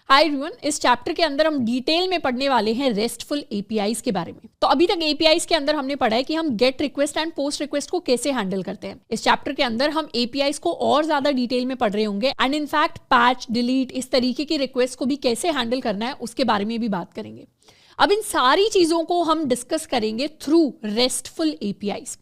Hi everyone, इस chapter के अंदर हम डिटेल में पढ़ने वाले हैं रेस्टफुल एपीआईज के बारे में। तो अभी तक एपीआईज के अंदर हमने पढ़ा है कि हम gate request and post request को कैसे हैंडल करते हैं। इस चैप्टर के अंदर हम एपीआईज को और ज्यादा डिटेल में पढ़ रहे होंगे एंड इनफैक्ट पैच, डिलीट, इस तरीके की रिक्वेस्ट को भी कैसे हैंडल करना है उसके बारे में भी बात करेंगे। अब इन सारी चीजों को हम डिस्कस करेंगे थ्रू रेस्टफुल एपीआईज।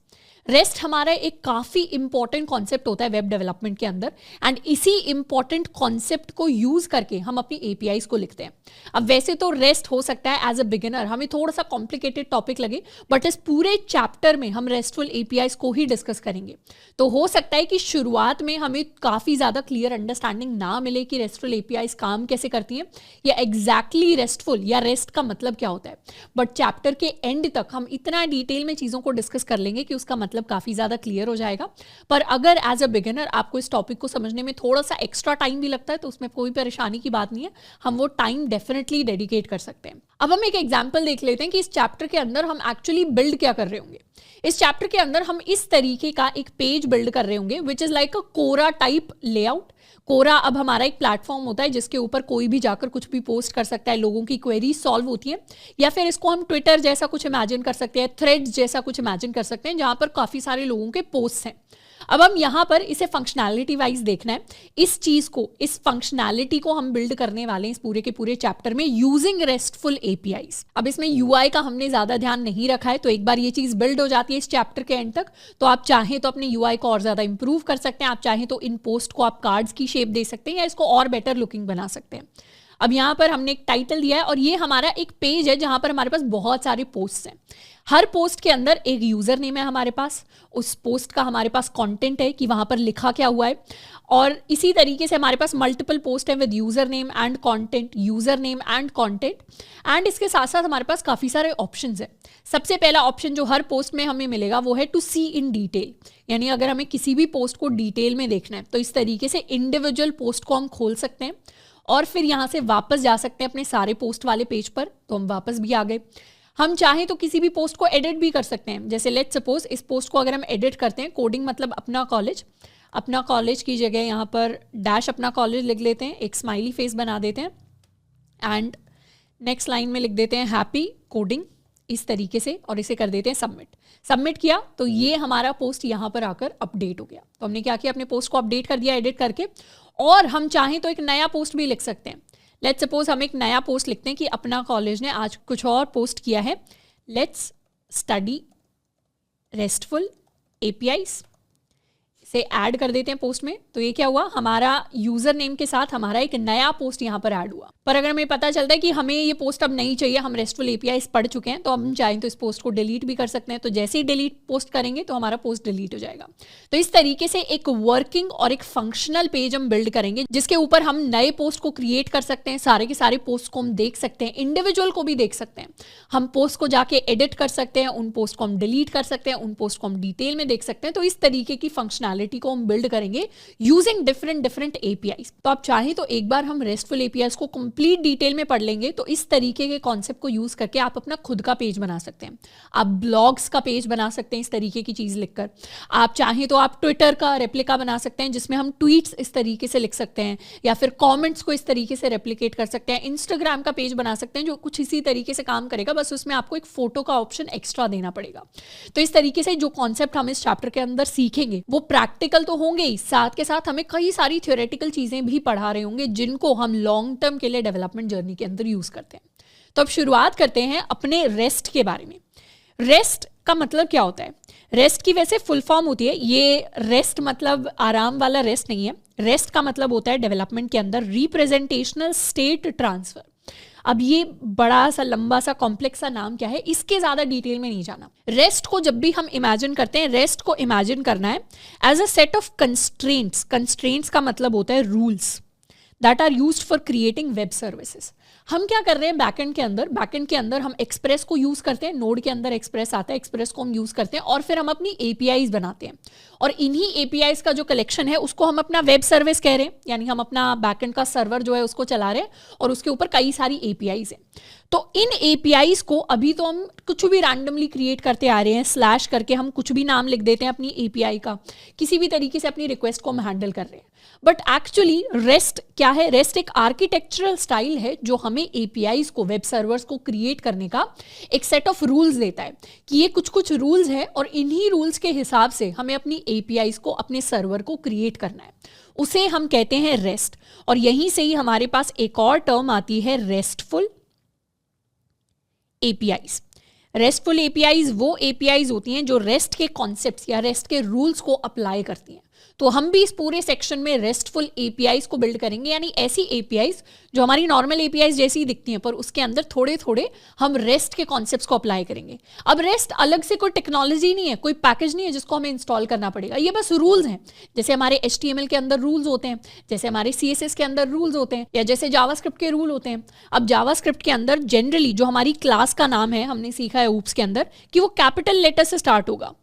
रेस्ट हमारा एक काफी इंपॉर्टेंट कॉन्सेप्ट होता है वेब डेवलपमेंट के अंदर एंड इसी इंपॉर्टेंट कॉन्सेप्ट को यूज करके हम अपनी एपीआईज को लिखते हैं। अब वैसे तो रेस्ट हो सकता है एज अ बिगिनर हमें थोड़ा सा कॉम्प्लिकेटेड टॉपिक लगे, बट इस पूरे चैप्टर में हम रेस्टफुल एपीआईज को ही डिस्कस करेंगे। तो हो सकता है कि शुरुआत में हमें काफी ज्यादा क्लियर अंडरस्टैंडिंग ना मिले कि रेस्टफुल एपीआईज काम कैसे करती हैं या एग्जैक्टली रेस्टफुल या रेस्ट का मतलब क्या होता है, बट चैप्टर के एंड तक हम इतना डिटेल में चीजों को डिस्कस कर लेंगे कि उसका मतलब काफी ज्यादा क्लियर हो जाएगा। पर अगर एज अ बिगिनर आपको इस टॉपिक को समझने में थोड़ा सा एक्स्ट्रा टाइम भी लगता है तो उसमें कोई परेशानी की बात नहीं है, हम वो टाइम डेफिनेटली डेडिकेट कर सकते हैं। अब हम एक एग्जांपल देख लेते हैं कि इस चैप्टर के अंदर हम एक्चुअली बिल्ड क्या कर रहे होंगे। इस चैप्टर के अंदर हम इस तरीके का एक पेज बिल्ड कर रहे होंगे which is like a Quora type layout. Quora अब हमारा एक प्लेटफॉर्म होता है जिसके ऊपर कोई भी जाकर कुछ भी पोस्ट कर सकता है, लोगों की क्वेरी सॉल्व होती है, या फिर इसको हम ट्विटर जैसा कुछ इमेजिन कर सकते हैं, थ्रेड्स जैसा कुछ इमेजिन कर सकते हैं जहां पर काफी सारे लोगों के पोस्ट हैं। अब हम यहां पर इसे फंक्शनैलिटी वाइज देखना है। इस चीज को, इस फंक्शनैलिटी को हम बिल्ड करने वाले हैं इस पूरे के पूरे चैप्टर में यूजिंग रेस्टफुल एपीआईज। अब इसमें यूआई का हमने ज्यादा ध्यान नहीं रखा है, तो एक बार ये चीज बिल्ड हो जाती है इस चैप्टर के एंड तक तो आप चाहें तो अपने यूआई को और ज्यादा इंप्रूव कर सकते हैं। आप चाहें तो इन पोस्ट को आप कार्ड्स की शेप दे सकते हैं या इसको और बेटर लुकिंग बना सकते हैं। अब यहाँ पर हमने एक टाइटल दिया है और ये हमारा एक पेज है जहां पर हमारे पास बहुत सारे पोस्ट हैं। हर पोस्ट के अंदर एक यूजर नेम है हमारे पास, उस पोस्ट का हमारे पास कंटेंट है कि वहां पर लिखा क्या हुआ है, और इसी तरीके से हमारे पास मल्टीपल पोस्ट है with user name and content, user name and content, and इसके साथ साथ हमारे पास काफी सारे ऑप्शंस हैं। सबसे पहला ऑप्शन जो हर पोस्ट में हमें मिलेगा वो है टू सी इन डिटेल, यानी अगर हमें किसी भी पोस्ट को डिटेल में देखना है तो इस तरीके से इंडिविजुअल पोस्ट को हम खोल सकते हैं और फिर यहाँ से वापस जा सकते हैं अपने सारे पोस्ट वाले पेज पर। तो हम वापस भी आ गए। हम चाहें तो किसी भी पोस्ट को एडिट भी कर सकते हैं। जैसे लेट्स सपोज इस पोस्ट को अगर हम एडिट करते हैं, कोडिंग मतलब अपना कॉलेज की जगह यहाँ पर डैश अपना कॉलेज लिख लेते हैं, एक स्माइली फेस बना देते हैं एंड नेक्स्ट लाइन में लिख देते हैं हैप्पी कोडिंग, इस तरीके से, और इसे कर देते हैं सबमिट किया तो ये हमारा पोस्ट यहाँ पर आकर अपडेट हो गया। तो हमने क्या किया, अपने पोस्ट को अपडेट कर दिया एडिट करके, और हम चाहें तो एक नया पोस्ट भी लिख सकते हैं। लेट्स सपोज हम एक नया पोस्ट लिखते हैं कि अपना कॉलेज ने आज कुछ और पोस्ट किया है, लेट्स स्टडी रेस्टफुल एपीआईज, से ऐड कर देते हैं पोस्ट में। तो ये क्या हुआ, हमारा यूजर नेम के साथ हमारा एक नया पोस्ट यहाँ पर ऐड हुआ। पर अगर हमें पता चलता है कि हमें ये पोस्ट अब नहीं चाहिए, हम रेस्टफुल एपीआईज पढ़ चुके हैं, तो हम चाहें तो इस पोस्ट को डिलीट भी कर सकते हैं। तो जैसे ही डिलीट पोस्ट करेंगे तो हमारा पोस्ट डिलीट हो जाएगा। तो इस तरीके से एक वर्किंग और एक फंक्शनल पेज हम बिल्ड करेंगे जिसके ऊपर हम नए पोस्ट को क्रिएट कर सकते हैं, सारे के सारे पोस्ट को हम देख सकते हैं, इंडिविजुअल को भी देख सकते हैं। हम पोस्ट को जाके एडिट कर सकते हैं, उन पोस्ट को हम डिलीट कर सकते हैं, उन पोस्ट को हम डिटेल में देख सकते हैं। तो इस तरीके की फंक्शनैलिटी को हम बिल्ड करेंगे यूजिंग डिफरेंट एपीआईज। तो आप चाहें तो एक बार हम रेस्टफुल एपीआईज को कंप्लीट डिटेल में पढ़ लेंगे तो इस तरीके के कॉन्सेप्ट को यूज करके आप अपना खुद का पेज बना सकते हैं। आप ब्लॉग्स का पेज बना सकते हैं इस तरीके की चीज लिखकर। आप चाहें तो आप ट्विटर का रेप्लिका बना सकते हैं जिसमें हम ट्वीट्स इस तरीके से लिख सकते हैं, या फिर कमेंट्स को इस तरीके से रेप्लिकेट कर सकते हैं। इंस्टाग्राम का पेज बना सकते हैं जो कुछ इसी तरीके से काम करेगा, बस उसमें आपको एक फोटो का ऑप्शन एक्स्ट्रा देना पड़ेगा। तो इस तरीके से जो कॉन्सेप्ट हम इस चैप्टर के अंदर सीखेंगे वो प्रैक्टिकल तो होंगे ही, साथ के साथ हमें कई सारी थ्योरेटिकल चीजें भी पढ़ा रहे होंगे जिनको हम लॉन्ग टर्म के लिए डेवलपमेंट जर्नी के अंदर यूज करते हैं। तो अब शुरुआत करते हैं अपने रेस्ट के बारे में। रेस्ट का मतलब क्या होता है? रेस्ट की वैसे फुल फॉर्म होती है, ये रेस्ट मतलब आराम वाला रेस्ट नहीं है। रेस्ट का मतलब होता है डेवलपमेंट के अंदर रिप्रेजेंटेशनल स्टेट ट्रांसफर। अब ये बड़ा सा लंबा सा कॉम्प्लेक्स सा नाम क्या है, इसके ज्यादा डिटेल में नहीं जाना। रेस्ट को जब भी हम इमेजिन करते हैं, रेस्ट को इमेजिन करना है as a set of constraints. Constraints का मतलब होता है rules that are used for creating web services. हम क्या कर रहे हैं बैकएंड के अंदर हम एक्सप्रेस को यूज करते हैं, नोड के अंदर एक्सप्रेस आता है, एक्सप्रेस को हम यूज करते हैं और फिर हम अपनी एपीआईज बनाते हैं और इन्हीं एपीआईज का जो कलेक्शन है उसको हम अपना वेब सर्विस कह रहे हैं, यानी हम अपना बैकएंड का सर्वर जो है उसको चला रहे हैं और उसके ऊपर कई सारी एपीआईज हैं। तो इन एपीआईज को अभी तो हम कुछ भी रैंडमली क्रिएट करते आ रहे हैं, स्लैश करके हम कुछ भी नाम लिख देते हैं अपनी एपीआई का, किसी भी तरीके से अपनी रिक्वेस्ट को हम हैंडल कर रहे हैं। बट एक्चुअली रेस्ट क्या है? रेस्ट एक आर्किटेक्चरल स्टाइल है जो हमें एपीआईज को, वेब सर्वर्स को क्रिएट करने का एक सेट ऑफ रूल्स देता है कि ये कुछ कुछ रूल्स है और इन्हीं रूल्स के हिसाब से हमें अपनी एपीआईज को, अपने सर्वर को क्रिएट करना है। उसे हम कहते हैं रेस्ट। और यहीं से ही हमारे पास एक और टर्म आती है रेस्टफुल एपीआईज। रेस्टफुल एपीआईज वो एपीआईज होती हैं जो रेस्ट के कॉन्सेप्ट्स या रेस्ट के रूल्स को अप्लाई करती हैं। तो हम भी इस पूरे सेक्शन में रेस्टफुल एपीआईज को बिल्ड करेंगे, यानी ऐसी एपीआईज जो हमारी नॉर्मल एपीआईज जैसी ही दिखती हैं पर उसके अंदर थोड़े थोड़े हम रेस्ट के कॉन्सेप्ट्स को अप्लाई करेंगे। अब रेस्ट अलग से कोई टेक्नोलॉजी नहीं है, कोई पैकेज नहीं है जिसको हमें इंस्टॉल करना पड़ेगा, ये बस रूल्स हैं। जैसे हमारे HTML के अंदर रूल्स होते हैं, जैसे हमारे CSS के अंदर रूल्स होते हैं, या जैसे जावास्क्रिप्ट के रूल होते हैं। अब जावास्क्रिप्ट के अंदर जनरली जो हमारी क्लास का नाम है, हमने सीखा है ऊप्स के अंदर कि वो कैपिटल लेटर से स्टार्ट होगा।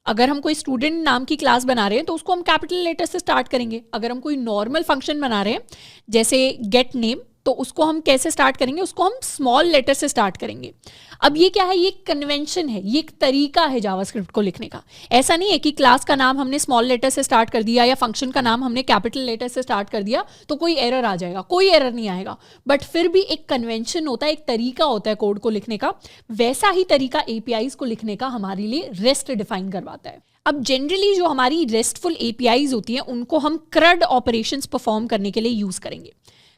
अगर हम कोई स्टूडेंट नाम की क्लास बना रहे हैं तो उसको हम कैपिटल लेटर से स्टार्ट करेंगे। अगर हम कोई नॉर्मल फंक्शन बना रहे हैं जैसे गेट नेम, तो उसको हम कैसे स्टार्ट करेंगे? उसको हम स्मॉल लेटर से स्टार्ट करेंगे। अब ये क्या है? ये कन्वेंशन है, ये एक तरीका है जावास्क्रिप्ट को लिखने का। ऐसा नहीं है कि क्लास का नाम हमने स्मॉल लेटर से स्टार्ट कर दिया या फंक्शन का नाम हमने कैपिटल लेटर से स्टार्ट कर दिया तो कोई एरर आ जाएगा। कोई एरर नहीं आएगा, बट फिर भी एक कन्वेंशन होता है, एक तरीका होता है कोड को लिखने का। वैसा ही तरीका एपीआईज को लिखने का हमारे लिए रेस्ट डिफाइन करवाता है। अब जनरली जो हमारी रेस्टफुल एपीआईज होती हैं उनको हम CRUD ऑपरेशंस परफॉर्म करने के लिए यूज करेंगे।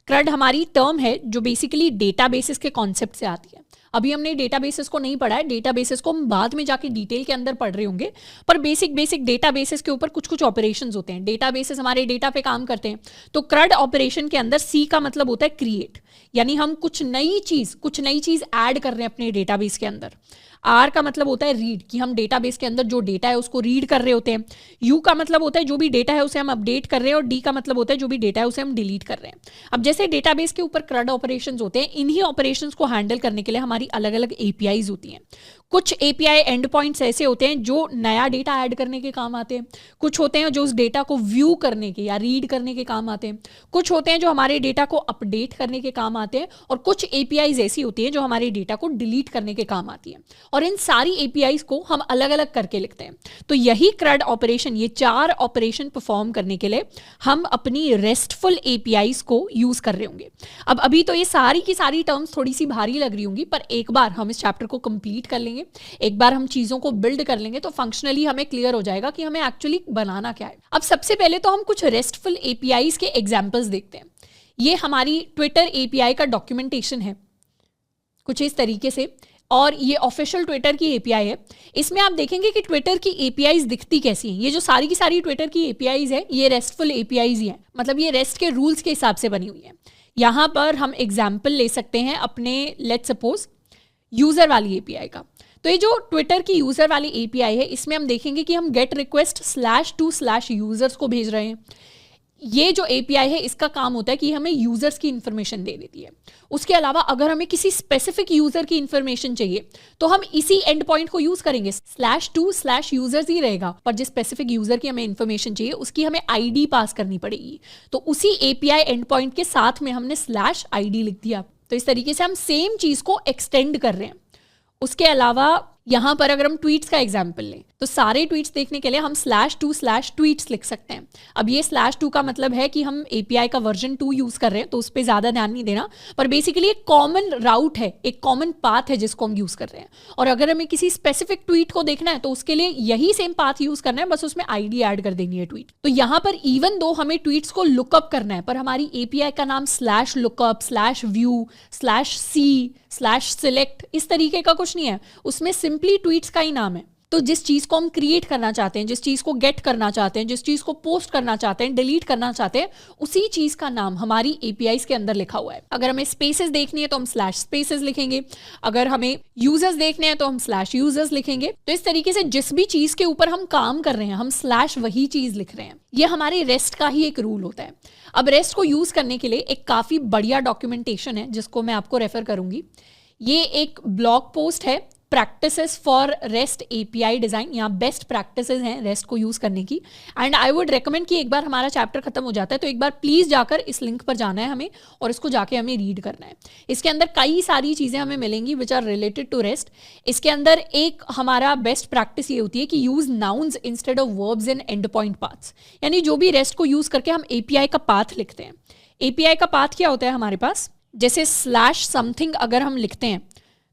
CRUD हमारी टर्म है जो बेसिकली डेटाबेसेस के कॉन्सेप्ट से आती है। अभी हमने डेटाबेसेस को नहीं पढ़ा है, डेटाबेसेस को हम बाद में जाके डिटेल के अंदर पढ़ रहे होंगे, पर बेसिक डेटाबेसेस के ऊपर कुछ कुछ ऑपरेशंस होते हैं। डेटाबेसेस हमारे डेटा पे काम करते हैं। तो CRUD ऑपरेशन के अंदर C का मतलब होता है क्रिएट, यानी हम कुछ नई चीज ऐड कर रहे हैं अपने डेटाबेस के अंदर। R का मतलब होता है रीड, कि हम डेटाबेस के अंदर जो डेटा है उसको रीड कर रहे होते हैं। U का मतलब होता है जो भी डेटा है उसे हम अपडेट कर रहे हैं, और D का मतलब होता है जो भी डेटा है उसे हम डिलीट कर रहे हैं। अब जैसे डेटाबेस के ऊपर CRUD ऑपरेशंस होते हैं, इन्हीं ऑपरेशंस को हैंडल करने के लिए हमारी अलग अलग एपीआईज होती हैं। कुछ एपीआई एंड पॉइंट्स ऐसे होते हैं जो नया डेटा ऐड करने के काम आते हैं, कुछ होते हैं जो उस डेटा को व्यू करने के या रीड करने के काम आते हैं, कुछ होते हैं जो हमारे डेटा को अपडेट करने के काम आते हैं, और कुछ एपीआईज ऐसी होती हैं जो हमारे डेटा को डिलीट करने के काम आती हैं। और इन सारी एपीआईज को हम अलग अलग करके लिखते हैं। तो यही CRUD ऑपरेशन, ये 4 ऑपरेशन परफॉर्म करने के लिए हम अपनी रेस्टफुल एपीआईज को यूज कर रहे होंगे। अब अभी तो ये सारी की सारी टर्म्स थोड़ी सी भारी लग रही होंगी, पर एक बार हम इस चैप्टर को कंप्लीट कर लेंगे, एक बार हम चीजों को बिल्ड कर लेंगे तो फंक्शनली हमें क्लियर हो जाएगा कि हमें एक्चुअली बनाना क्या है। अब सबसे पहले तो हम कुछ रेस्टफुल एपीआईज के एग्जांपल्स देखते हैं। ये हमारी ट्विटर एपीआई का डॉक्यूमेंटेशन है कुछ इस तरीके से, और ये ऑफिशियल ट्विटर की एपीआई है। इसमें आप देखेंगे कि ट्विटर की एपीआईज दिखती कैसी हैं। ये जो सारी की सारी ट्विटर की एपीआईज है ये रेस्टफुल एपीआईज ही हैं, मतलब ये रेस्ट के रूल्स के हिसाब से बनी हुई है। यहाँ पर हम एग्जाम्पल ले सकते हैं अपने लेट्स सपोज यूजर वाली एपीआई का। तो ये जो ट्विटर की यूजर वाली एपीआई है, इसमें हम देखेंगे कि हम गेट रिक्वेस्ट /to/users को भेज रहे हैं। ये जो एपीआई है इसका काम होता है कि हमें यूजर्स की इंफॉर्मेशन दे देती है। उसके अलावा अगर हमें किसी स्पेसिफिक यूजर की इंफॉर्मेशन चाहिए तो हम इसी एंड पॉइंट को यूज करेंगे, /to/users ही रहेगा, पर जिस स्पेसिफिक यूजर की हमें इंफॉर्मेशन चाहिए उसकी हमें आईडी पास करनी पड़ेगी। तो उसी एपीआई एंड पॉइंट के साथ में हमने /id लिख दिया। तो इस तरीके से हम सेम चीज को एक्सटेंड कर रहे हैं। उसके अलावा यहां पर अगर हम ट्वीट्स का एग्जाम्पल लें तो सारे ट्वीट्स देखने के लिए हम /to/tweets लिख सकते हैं। अब ये /to का मतलब है कि हम एपीआई का वर्जन 2 यूज कर रहे हैं, तो उस पर ज्यादा ध्यान नहीं देना, पर बेसिकली एक कॉमन राउट है, एक कॉमन पाथ है जिसको हम यूज कर रहे हैं। और अगर हमें किसी स्पेसिफिक ट्वीट को देखना है तो उसके लिए यही सेम पाथ यूज करना है, बस उसमें आईडी ऐड कर देनी है ट्वीट। तो यहाँ पर इवन दो हमें ट्वीट्स को लुकअप करना है, पर हमारी एपीआई का नाम /lookup /view /see /select इस तरीके का कुछ नहीं है, उसमें सिंपली ट्वीट्स का ही नाम है। तो जिस चीज़ को हम क्रिएट करना चाहते हैं, जिस चीज़ को गेट करना चाहते हैं, जिस चीज़ को पोस्ट करना चाहते हैं, डिलीट करना चाहते हैं, उसी चीज़ का नाम हमारी APIs के अंदर लिखा हुआ है। अगर हमें स्पेसेस देखनी है तो हम /spaces लिखेंगे, अगर हमें यूजर्स देखने हैं तो हम /users लिखेंगे। तो इस तरीके से जिस भी चीज़ के ऊपर हम काम कर रहे हैं हम / वही चीज़ लिख रहे हैं। ये हमारे रेस्ट का ही एक रूल होता है। अब रेस्ट को यूज़ करने के लिए एक काफ़ी बढ़िया डॉक्यूमेंटेशन है जिसको मैं आपको रेफर करूंगी। ये एक ब्लॉग पोस्ट है, practices for rest API design, यहाँ बेस्ट प्रैक्टिसेस हैं रेस्ट को यूज़ करने की। एंड आई वुड रेकमेंड कि एक बार हमारा चैप्टर खत्म हो जाता है तो एक बार प्लीज़ जाकर इस लिंक पर जाना है हमें और इसको जाके हमें रीड करना है। इसके अंदर कई सारी चीज़ें हमें मिलेंगी which are related to REST. इसके अंदर एक हमारा बेस्ट प्रैक्टिस ये होती है कि use nouns instead of verbs in and point paths, यानी जो भी रेस्ट को यूज़ करके हम API का पाथ लिखते हैं। API का पाथ क्या होता है हमारे पास, जैसे /something अगर हम लिखते हैं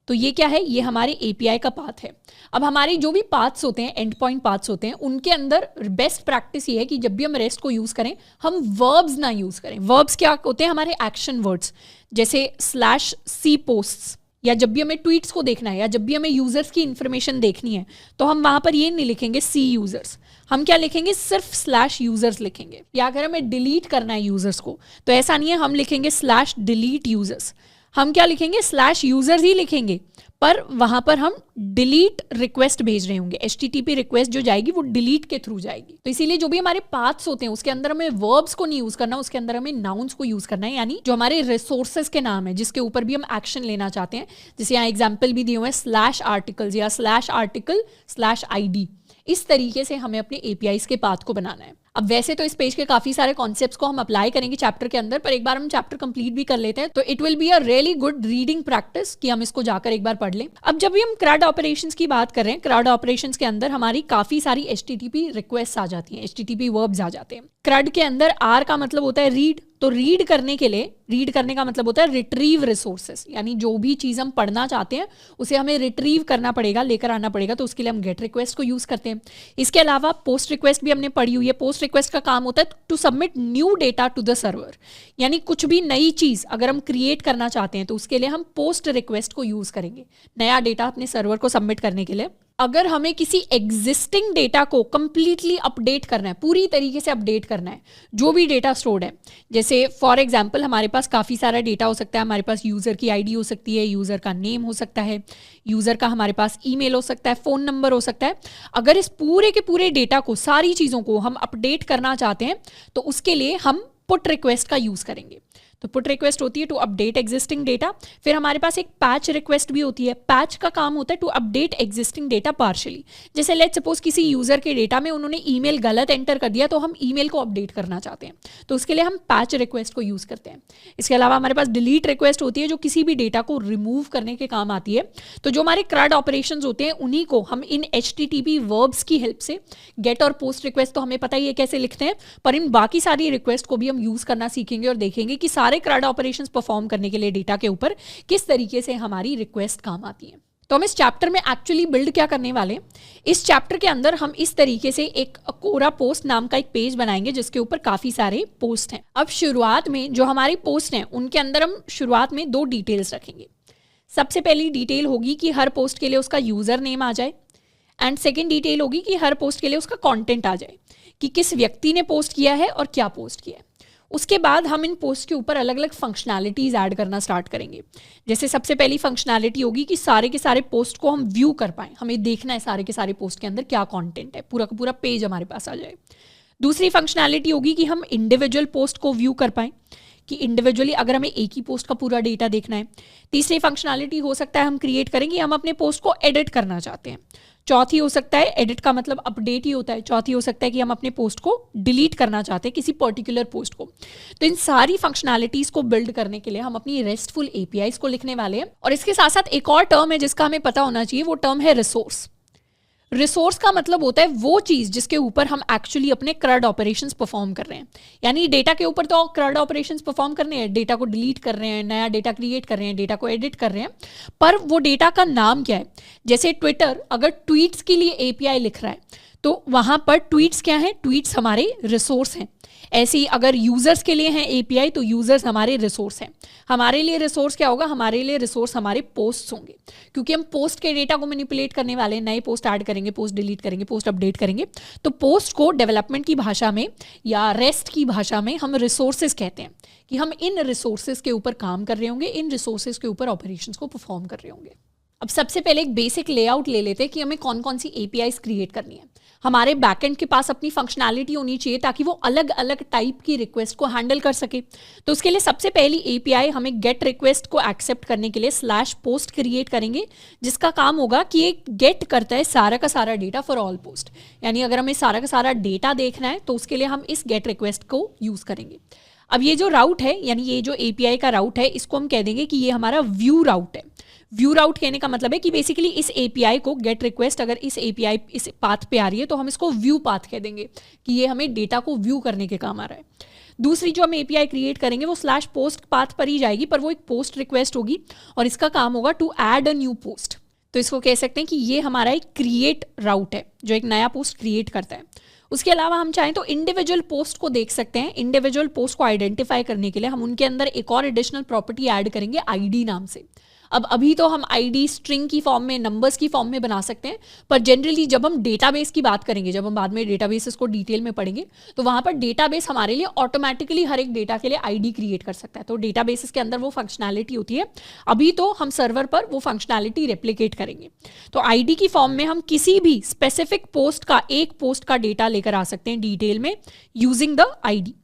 तो ये क्या है, ये हमारे API का पाथ है। अब हमारे जो भी पाथ्स होते हैं, एंड पॉइंट पाथ्स होते हैं, उनके अंदर बेस्ट प्रैक्टिस ये है कि जब भी हम रेस्ट को यूज़ करें हम वर्ब्स ना यूज़ करें। वर्ब्स क्या होते हैं, हमारे एक्शन वर्ड्स, जैसे /c posts, या जब भी हमें ट्वीट्स को देखना है या जब भी हमें यूजर्स की इंफॉर्मेशन देखनी है तो हम वहां पर ये नहीं लिखेंगे C users, हम क्या लिखेंगे, सिर्फ /users लिखेंगे। या अगर हमें डिलीट करना है यूजर्स को तो ऐसा नहीं है, हम लिखेंगे /delete users, हम क्या लिखेंगे, /users ही लिखेंगे, पर वहां पर हम डिलीट रिक्वेस्ट भेज रहे होंगे। HTTP रिक्वेस्ट जो जाएगी वो डिलीट के थ्रू जाएगी। तो इसीलिए जो भी हमारे पाथ्स होते हैं उसके अंदर हमें वर्ब्स को नहीं यूज करना, उसके अंदर हमें नाउन्स को यूज करना है, यानी जो हमारे रिसोर्सेज के नाम है जिसके ऊपर भी हम एक्शन लेना चाहते हैं। जैसे यहाँ एग्जाम्पल भी दिए हुए हैं /articles या /article /id। इस तरीके से हमें अपने APIs के पाथ को बनाना है। अब वैसे तो इस पेज के काफी सारे कॉन्सेप्ट्स को हम अप्लाई करेंगे चैप्टर के अंदर, पर एक बार हम चैप्टर कंप्लीट भी कर लेते हैं तो it will be a really good reading practice कि हम इसको जाकर एक बार पढ़ लें। अब जब भी हम CRUD ऑपरेशंस की बात कर रहे हैं, CRUD ऑपरेशंस के अंदर हमारी काफी सारी HTTP रिक्वेस्ट आ जाती हैं, HTTP वर्ब्स आ जाते हैं। CRUD के अंदर R का मतलब होता है रीड, तो रीड करने के लिए, रीड करने का मतलब होता है रिट्रीव रिसोर्सेस, यानी जो भी चीज़ हम पढ़ना चाहते हैं उसे हमें रिट्रीव करना पड़ेगा, लेकर आना पड़ेगा, तो उसके लिए हम गेट रिक्वेस्ट को यूज़ करते हैं। इसके अलावा पोस्ट रिक्वेस्ट भी हमने पढ़ी हुई है। पोस्ट रिक्वेस्ट का काम होता है to submit new data to the server, यानी कुछ भी नई चीज़ अगर हम क्रिएट करना चाहते हैं तो उसके लिए हम पोस्ट रिक्वेस्ट को यूज़ करेंगे, नया डेटा अपने सर्वर को सबमिट करने के लिए। अगर हमें किसी एग्जिस्टिंग डेटा को कंप्लीटली अपडेट करना है, पूरी तरीके से अपडेट करना है, जो भी डेटा स्टोर्ड है, जैसे फॉर एग्जांपल हमारे पास काफ़ी सारा डेटा हो सकता है, हमारे पास यूज़र की ID हो सकती है, यूज़र का नेम हो सकता है, यूज़र का हमारे पास ईमेल हो सकता है, फ़ोन नंबर हो सकता है। अगर इस पूरे के पूरे डेटा को, सारी चीज़ों को हम अपडेट करना चाहते हैं तो उसके लिए हम पुट रिक्वेस्ट का यूज़ करेंगे। तो पुट रिक्वेस्ट होती है टू अपडेट एग्जिस्टिंग डेटा। फिर हमारे पास एक पैच रिक्वेस्ट भी होती है। पैच का काम होता है to update existing data partially. जैसे लेट्स सपोज किसी यूजर के डेटा में उन्होंने ईमेल गलत एंटर कर दिया तो हम ईमेल को अपडेट करना चाहते हैं, तो उसके लिए हम पैच रिक्वेस्ट को यूज करते हैं। इसके अलावा हमारे पास डिलीट रिक्वेस्ट होती है जो किसी भी डेटा को रिमूव करने के काम आती है। तो जो हमारे CRUD ऑपरेशंस होते हैं उन्हीं को हम इन HTTP वर्ब्स की हेल्प से, गेट और पोस्ट रिक्वेस्ट तो हमें पता ही है कैसे लिखते हैं, पर इन बाकी सारी रिक्वेस्ट को भी हम यूज करना सीखेंगे और देखेंगे कि सारे CRUD ऑपरेशंस परफॉर्म करने के लिए डेटा के ऊपर किस तरीके से हमारी रिक्वेस्ट काम आती है। तो हम इस चैप्टर में एक्चुअली बिल्ड क्या करने वाले हैं, इस चैप्टर के अंदर हम इस तरीके से एक कोरा पोस्ट नाम का एक पेज बनाएंगे जिसके ऊपर काफी सारे पोस्ट हैं। अब शुरुआत में जो हमारी पोस्ट हैं उनके अंदर हम शुरुआत में 2 डिटेल्स रखेंगे। सबसे पहली डिटेल होगी कि हर पोस्ट के लिए उसका यूजर नेम आ जाए, एंड सेकेंड डिटेल होगी कि हर पोस्ट के लिए उसका कॉन्टेंट आ जाए, कि किस व्यक्ति ने पोस्ट किया है और क्या पोस्ट किया है। उसके बाद हम इन पोस्ट के ऊपर अलग अलग फंक्शनैलिटीज ऐड करना स्टार्ट करेंगे। जैसे सबसे पहली फंक्शनैलिटी होगी कि सारे के सारे पोस्ट को हम व्यू कर पाएं, हमें देखना है सारे के सारे पोस्ट के अंदर क्या कंटेंट है, पूरा का पूरा पेज हमारे पास आ जाए। दूसरी फंक्शनैलिटी होगी कि हम इंडिविजुअल पोस्ट को व्यू कर पाएं, कि इंडिविजुअली अगर हमें एक ही पोस्ट का पूरा डेटा देखना है। तीसरी फंक्शनैलिटी हो सकता है हम क्रिएट करेंगे, हम अपने पोस्ट को एडिट करना चाहते हैं। चौथी हो सकता है, एडिट का मतलब अपडेट ही होता है, चौथी हो सकता है कि हम अपने पोस्ट को डिलीट करना चाहते हैं, किसी पर्टिकुलर पोस्ट को। तो इन सारी फंक्शनैलिटीज को बिल्ड करने के लिए हम अपनी रेस्टफुल APIs को लिखने वाले हैं। और इसके साथ साथ एक और टर्म है जिसका हमें पता होना चाहिए, वो टर्म है रिसोर्स। रिसोर्स का मतलब होता है वो चीज जिसके ऊपर हम एक्चुअली अपने CRUD ऑपरेशंस परफॉर्म कर रहे हैं। यानी डेटा के ऊपर तो CRUD ऑपरेशंस परफॉर्म करने हैं, डेटा को डिलीट कर रहे हैं, नया डेटा क्रिएट कर रहे हैं, डेटा को एडिट कर रहे हैं, पर वो डेटा का नाम क्या है। जैसे ट्विटर अगर ट्वीट्स के लिए API लिख रहा है तो वहाँ पर ट्वीट्स क्या हैं? ट्वीट्स हमारे रिसोर्स हैं। ऐसे ही अगर यूज़र्स के लिए हैं एपीआई तो यूज़र्स हमारे रिसोर्स हैं। हमारे लिए रिसोर्स क्या होगा? हमारे लिए रिसोर्स हमारे पोस्ट्स होंगे, क्योंकि हम पोस्ट के डेटा को मैनिपुलेट करने वाले हैं। नए पोस्ट ऐड करेंगे, पोस्ट डिलीट करेंगे, पोस्ट अपडेट करेंगे। तो पोस्ट को डेवलपमेंट की भाषा में या रेस्ट की भाषा में हम रिसोर्सेज कहते हैं कि हम इन रिसोर्सेज के ऊपर काम कर रहे होंगे, इन रिसोर्सेज के ऊपर ऑपरेशंस को परफॉर्म कर रहे होंगे। अब सबसे पहले एक बेसिक लेआउट ले लेते हैं कि हमें कौन कौन सी एपीआईज क्रिएट करनी है। हमारे बैकएंड के पास अपनी फंक्शनैलिटी होनी चाहिए ताकि वो अलग अलग टाइप की रिक्वेस्ट को हैंडल कर सके। तो उसके लिए सबसे पहली एपीआई हमें गेट रिक्वेस्ट को एक्सेप्ट करने के लिए /पोस्ट क्रिएट करेंगे, जिसका काम होगा कि ये गेट करता है सारा का सारा डेटा फॉर ऑल पोस्ट। यानी अगर हमें सारा का सारा डेटा देखना है तो उसके लिए हम इस गेट रिक्वेस्ट को यूज करेंगे। अब ये जो राउट है, यानी ये जो एपीआई का राउट है, इसको हम कह देंगे कि ये हमारा व्यू राउट है। व्यू राउट कहने का मतलब है कि बेसिकली इस एपीआई को गेट रिक्वेस्ट अगर इस एपीआई इस पाथ पे आ रही है तो हम इसको व्यू पाथ कह देंगे कि ये हमें डेटा को व्यू करने के काम आ रहा है। दूसरी जो हम एपीआई क्रिएट करेंगे वो /पोस्ट पाथ पर ही जाएगी, पर वो एक पोस्ट रिक्वेस्ट होगी और इसका काम होगा to add a new post. तो इसको कह सकते हैं कि ये हमारा एक क्रिएट राउट है जो एक नया पोस्ट क्रिएट करता है। उसके अलावा हम चाहें तो इंडिविजुअल पोस्ट को देख सकते हैं। इंडिविजुअल पोस्ट को आइडेंटिफाई करने के लिए हम उनके अंदर एक और एडिशनल प्रॉपर्टी ऐड करेंगे आईडी नाम से। अब अभी तो हम आईडी स्ट्रिंग की फॉर्म में, नंबर्स की फॉर्म में बना सकते हैं, पर जनरली जब हम डेटाबेस की बात करेंगे, जब हम बाद में डेटाबेसेस को डिटेल में पढ़ेंगे, तो वहाँ पर डेटाबेस हमारे लिए ऑटोमेटिकली हर एक डेटा के लिए आईडी क्रिएट कर सकता है। तो डेटाबेसेस के अंदर वो फंक्शनैलिटी होती है। अभी तो हम सर्वर पर वो फंक्शनैलिटी रेप्लिकेट करेंगे। तो आईडी की फॉर्म में हम किसी भी स्पेसिफिक पोस्ट का, एक पोस्ट का डेटा लेकर आ सकते हैं डिटेल में यूजिंग द आईडी।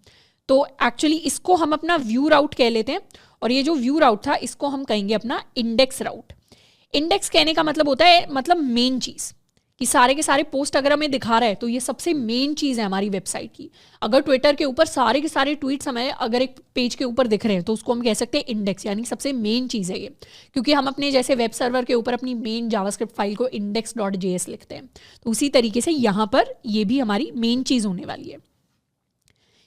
तो एक्चुअली इसको हम अपना व्यू राउट कह लेते हैं और ये जो व्यू राउट था इसको हम कहेंगे अपना इंडेक्स राउट। इंडेक्स कहने का मतलब होता है मतलब मेन चीज़, कि सारे के सारे पोस्ट अगर हमें दिखा रहा है तो ये सबसे मेन चीज़ है हमारी वेबसाइट की। अगर ट्विटर के ऊपर सारे के सारे ट्वीट्स हमें अगर एक पेज के ऊपर दिख रहे हैं तो उसको हम कह सकते हैं इंडेक्स, यानी सबसे मेन चीज़ है ये। क्योंकि हम अपने जैसे वेब सर्वर के ऊपर अपनी मेन जावास्क्रिप्ट फाइल को index.js लिखते हैं, तो उसी तरीके से यहाँ पर ये भी हमारी मेन चीज़ होने वाली है।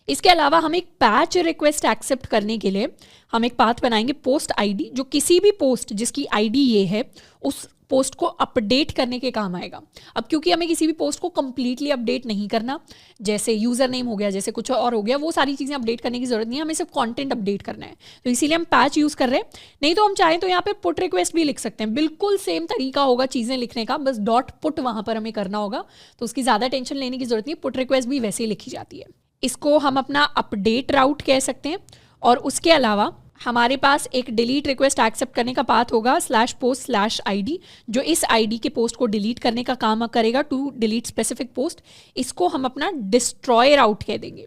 इसके अलावा हम एक पैच रिक्वेस्ट एक्सेप्ट करने के लिए हम एक पाथ बनाएंगे पोस्ट आईडी, जो किसी भी पोस्ट जिसकी आईडी ये है उस पोस्ट को अपडेट करने के काम आएगा। अब क्योंकि हमें किसी भी पोस्ट को कंप्लीटली अपडेट नहीं करना, जैसे यूज़र नेम हो गया, जैसे कुछ और हो गया, वो सारी चीज़ें अपडेट करने की जरूरत नहीं है, हमें सिर्फ कंटेंट अपडेट करना है, तो इसीलिए हम पैच यूज़ कर रहे हैं। नहीं तो हम चाहें तो यहाँ पे पुट रिक्वेस्ट भी लिख सकते हैं, बिल्कुल सेम तरीका होगा चीज़ें लिखने का, बस .put वहाँ पर हमें करना होगा, तो उसकी ज़्यादा टेंशन लेने की जरूरत नहीं है। पुट रिक्वेस्ट भी वैसे ही लिखी जाती है। इसको हम अपना अपडेट राउट कह सकते हैं। और उसके अलावा हमारे पास एक डिलीट रिक्वेस्ट एक्सेप्ट करने का पाथ होगा /post/id, जो इस आईडी के पोस्ट को डिलीट करने का काम करेगा टू डिलीट स्पेसिफिक पोस्ट। इसको हम अपना डिस्ट्रॉय राउट कह देंगे।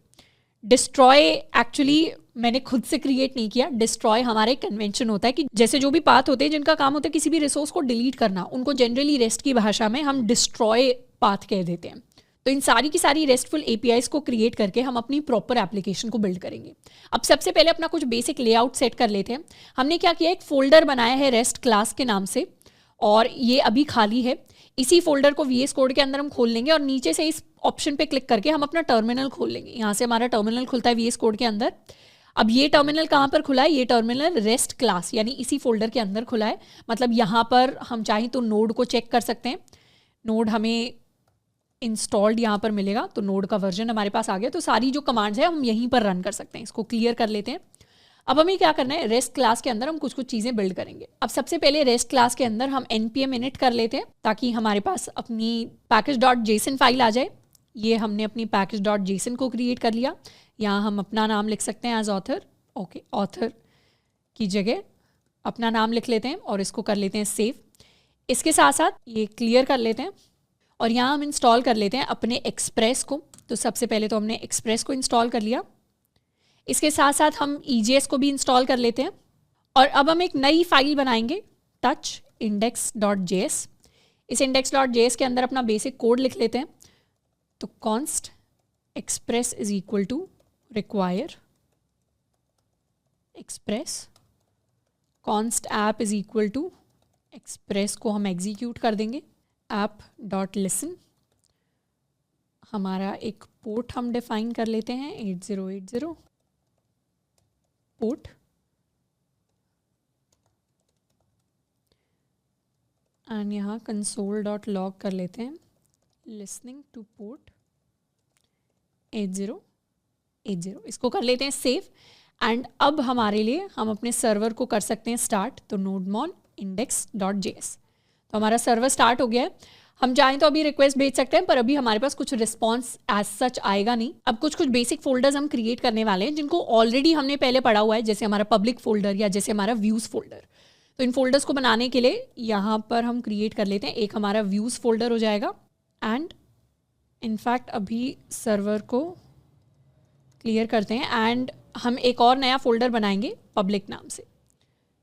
डिस्ट्रॉय एक्चुअली मैंने खुद से क्रिएट नहीं किया, डिस्ट्रॉय हमारा एक कन्वेंशन होता है कि जैसे जो भी पाथ होते हैं जिनका काम होता है किसी भी रिसोर्स को डिलीट करना, उनको जनरली रेस्ट की भाषा में हम डिस्ट्रॉय पाथ कह देते हैं। तो इन सारी की सारी रेस्टफुल एपीआईज को क्रिएट करके हम अपनी प्रॉपर एप्लीकेशन को बिल्ड करेंगे। अब सबसे पहले अपना कुछ बेसिक लेआउट सेट कर लेते हैं। हमने क्या किया, एक फोल्डर बनाया है रेस्ट क्लास के नाम से और ये अभी खाली है। इसी फोल्डर को VS कोड के अंदर हम खोल लेंगे और नीचे से इस ऑप्शन पे क्लिक करके हम अपना टर्मिनल खोल लेंगे। यहाँ से हमारा टर्मिनल खुलता है VS कोड के अंदर। अब ये टर्मिनल कहाँ पर खुला है? ये टर्मिनल रेस्ट क्लास यानी इसी फोल्डर के अंदर खुला है। मतलब यहाँ पर हम चाहें तो नोड को चेक कर सकते हैं। नोड हमें इंस्टॉल्ड यहाँ पर मिलेगा, तो नोड का वर्जन हमारे पास आ गया। तो सारी जो कमांड्स है हम यहीं पर रन कर सकते हैं। इसको क्लियर कर लेते हैं। अब हमें क्या करना है, रेस्ट क्लास के अंदर हम कुछ चीज़ें बिल्ड करेंगे। अब सबसे पहले रेस्ट क्लास के अंदर हम npm init कर लेते हैं ताकि हमारे पास अपनी package.json फाइल आ जाए। ये हमने अपनी package.json को क्रिएट कर लिया। यहाँ हम अपना नाम लिख सकते हैं एज ऑथर। ओके, ऑथर की जगह अपना नाम लिख लेते हैं और इसको कर लेते हैं सेव। इसके साथ साथ ये क्लियर कर लेते हैं और यहाँ हम इंस्टॉल कर लेते हैं अपने एक्सप्रेस को। तो सबसे पहले तो हमने एक्सप्रेस को इंस्टॉल कर लिया। इसके साथ साथ हम EJS को भी इंस्टॉल कर लेते हैं और अब हम एक नई फाइल बनाएंगे touch index.js। इस index.js के अंदर अपना बेसिक कोड लिख लेते हैं। तो const express is equal to require express, const app is equal to express को हम एग्जीक्यूट कर देंगे app.listen। हमारा एक पोर्ट हम डिफाइन कर लेते हैं 8080 पोर्ट एंड यहाँ console.log कर लेते हैं लिसनिंग टू पोर्ट 8080, इसको कर लेते हैं सेव। एंड अब हमारे लिए हम अपने सर्वर को कर सकते हैं स्टार्ट, तो nodemon index.js, तो हमारा सर्वर स्टार्ट हो गया है। हम चाहें तो अभी रिक्वेस्ट भेज सकते हैं, पर अभी हमारे पास कुछ रिस्पॉन्स एज सच आएगा नहीं। अब कुछ बेसिक फोल्डर्स हम क्रिएट करने वाले हैं जिनको ऑलरेडी हमने पहले पढ़ा हुआ है, जैसे हमारा पब्लिक फोल्डर या जैसे हमारा व्यूज फोल्डर। तो इन फोल्डर्स को बनाने के लिए यहाँ पर हम क्रिएट कर लेते हैं, एक हमारा व्यूज फोल्डर हो जाएगा। एंड इनफैक्ट अभी सर्वर को क्लियर करते हैं एंड हम एक और नया फोल्डर बनाएंगे पब्लिक नाम से।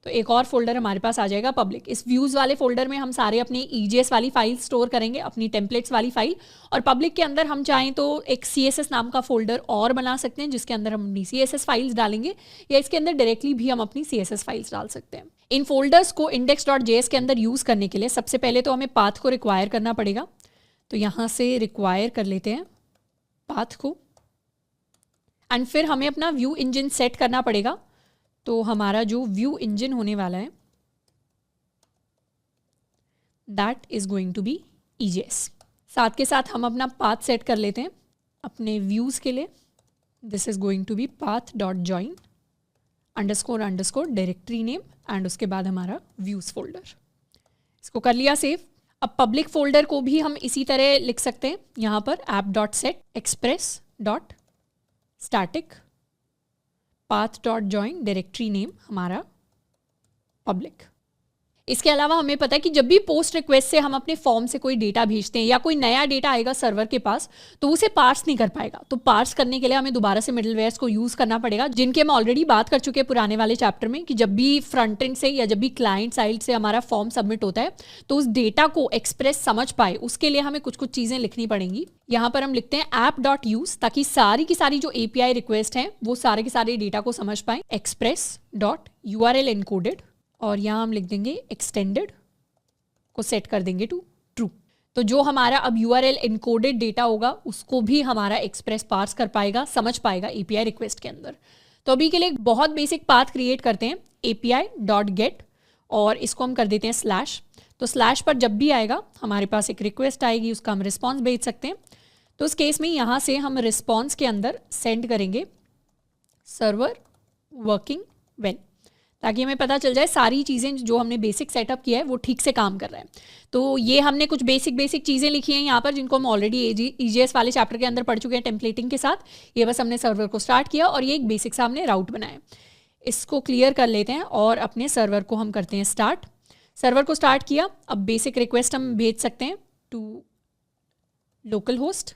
तो एक और फोल्डर हमारे पास आ जाएगा पब्लिक। इस व्यूज़ वाले फोल्डर में हम सारे अपने EJS वाली फाइल स्टोर करेंगे, अपनी टेम्पलेट्स वाली फाइल। और पब्लिक के अंदर हम चाहें तो एक CSS नाम का फोल्डर और बना सकते हैं, जिसके अंदर हम अपनी CSS फाइल्स डालेंगे, या इसके अंदर डायरेक्टली भी हम अपनी CSS फाइल्स डाल सकते हैं। इन फोल्डर्स को index.js के अंदर यूज़ करने के लिए सबसे पहले तो हमें पाथ को रिक्वायर करना पड़ेगा। तो यहाँ से रिक्वायर कर लेते हैं पाथ को, एंड फिर हमें अपना व्यू इंजन सेट करना पड़ेगा। तो हमारा जो व्यू इंजन होने वाला है that is going to be EJS। साथ के साथ हम अपना पाथ सेट कर लेते हैं अपने व्यूज के लिए। This is going to be path.join _ directory name and उसके बाद हमारा व्यूज फोल्डर। इसको कर लिया सेव। अब पब्लिक फोल्डर को भी हम इसी तरह लिख सकते हैं, यहाँ पर app.set express.static path.join directory name हमारा पब्लिक। इसके अलावा हमें पता है कि जब भी पोस्ट रिक्वेस्ट से हम अपने फॉर्म से कोई डेटा भेजते हैं या कोई नया डेटा आएगा सर्वर के पास, तो उसे पार्स नहीं कर पाएगा। तो पार्स करने के लिए हमें दोबारा से मिडलवेयर्स को यूज करना पड़ेगा, जिनके हम ऑलरेडी बात कर चुके हैं पुराने वाले चैप्टर में, कि जब भी फ्रंट एंड से या जब भी क्लाइंट साइड से हमारा फॉर्म सबमिट होता है तो उस डेटा को एक्सप्रेस समझ पाए, उसके लिए हमें कुछ चीजें लिखनी पड़ेंगी। यहाँ पर हम लिखते हैं app.use, ताकि सारी की सारी जो API रिक्वेस्ट हैं वो सारे के सारे डेटा को समझ पाए। express.url encoded, और यहाँ हम लिख देंगे एक्सटेंडेड को सेट कर देंगे टू ट्रू। तो जो हमारा अब URL encoded डेटा होगा उसको भी हमारा एक्सप्रेस पार्स कर पाएगा, समझ पाएगा API रिक्वेस्ट के अंदर। तो अभी के लिए एक बहुत बेसिक पाथ क्रिएट करते हैं API.get, और इसको हम कर देते हैं स्लैश। तो स्लैश पर जब भी आएगा हमारे पास एक रिक्वेस्ट आएगी, उसका हम रिस्पॉन्स भेज सकते हैं। तो उस केस में यहाँ से हम रिस्पॉन्स के अंदर सेंड करेंगे सर्वर वर्किंग वेल, ताकि हमें पता चल जाए सारी चीज़ें जो हमने बेसिक सेटअप किया है वो ठीक से काम कर रहा है। तो ये हमने कुछ बेसिक चीज़ें लिखी हैं यहाँ पर, जिनको हम ऑलरेडी EJS वाले चैप्टर के अंदर पढ़ चुके हैं टेम्पलेटिंग के साथ। ये बस हमने सर्वर को स्टार्ट किया और ये एक बेसिक सा हमने राउट बनाया। इसको क्लियर कर लेते हैं और अपने सर्वर को हम करते हैं स्टार्ट। सर्वर को स्टार्ट किया, अब बेसिक रिक्वेस्ट हम भेज सकते हैं टू लोकल होस्ट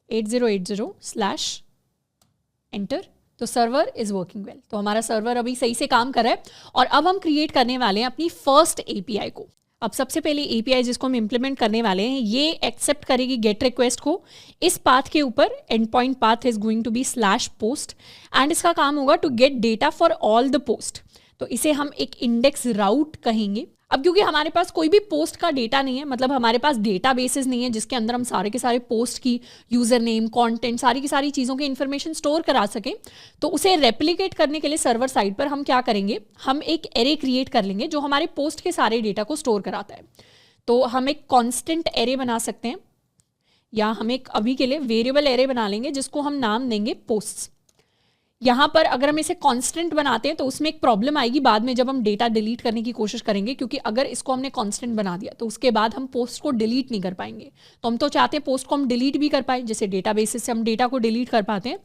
8080/एंटर। तो सर्वर इज वर्किंग वेल। तो हमारा सर्वर अभी सही से काम कर रहा है। और अब हम क्रिएट करने वाले हैं अपनी फर्स्ट API को। अब सबसे पहले API जिसको हम इम्प्लीमेंट करने वाले हैं, ये एक्सेप्ट करेगी गेट रिक्वेस्ट को। इस पाथ के ऊपर end point path is going to be /post, and इसका काम होगा to get data for all the post. तो इसे हम एक इंडेक्स राउट कहेंगे। अब क्योंकि हमारे पास कोई भी पोस्ट का डेटा नहीं है, मतलब हमारे पास डेटा बेसिस नहीं है जिसके अंदर हम सारे के सारे पोस्ट की यूजर नेम, कंटेंट, सारी की सारी चीज़ों की इन्फॉर्मेशन स्टोर करा सकें, तो उसे रेप्लिकेट करने के लिए सर्वर साइड पर हम क्या करेंगे, हम एक एरे क्रिएट कर लेंगे जो हमारे पोस्ट के सारे डेटा को स्टोर कराता है। तो हम एक कॉन्स्टेंट एरे बना सकते हैं, या हम एक अभी के लिए वेरिएबल एरे बना लेंगे जिसको हम नाम देंगे पोस्ट्स। यहाँ पर अगर हम इसे कांस्टेंट बनाते हैं तो उसमें एक प्रॉब्लम आएगी बाद में जब हम डेटा डिलीट करने की कोशिश करेंगे, क्योंकि अगर इसको हमने कांस्टेंट बना दिया तो उसके बाद हम पोस्ट को डिलीट नहीं कर पाएंगे। तो हम तो चाहते हैं पोस्ट को हम डिलीट भी कर पाए, जैसे डेटाबेस से हम डेटा को डिलीट कर पाते हैं।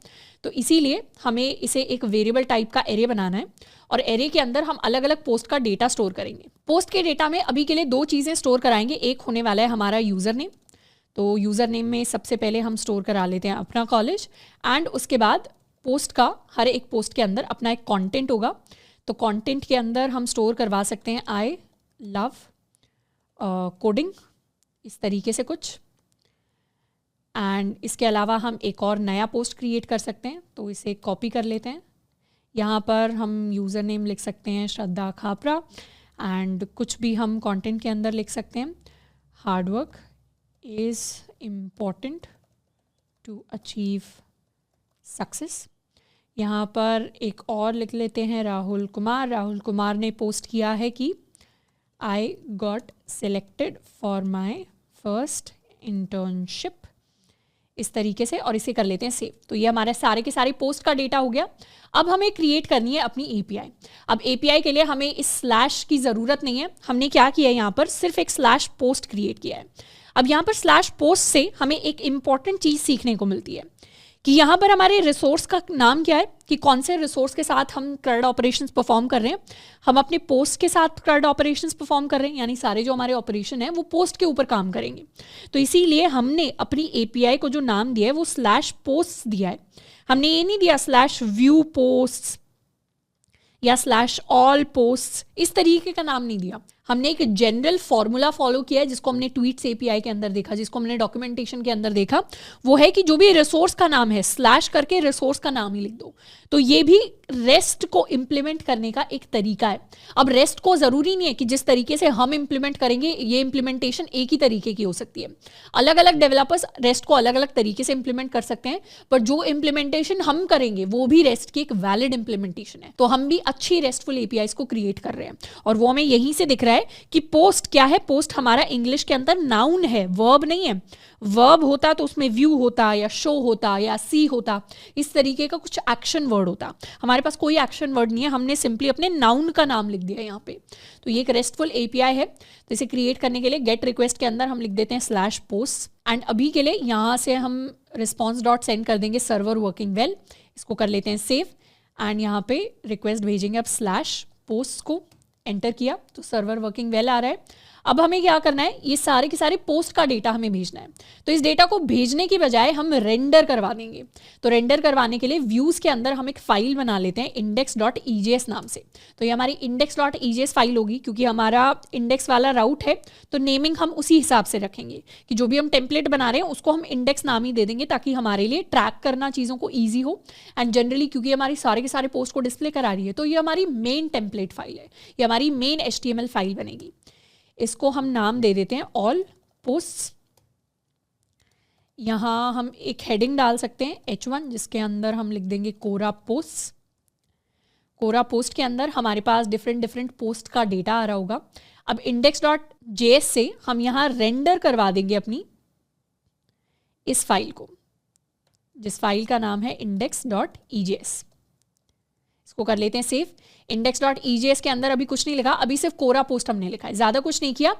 तो इसीलिए हमें इसे एक वेरिएबल टाइप का एरे बनाना है, और एरे के अंदर हम अलग अलग पोस्ट का डेटा स्टोर करेंगे। पोस्ट के डेटा में अभी के लिए 2 चीज़ें स्टोर कराएंगे। एक होने वाला है हमारा यूज़र नेम। तो यूज़र नेम में सबसे पहले हम स्टोर करा लेते हैं अपना कॉलेज, एंड उसके बाद पोस्ट का, हर एक पोस्ट के अंदर अपना एक कंटेंट होगा। तो कंटेंट के अंदर हम स्टोर करवा सकते हैं आई लव कोडिंग, इस तरीके से कुछ। एंड इसके अलावा हम एक और नया पोस्ट क्रिएट कर सकते हैं, तो इसे कॉपी कर लेते हैं। यहाँ पर हम यूज़र नेम लिख सकते हैं श्रद्धा खापरा, एंड कुछ भी हम कंटेंट के अंदर लिख सकते हैं hard work is important to achieve success. यहाँ पर एक और लिख लेते हैं राहुल कुमार। राहुल कुमार ने पोस्ट किया है कि I got selected for my first internship, इस तरीके से, और इसे कर लेते हैं सेव। तो ये हमारे सारे के सारे पोस्ट का डेटा हो गया। अब हमें क्रिएट करनी है अपनी एपीआई। अब एपीआई के लिए हमें इस स्लैश की ज़रूरत नहीं है। हमने क्या किया है, यहाँ पर सिर्फ एक स्लैश पोस्ट क्रिएट किया है। अब यहाँ पर स्लैश पोस्ट से हमें एक इंपॉर्टेंट चीज़ सीखने को मिलती है कि यहाँ पर हमारे रिसोर्स का नाम क्या है, कि कौन से रिसोर्स के साथ हम CRUD ऑपरेशंस परफॉर्म कर रहे हैं। हम अपने पोस्ट के साथ CRUD ऑपरेशंस परफॉर्म कर रहे हैं, यानी सारे जो हमारे ऑपरेशन है वो पोस्ट के ऊपर काम करेंगे। तो इसीलिए हमने अपनी एपीआई को जो नाम दिया है वो स्लैश पोस्ट दिया है। हमने ये नहीं दिया स्लैश व्यू पोस्ट या स्लैश ऑल पोस्ट, इस तरीके का नाम नहीं दिया। हमने एक जनरल फॉर्मूला फॉलो किया है जिसको हमने ट्वीट्स एपीआई के अंदर देखा, जिसको हमने डॉक्यूमेंटेशन के अंदर देखा। वो है कि जो भी रिसोर्स का नाम है स्लैश करके रिसोर्स का नाम ही लिख दो। तो ये भी रेस्ट को इम्प्लीमेंट करने का एक तरीका है। अब रेस्ट को जरूरी नहीं है कि जिस तरीके से हम इम्प्लीमेंट करेंगे ये इम्प्लीमेंटेशन एक ही तरीके की हो सकती है। अलग अलग डेवलपर्स रेस्ट को अलग अलग तरीके से इम्प्लीमेंट कर सकते हैं, पर जो इम्प्लीमेंटेशन हम करेंगे वो भी रेस्ट की एक वैलिड इम्प्लीमेंटेशन है। तो हम भी अच्छी रेस्टफुल एपीआईज को क्रिएट कर रहे हैं, और वो हमें यहीं से दिख रहा है कि पोस्ट क्या है। पोस्ट हमारा इंग्लिश के अंदर नाउन है, वर्ब नहीं है। वर्ब होता तो उसमें व्यू होता या शो होता या सी होता, इस तरीके का कुछ एक्शन वर्ड होता। हमारे पास कोई एक्शन वर्ड नहीं है, हमने सिंपली अपने नाउन का नाम लिख दिया यहाँ पे। तो ये एक रेस्टफुल एपीआई है। तो इसे क्रिएट करने के लिए गेट रिक्वेस्ट के अंदर हम लिख देते हैं स्लैश पोस्ट, एंड अभी के लिए यहाँ से हम रिस्पॉन्स डॉट सेंड कर देंगे सर्वर वर्किंग वेल। इसको कर लेते हैं सेव, एंड यहाँ पे रिक्वेस्ट भेजेंगे। अब स्लैश पोस्ट को एंटर किया तो सर्वर वर्किंग वेल आ रहा है। अब हमें क्या करना है, ये सारे के सारे पोस्ट का डेटा हमें भेजना है। तो इस डेटा को भेजने की बजाय हम रेंडर करवा देंगे। तो रेंडर करवाने के लिए व्यूज़ के अंदर हम एक फाइल बना लेते हैं index.ejs नाम से। तो ये हमारी index.ejs फाइल होगी, क्योंकि हमारा इंडेक्स वाला राउट है तो नेमिंग हम उसी हिसाब से रखेंगे कि जो भी हम टेम्पलेट बना रहे हैं उसको हम इंडेक्स नाम ही दे देंगे, ताकि हमारे लिए ट्रैक करना चीज़ों को ईजी हो। एंड जनरली क्योंकि हमारी सारे के सारे पोस्ट को डिस्प्ले करा रही है, तो ये हमारी मेन टेम्पलेट फाइल है, ये हमारी मेन HTML फाइल बनेगी। इसको हम नाम दे देते हैं ऑल पोस्ट। यहाँ हम एक हेडिंग डाल सकते हैं H1, जिसके अंदर हम लिख देंगे कोरा पोस्ट। कोरा पोस्ट के अंदर हमारे पास डिफरेंट पोस्ट का डेटा आ रहा होगा। अब index.js से हम यहाँ रेंडर करवा देंगे अपनी इस फाइल को, जिस फाइल का नाम है index.ejs। इसको कर लेते हैं सेव। index.ejs के अंदर अभी कुछ नहीं लिखा, अभी सिर्फ कोरा पोस्ट हमने लिखा है, ज़्यादा कुछ नहीं किया।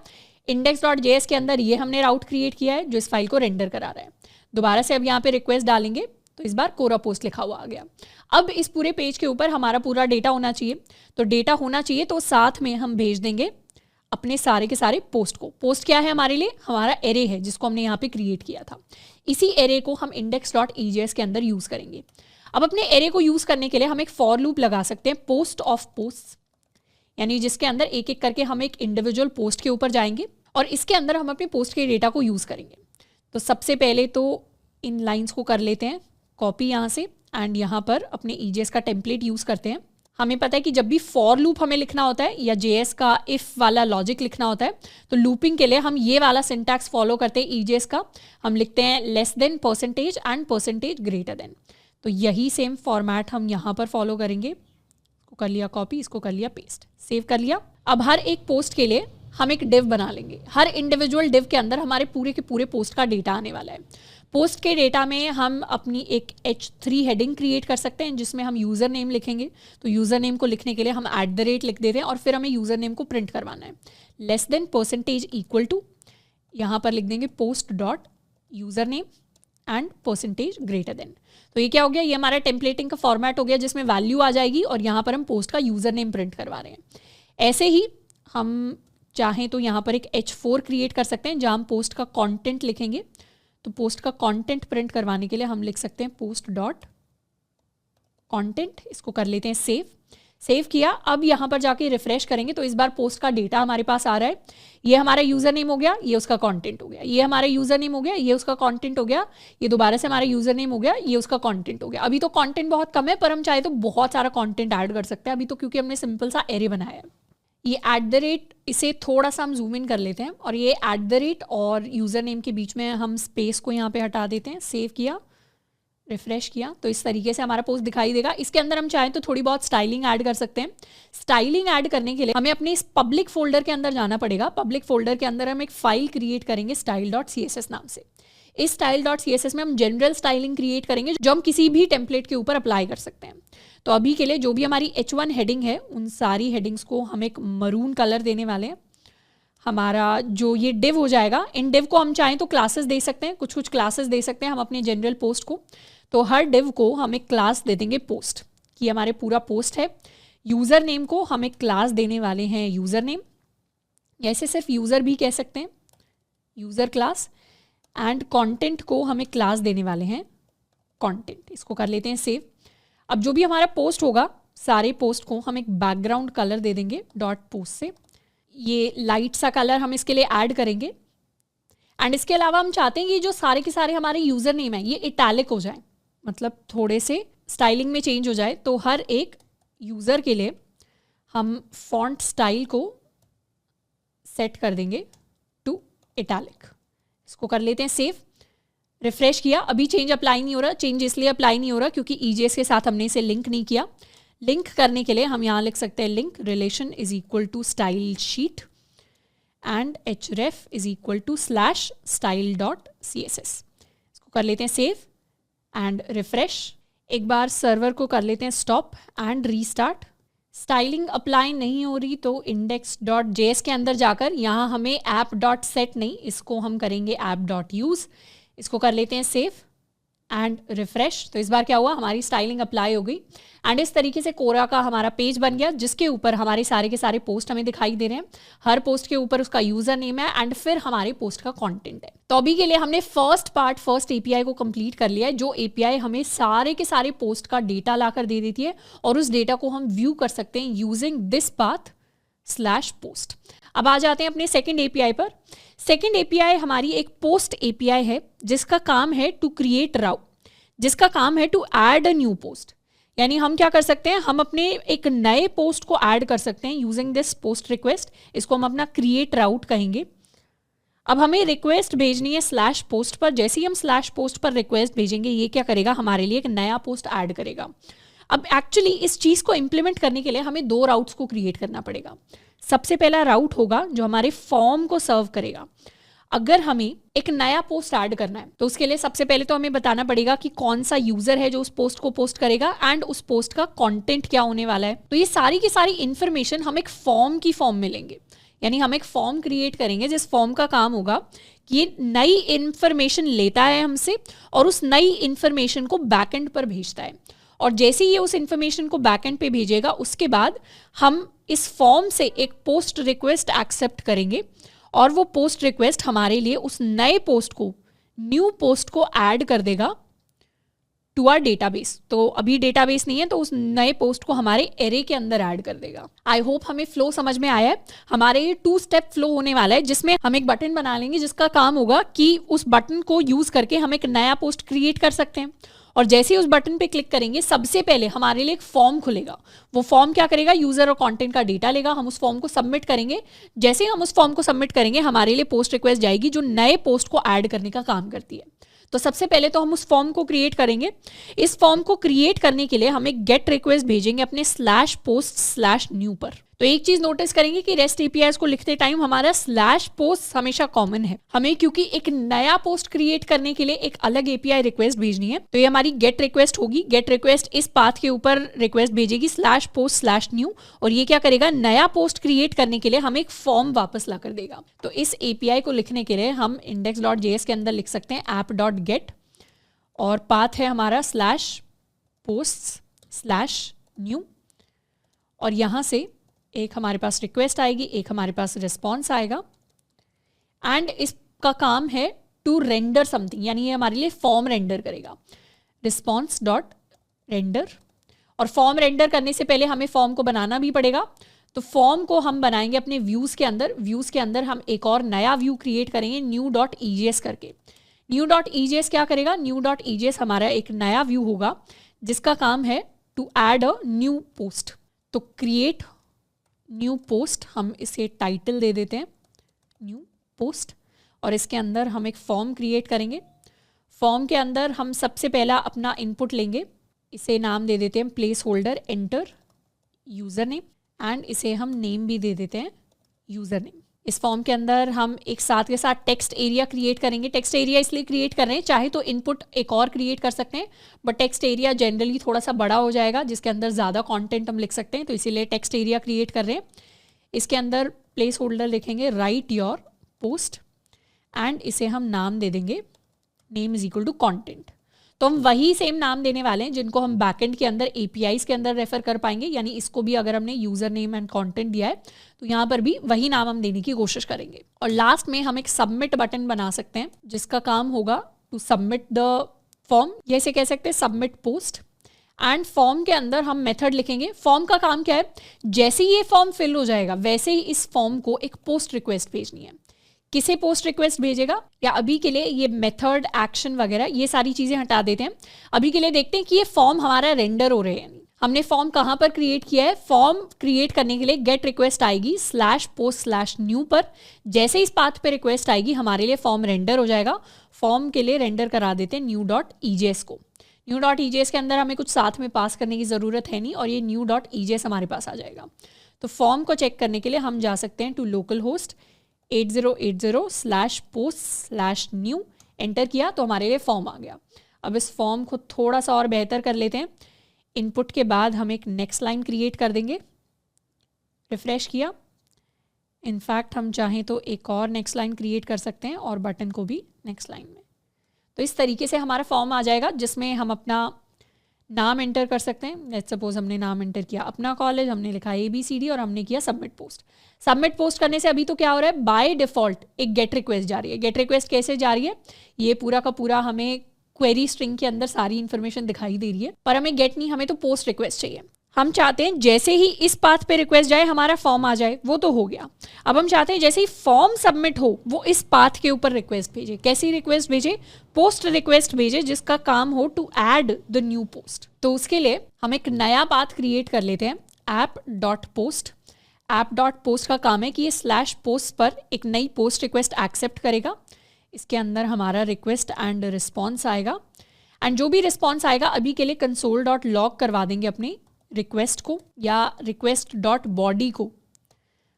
index.js के अंदर ये हमने राउट क्रिएट किया है जो इस फाइल को रेंडर करा रहा है। दोबारा से अब यहाँ पे रिक्वेस्ट डालेंगे तो इस बार कोरा पोस्ट लिखा हुआ आ गया। अब इस पूरे पेज के ऊपर हमारा पूरा डेटा होना चाहिए। तो डेटा होना चाहिए तो साथ में हम भेज देंगे अपने सारे के सारे पोस्ट को। पोस्ट क्या है हमारे लिए, हमारा एरे है जिसको हमने यहाँ पे क्रिएट किया था। इसी एरे को हम index.ejs के अंदर यूज़ करेंगे। अब अपने एरे को यूज़ करने के लिए हम एक फॉर लूप लगा सकते हैं पोस्ट ऑफ पोस्ट, यानी जिसके अंदर एक एक करके हम एक इंडिविजुअल पोस्ट के ऊपर जाएंगे और इसके अंदर हम अपने पोस्ट के डेटा को यूज़ करेंगे। तो सबसे पहले तो इन लाइंस को कर लेते हैं कॉपी यहाँ से, एंड यहाँ पर अपने EJS का टेम्पलेट यूज़ करते हैं। हमें पता है कि जब भी फॉर लूप हमें लिखना होता है या JS का इफ़ वाला लॉजिक लिखना होता है, तो लूपिंग के लिए हम ये वाला सिंटैक्स फॉलो करते हैं EJS का। हम लिखते हैं less than percentage and percentage greater than. तो यही सेम फॉर्मेट हम यहाँ पर फॉलो करेंगे। इसको कर लिया कॉपी, इसको कर लिया पेस्ट, सेव कर लिया। अब हर एक पोस्ट के लिए हम एक डिव बना लेंगे। हर इंडिविजुअल डिव के अंदर हमारे पूरे के पूरे पोस्ट का डेटा आने वाला है। पोस्ट के डेटा में हम अपनी एक H3 हेडिंग क्रिएट कर सकते हैं जिसमें हम यूज़र नेम लिखेंगे। तो यूज़र नेम को लिखने के लिए हम @ लिख देते हैं और फिर हमें यूज़र नेम को प्रिंट करवाना है। Less than percentage equal to, यहाँ पर लिख देंगे post dot user name and percentage greater than. तो ये क्या हो गया, ये हमारा टेम्पलेटिंग का फॉर्मेट हो गया जिसमें वैल्यू आ जाएगी और यहाँ पर हम पोस्ट का यूज़र नेम प्रिंट करवा रहे हैं। ऐसे ही हम चाहें तो यहाँ पर एक H4 क्रिएट कर सकते हैं जहाँ हम पोस्ट का कंटेंट लिखेंगे। तो पोस्ट का कंटेंट प्रिंट करवाने के लिए हम लिख सकते हैं पोस्ट डॉट कंटेंट। इसको कर लेते हैं सेव। सेव किया। अब यहाँ पर जाके रिफ्रेश करेंगे तो इस बार पोस्ट का डेटा हमारे पास आ रहा है। ये हमारा यूज़र नेम हो गया, ये उसका कंटेंट हो गया। ये हमारा यूज़र नेम हो गया, ये उसका कंटेंट हो गया। ये दोबारा से हमारा यूज़र नेम हो गया, ये उसका कंटेंट हो गया। अभी तो कंटेंट बहुत कम है पर हम चाहे तो बहुत सारा कंटेंट ऐड कर सकते हैं अभी तो, क्योंकि हमने सिंपल सा एरे बनाया है। ये @ इसे थोड़ा सा हम जूम इन कर लेते हैं और ये @ और यूज़र नेम के बीच में हम स्पेस को यहाँ पे हटा देते हैं। सेव किया, रिफ्रेश किया तो इस तरीके से हमारा पोस्ट दिखाई देगा। इसके अंदर हम चाहें तो थोड़ी बहुत स्टाइलिंग ऐड कर सकते हैं। स्टाइलिंग ऐड करने के लिए हमें अपने इस पब्लिक फोल्डर के अंदर जाना पड़ेगा। पब्लिक फोल्डर के अंदर हम एक फाइल क्रिएट करेंगे style.css नाम से। इस style.css में हम जनरल स्टाइलिंग क्रिएट करेंगे जो हम किसी भी टेम्पलेट के ऊपर अप्लाई कर सकते हैं। तो अभी के लिए जो भी हमारी H1 हेडिंग है उन सारी हेडिंग्स को हम एक मरून कलर देने वाले हैं। हमारा जो ये डिव हो जाएगा, इन डिव को हम चाहें तो क्लासेस दे सकते हैं, कुछ कुछ क्लासेस दे सकते हैं हम अपने जनरल पोस्ट को। तो हर डिव को हम एक क्लास दे देंगे पोस्ट, कि हमारे पूरा पोस्ट है। यूज़र नेम को हम एक क्लास देने वाले हैं यूज़र नेम, ऐसे सिर्फ यूज़र भी कह सकते हैं, यूज़र क्लास। एंड कंटेंट को हम एक क्लास देने वाले हैं कंटेंट। इसको कर लेते हैं सेव। अब जो भी हमारा पोस्ट होगा, सारे पोस्ट को हम एक बैकग्राउंड कलर दे देंगे डॉट पोस्ट से। ये लाइट सा कलर हम इसके लिए ऐड करेंगे। एंड इसके अलावा हम चाहते हैं कि जो सारे के सारे हमारे यूज़र नेम है ये इटैलिक हो जाए, मतलब थोड़े से स्टाइलिंग में चेंज हो जाए। तो हर एक यूज़र के लिए हम फॉन्ट स्टाइल को सेट कर देंगे टू इटैलिक। इसको कर लेते हैं सेव। रिफ्रेश किया, अभी चेंज अप्लाई नहीं हो रहा। चेंज इसलिए अप्लाई नहीं हो रहा क्योंकि EJS के साथ हमने इसे लिंक नहीं किया। लिंक करने के लिए हम यहाँ लिख सकते हैं link relation is equal to style sheet and href is equal to /style.css। इसको कर लेते हैं सेव एंड रिफ्रेश। एक बार सर्वर को कर लेते हैं stop and restart. Styling apply नहीं हो रही तो index.js के अंदर जाकर यहाँ हमें app.set नहीं, इसको हम करेंगे app.use। इसको कर लेते हैं सेव एंड रिफ्रेश। तो इस बार क्या हुआ, हमारी स्टाइलिंग अप्लाई हो गई। एंड इस तरीके से कोरा का हमारा पेज बन गया जिसके ऊपर हमारे सारे के सारे पोस्ट हमें दिखाई दे रहे हैं। हर पोस्ट के ऊपर उसका यूजर नेम है एंड फिर हमारे पोस्ट का कंटेंट है। तो अभी के लिए हमने फर्स्ट API को कंप्लीट कर लिया है, जो API हमें सारे के सारे पोस्ट का डेटा लाकर दे देती है और उस डेटा को हम व्यू कर सकते हैं यूजिंग दिस पाथ /post। अब आ जाते हैं अपने सेकंड API पर। सेकंड API हमारी एक पोस्ट API है जिसका काम है टू क्रिएट राउट, जिसका काम है to add a new post. यानी हम क्या कर सकते हैं, हम अपने एक नए पोस्ट को ऐड कर सकते हैं यूजिंग दिस पोस्ट रिक्वेस्ट। इसको हम अपना क्रिएट राउट कहेंगे। अब हमें रिक्वेस्ट भेजनी है /post पर। जैसे ही हम /post पर रिक्वेस्ट भेजेंगे ये क्या करेगा, हमारे लिए एक नया पोस्ट ऐड करेगा। अब एक्चुअली इस चीज़ को इम्प्लीमेंट करने के लिए हमें 2 राउट्स को क्रिएट करना पड़ेगा। सबसे पहला राउट होगा जो हमारे फॉर्म को सर्व करेगा। अगर हमें एक नया पोस्ट ऐड करना है तो उसके लिए सबसे पहले तो हमें बताना पड़ेगा कि कौन सा यूजर है जो उस पोस्ट को पोस्ट करेगा एंड उस पोस्ट का कंटेंट क्या होने वाला है। तो ये सारी की सारी इन्फॉर्मेशन हम एक फॉर्म की फॉर्म में लेंगे। यानी हम एक फॉर्म क्रिएट करेंगे जिस फॉर्म का काम होगा कि ये नई इन्फॉर्मेशन लेता है हमसे और उस नई इन्फॉर्मेशन को बैकएंड पर भेजता है। और जैसे ही ये उस इन्फॉर्मेशन को बैकएंड पे भेजेगा उसके बाद हम इस फॉर्म से एक पोस्ट रिक्वेस्ट एक्सेप्ट करेंगे और वो पोस्ट रिक्वेस्ट हमारे लिए उस नए पोस्ट को, न्यू पोस्ट को ऐड कर देगा टू आवर डेटाबेस। तो अभी डेटाबेस नहीं है तो उस नए पोस्ट को हमारे एरे के अंदर ऐड कर देगा। आई होप हमें फ्लो समझ में आया है। हमारे ये 2 स्टेप फ्लो होने वाला है जिसमें हम एक बटन बना लेंगे जिसका काम होगा कि उस बटन को यूज करके हम एक नया पोस्ट क्रिएट कर सकते हैं। और जैसे ही उस बटन पे क्लिक करेंगे सबसे पहले हमारे लिए एक फॉर्म खुलेगा। वो फॉर्म क्या करेगा, यूजर और कंटेंट का डेटा लेगा। हम उस फॉर्म को सबमिट करेंगे। जैसे ही हम उस फॉर्म को सबमिट करेंगे हमारे लिए पोस्ट रिक्वेस्ट जाएगी जो नए पोस्ट को ऐड करने का काम करती है। तो सबसे पहले तो हम उस फॉर्म को क्रिएट करेंगे। इस फॉर्म को क्रिएट करने के लिए हम एक गेट रिक्वेस्ट भेजेंगे अपने /post/new पर। तो एक चीज नोटिस करेंगे कि REST APIs को लिखते टाइम हमारा /post हमेशा कॉमन है। हमें क्योंकि एक नया पोस्ट क्रिएट करने के लिए एक अलग API रिक्वेस्ट भेजनी है तो ये हमारी गेट रिक्वेस्ट होगी। गेट रिक्वेस्ट इस पाथ के ऊपर रिक्वेस्ट भेजेगी /post/new और ये क्या करेगा, नया पोस्ट क्रिएट करने के लिए हमें एक फॉर्म वापस ला कर देगा। तो इस API को लिखने के लिए हम index.js के अंदर लिख सकते हैं app.get और पाथ है हमारा /posts/new और यहाँ से एक हमारे पास रिक्वेस्ट आएगी, एक हमारे पास रिस्पॉन्स आएगा एंड इसका काम है टू रेंडर समथिंग। यानी ये हमारे लिए फॉर्म रेंडर करेगा, response.render। और फॉर्म रेंडर करने से पहले हमें फॉर्म को बनाना भी पड़ेगा। तो फॉर्म को हम बनाएंगे अपने व्यूज़ के अंदर। व्यूज़ के अंदर हम एक और नया व्यू क्रिएट करेंगे new.ejs करके। new.ejs क्या करेगा, new.ejs हमारा एक नया व्यू होगा जिसका काम है to add a new post. तो क्रिएट न्यू पोस्ट, हम इसे टाइटल दे देते हैं न्यू पोस्ट और इसके अंदर हम एक फॉर्म क्रिएट करेंगे। फॉर्म के अंदर हम सबसे पहला अपना इनपुट लेंगे, इसे नाम दे देते हैं place holder enter user name and इसे हम नेम भी दे देते हैं यूज़र नेम। इस फॉर्म के अंदर हम एक साथ के साथ टेक्स्ट एरिया क्रिएट करेंगे। टेक्स्ट एरिया इसलिए क्रिएट कर रहे हैं, चाहे तो इनपुट एक और क्रिएट कर सकते हैं, बट टेक्स्ट एरिया जनरली थोड़ा सा बड़ा हो जाएगा जिसके अंदर ज़्यादा कंटेंट हम लिख सकते हैं, तो इसीलिए टेक्स्ट एरिया क्रिएट कर रहे हैं। इसके अंदर प्लेस होल्डर लिखेंगे राइट योर पोस्ट एंड इसे हम नाम दे देंगे name is equal to content. तो हम वही सेम नाम देने वाले हैं जिनको हम बैकएंड के अंदर एपीआईज के अंदर रेफर कर पाएंगे, यानी इसको भी अगर हमने यूजर नेम एंड कंटेंट दिया है तो यहाँ पर भी वही नाम हम देने की कोशिश करेंगे। और लास्ट में हम एक सबमिट बटन बना सकते हैं जिसका काम होगा टू सबमिट द फॉर्म, जैसे कह सकते हैं सबमिट पोस्ट। एंड फॉर्म के अंदर हम मेथड लिखेंगे। फॉर्म का काम क्या है, जैसे ही ये फॉर्म फिल हो जाएगा वैसे ही इस फॉर्म को एक पोस्ट रिक्वेस्ट भेजनी है। किसे पोस्ट रिक्वेस्ट भेजेगा, या अभी के लिए ये मेथड एक्शन वगैरह ये सारी चीज़ें हटा देते हैं। अभी के लिए देखते हैं कि ये फॉर्म हमारा रेंडर हो रहे हैं। हमने फॉर्म कहाँ पर क्रिएट किया है, फॉर्म क्रिएट करने के लिए गेट रिक्वेस्ट आएगी /post/new पर। जैसे इस पाथ पे रिक्वेस्ट आएगी हमारे लिए फॉर्म रेंडर हो जाएगा। फॉर्म के लिए रेंडर करा देते हैं new.ejs को। new.ejs के अंदर हमें कुछ साथ में पास करने की ज़रूरत है नहीं और ये new.ejs हमारे पास आ जाएगा। तो फॉर्म को चेक करने के लिए हम जा सकते हैं to local host 8080/post/new, enter किया तो हमारे लिए फॉर्म आ गया। अब इस फॉर्म को थोड़ा सा और बेहतर कर लेते हैं। इनपुट के बाद हम एक नेक्स्ट लाइन क्रिएट कर देंगे, रिफ्रेश किया। इनफैक्ट हम चाहें तो एक और नेक्स्ट लाइन क्रिएट कर सकते हैं और बटन को भी नेक्स्ट लाइन में। तो इस तरीके से हमारा फॉर्म आ जाएगा जिसमें हम अपना नाम एंटर कर सकते हैं। लेट्स सपोज हमने नाम एंटर किया अपना कॉलेज, हमने लिखा ABCD और हमने किया सबमिट पोस्ट। सबमिट पोस्ट करने से अभी तो क्या हो रहा है, बाय डिफॉल्ट एक गेट रिक्वेस्ट जा रही है। गेट रिक्वेस्ट कैसे जा रही है, ये पूरा का पूरा हमें क्वेरी स्ट्रिंग के अंदर सारी इन्फॉर्मेशन दिखाई दे रही है, पर हमें गेट नहीं, हमें तो पोस्ट रिक्वेस्ट चाहिए। हम चाहते हैं जैसे ही इस पाथ पे रिक्वेस्ट जाए हमारा फॉर्म आ जाए, वो तो हो गया। अब हम चाहते हैं जैसे ही फॉर्म सबमिट हो वो इस पाथ के ऊपर रिक्वेस्ट भेजे। कैसी रिक्वेस्ट भेजे, पोस्ट रिक्वेस्ट भेजे जिसका काम हो to add the new post. तो उसके लिए हम एक नया पाथ क्रिएट कर लेते हैं app.post। app.post का काम है कि ये /post पर एक नई पोस्ट रिक्वेस्ट एक्सेप्ट करेगा। इसके अंदर हमारा रिक्वेस्ट एंड रिस्पॉन्स आएगा एंड जो भी रिस्पॉन्स आएगा अभी के लिए console.log करवा देंगे अपने रिक्वेस्ट को या request.body को।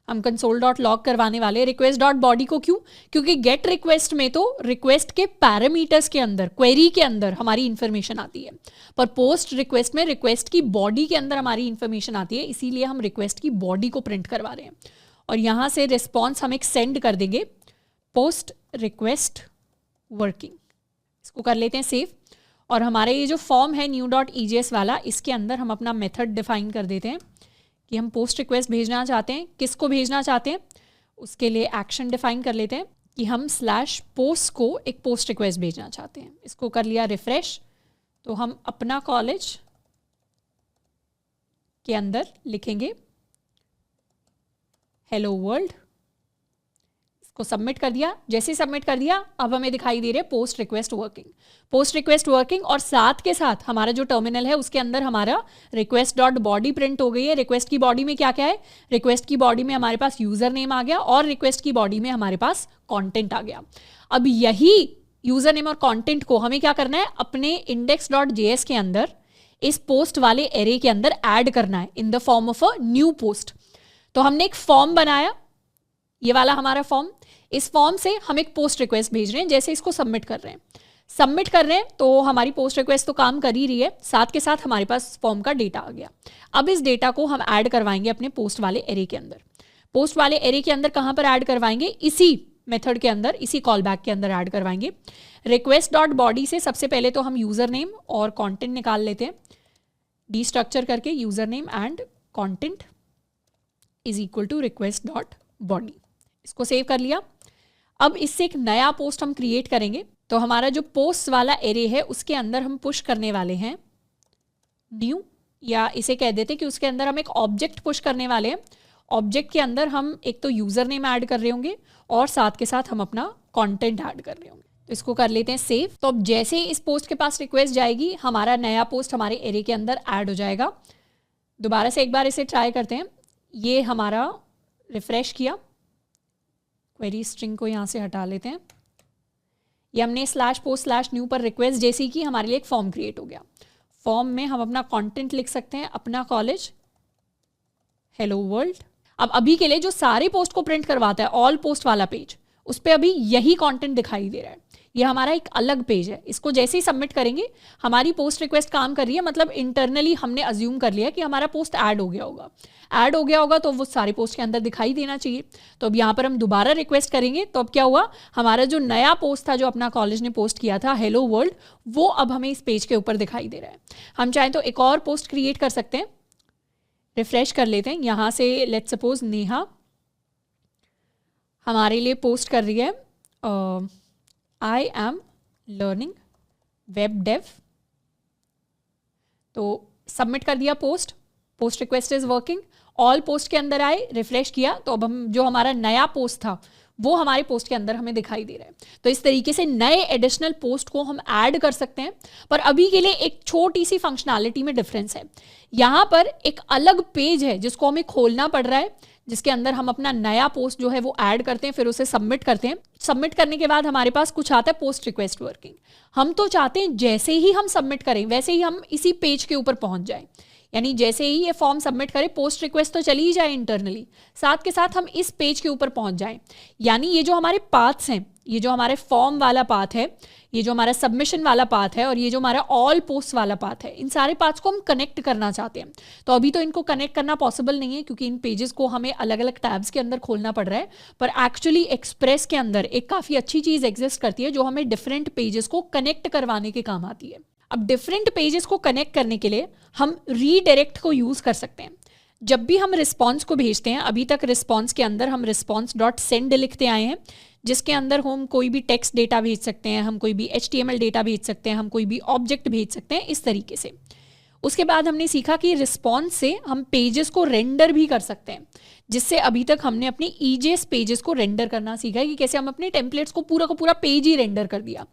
हम console.log करवाने वाले request.body को क्यों, क्योंकि गेट रिक्वेस्ट में तो रिक्वेस्ट के पैरामीटर्स के अंदर, क्वेरी के अंदर हमारी इंफॉर्मेशन आती है, पर पोस्ट रिक्वेस्ट में रिक्वेस्ट की बॉडी के अंदर हमारी इंफॉर्मेशन आती है, इसीलिए हम रिक्वेस्ट की बॉडी को प्रिंट करवा रहे हैं। और यहाँ से रिस्पॉन्स हम एक सेंड कर देंगे पोस्ट रिक्वेस्ट वर्किंग। इसको कर लेते हैं सेव। और हमारे ये जो फॉर्म है new.ejs वाला, इसके अंदर हम अपना मेथड डिफाइन कर देते हैं कि हम पोस्ट रिक्वेस्ट भेजना चाहते हैं, किसको भेजना चाहते हैं। उसके लिए एक्शन डिफाइन कर लेते हैं कि हम /post को एक पोस्ट रिक्वेस्ट भेजना चाहते हैं। इसको कर लिया रिफ्रेश, तो हम अपना कॉलेज के अंदर लिखेंगे हेलो वर्ल्ड। को सबमिट कर दिया। जैसे सबमिट कर दिया अब हमें दिखाई दे रहे हैं post request working, post request working. और साथ के साथ हमारा जो टर्मिनल है उसके अंदर हमारा request.body प्रिंट हो गई है। रिक्वेस्ट की बॉडी में क्या क्या है, रिक्वेस्ट की बॉडी में हमारे पास यूजर नेम आ गया और रिक्वेस्ट की बॉडी में हमारे पास कंटेंट आ गया। अब यही यूजर नेम और कंटेंट को हमें क्या करना है, अपने index.js के अंदर इस पोस्ट वाले एरे के अंदर ऐड करना है in the form of a new post. तो हमने एक फॉर्म बनाया, ये वाला हमारा फॉर्म। इस फॉर्म से हम एक पोस्ट रिक्वेस्ट भेज रहे हैं। जैसे इसको सबमिट कर रहे हैं तो हमारी पोस्ट रिक्वेस्ट तो काम कर ही रही है, साथ के साथ हमारे पास फॉर्म का डेटा आ गया। अब इस डेटा को हम ऐड करवाएंगे अपने पोस्ट वाले एरे के अंदर। पोस्ट वाले एरे के अंदर कहाँ पर ऐड करवाएंगे, इसी मेथड के अंदर, इसी कॉल बैक के अंदर ऐड करवाएंगे। request.body से सबसे पहले तो हम यूजर नेम और कंटेंट निकाल लेते हैं, डीस्ट्रक्चर करके user name and content is equal to request.body। इसको सेव कर लिया। अब इससे एक नया पोस्ट हम क्रिएट करेंगे। तो हमारा जो पोस्ट वाला एरे है उसके अंदर हम पुश करने वाले हैं न्यू, या इसे कह देते हैं कि उसके अंदर हम एक ऑब्जेक्ट पुश करने वाले हैं। ऑब्जेक्ट के अंदर हम एक तो यूजर नेम ऐड कर रहे होंगे और साथ के साथ हम अपना कंटेंट ऐड कर रहे होंगे। तो इसको कर लेते हैं सेव। तो अब जैसे ही इस पोस्ट के पास रिक्वेस्ट जाएगी हमारा नया पोस्ट हमारे एरे के अंदर ऐड हो जाएगा। दोबारा से एक बार इसे ट्राई करते हैं। ये हमारा रिफ्रेश किया, क्वेरी स्ट्रिंग को यहाँ से हटा लेते हैं। ये हमने /post/new पर रिक्वेस्ट जैसी की, हमारे लिए एक फॉर्म क्रिएट हो गया। फॉर्म में हम अपना कंटेंट लिख सकते हैं, अपना कॉलेज, हेलो वर्ल्ड। अब अभी के लिए जो सारे पोस्ट को प्रिंट करवाता है, ऑल पोस्ट वाला पेज, उस पर अभी यही कंटेंट दिखाई दे रहा है। ये हमारा एक अलग पेज है। इसको जैसे ही सबमिट करेंगे हमारी पोस्ट रिक्वेस्ट काम कर रही है, मतलब इंटरनली हमने अज्यूम कर लिया कि हमारा पोस्ट ऐड हो गया होगा। ऐड हो गया होगा तो वो सारी पोस्ट के अंदर दिखाई देना चाहिए। तो अब यहाँ पर हम दोबारा रिक्वेस्ट करेंगे तो अब क्या हुआ, हमारा जो नया पोस्ट था जो अपना कॉलेज ने पोस्ट किया था, हेलो वर्ल्ड, वो अब हमें इस पेज के ऊपर दिखाई दे रहा है। हम चाहें तो एक और पोस्ट क्रिएट कर सकते हैं, रिफ्रेश कर लेते हैं। यहाँ से लेट्स सपोज नेहा हमारे लिए पोस्ट कर रही है, I am learning web dev. तो सबमिट कर दिया post, post request is working, all post के अंदर आए, रिफ्रेश किया तो अब हम जो हमारा नया पोस्ट था वो हमारे पोस्ट के अंदर हमें दिखाई दे रहा है। तो इस तरीके से नए एडिशनल पोस्ट को हम ऐड कर सकते हैं। पर अभी के लिए एक छोटी सी फंक्शनैलिटी में डिफरेंस है। यहाँ पर एक अलग पेज है जिसको हमें खोलना पड़ रहा है, जिसके अंदर हम अपना नया पोस्ट जो है वो ऐड करते हैं, फिर उसे सबमिट करते हैं। सबमिट करने के बाद हमारे पास कुछ आता है पोस्ट रिक्वेस्ट वर्किंग। हम तो चाहते हैं जैसे ही हम सबमिट करें वैसे ही हम इसी पेज के ऊपर पहुंच जाएं, यानी जैसे ही ये फॉर्म सबमिट करें पोस्ट रिक्वेस्ट तो चली ही जाए इंटरनली, साथ के साथ हम इस पेज के ऊपर पहुंच जाएं। यानी ये जो हमारे पाथ्स हैं, ये जो हमारे फॉर्म वाला पाथ है, ये जो हमारा सबमिशन वाला पाथ है और ये जो हमारा ऑल पोस्ट वाला पाथ है, इन सारे पाथ्स को हम कनेक्ट करना चाहते हैं। तो अभी तो इनको कनेक्ट करना पॉसिबल नहीं है क्योंकि इन पेजेस को हमें अलग अलग टैब्स के अंदर खोलना पड़ रहा है। पर एक्चुअली एक्सप्रेस के अंदर एक काफ़ी अच्छी चीज़ एग्जिस्ट करती है जो हमें डिफरेंट पेजेस को कनेक्ट करवाने के काम आती है। अब डिफरेंट पेजेस को कनेक्ट करने के लिए हम रीडायरेक्ट को यूज़ कर सकते हैं। जब भी हम रिस्पॉन्स को भेजते हैं, अभी तक रिस्पॉन्स के अंदर हम response.send लिखते आए हैं, जिसके अंदर हम कोई भी टेक्स्ट डेटा भेज सकते हैं, हम कोई भी HTML डेटा भेज सकते हैं, हम कोई भी ऑब्जेक्ट भेज सकते हैं, इस तरीके से। उसके बाद हमने सीखा कि रिस्पॉन्स से हम पेजेस को रेंडर भी कर सकते हैं, जिससे अभी तक हमने अपनी EJS पेजेस को रेंडर करना सीखा है कि कैसे हम अपने टेम्पलेट्स को पूरा का पूरा पेज ही रेंडर कर दिया।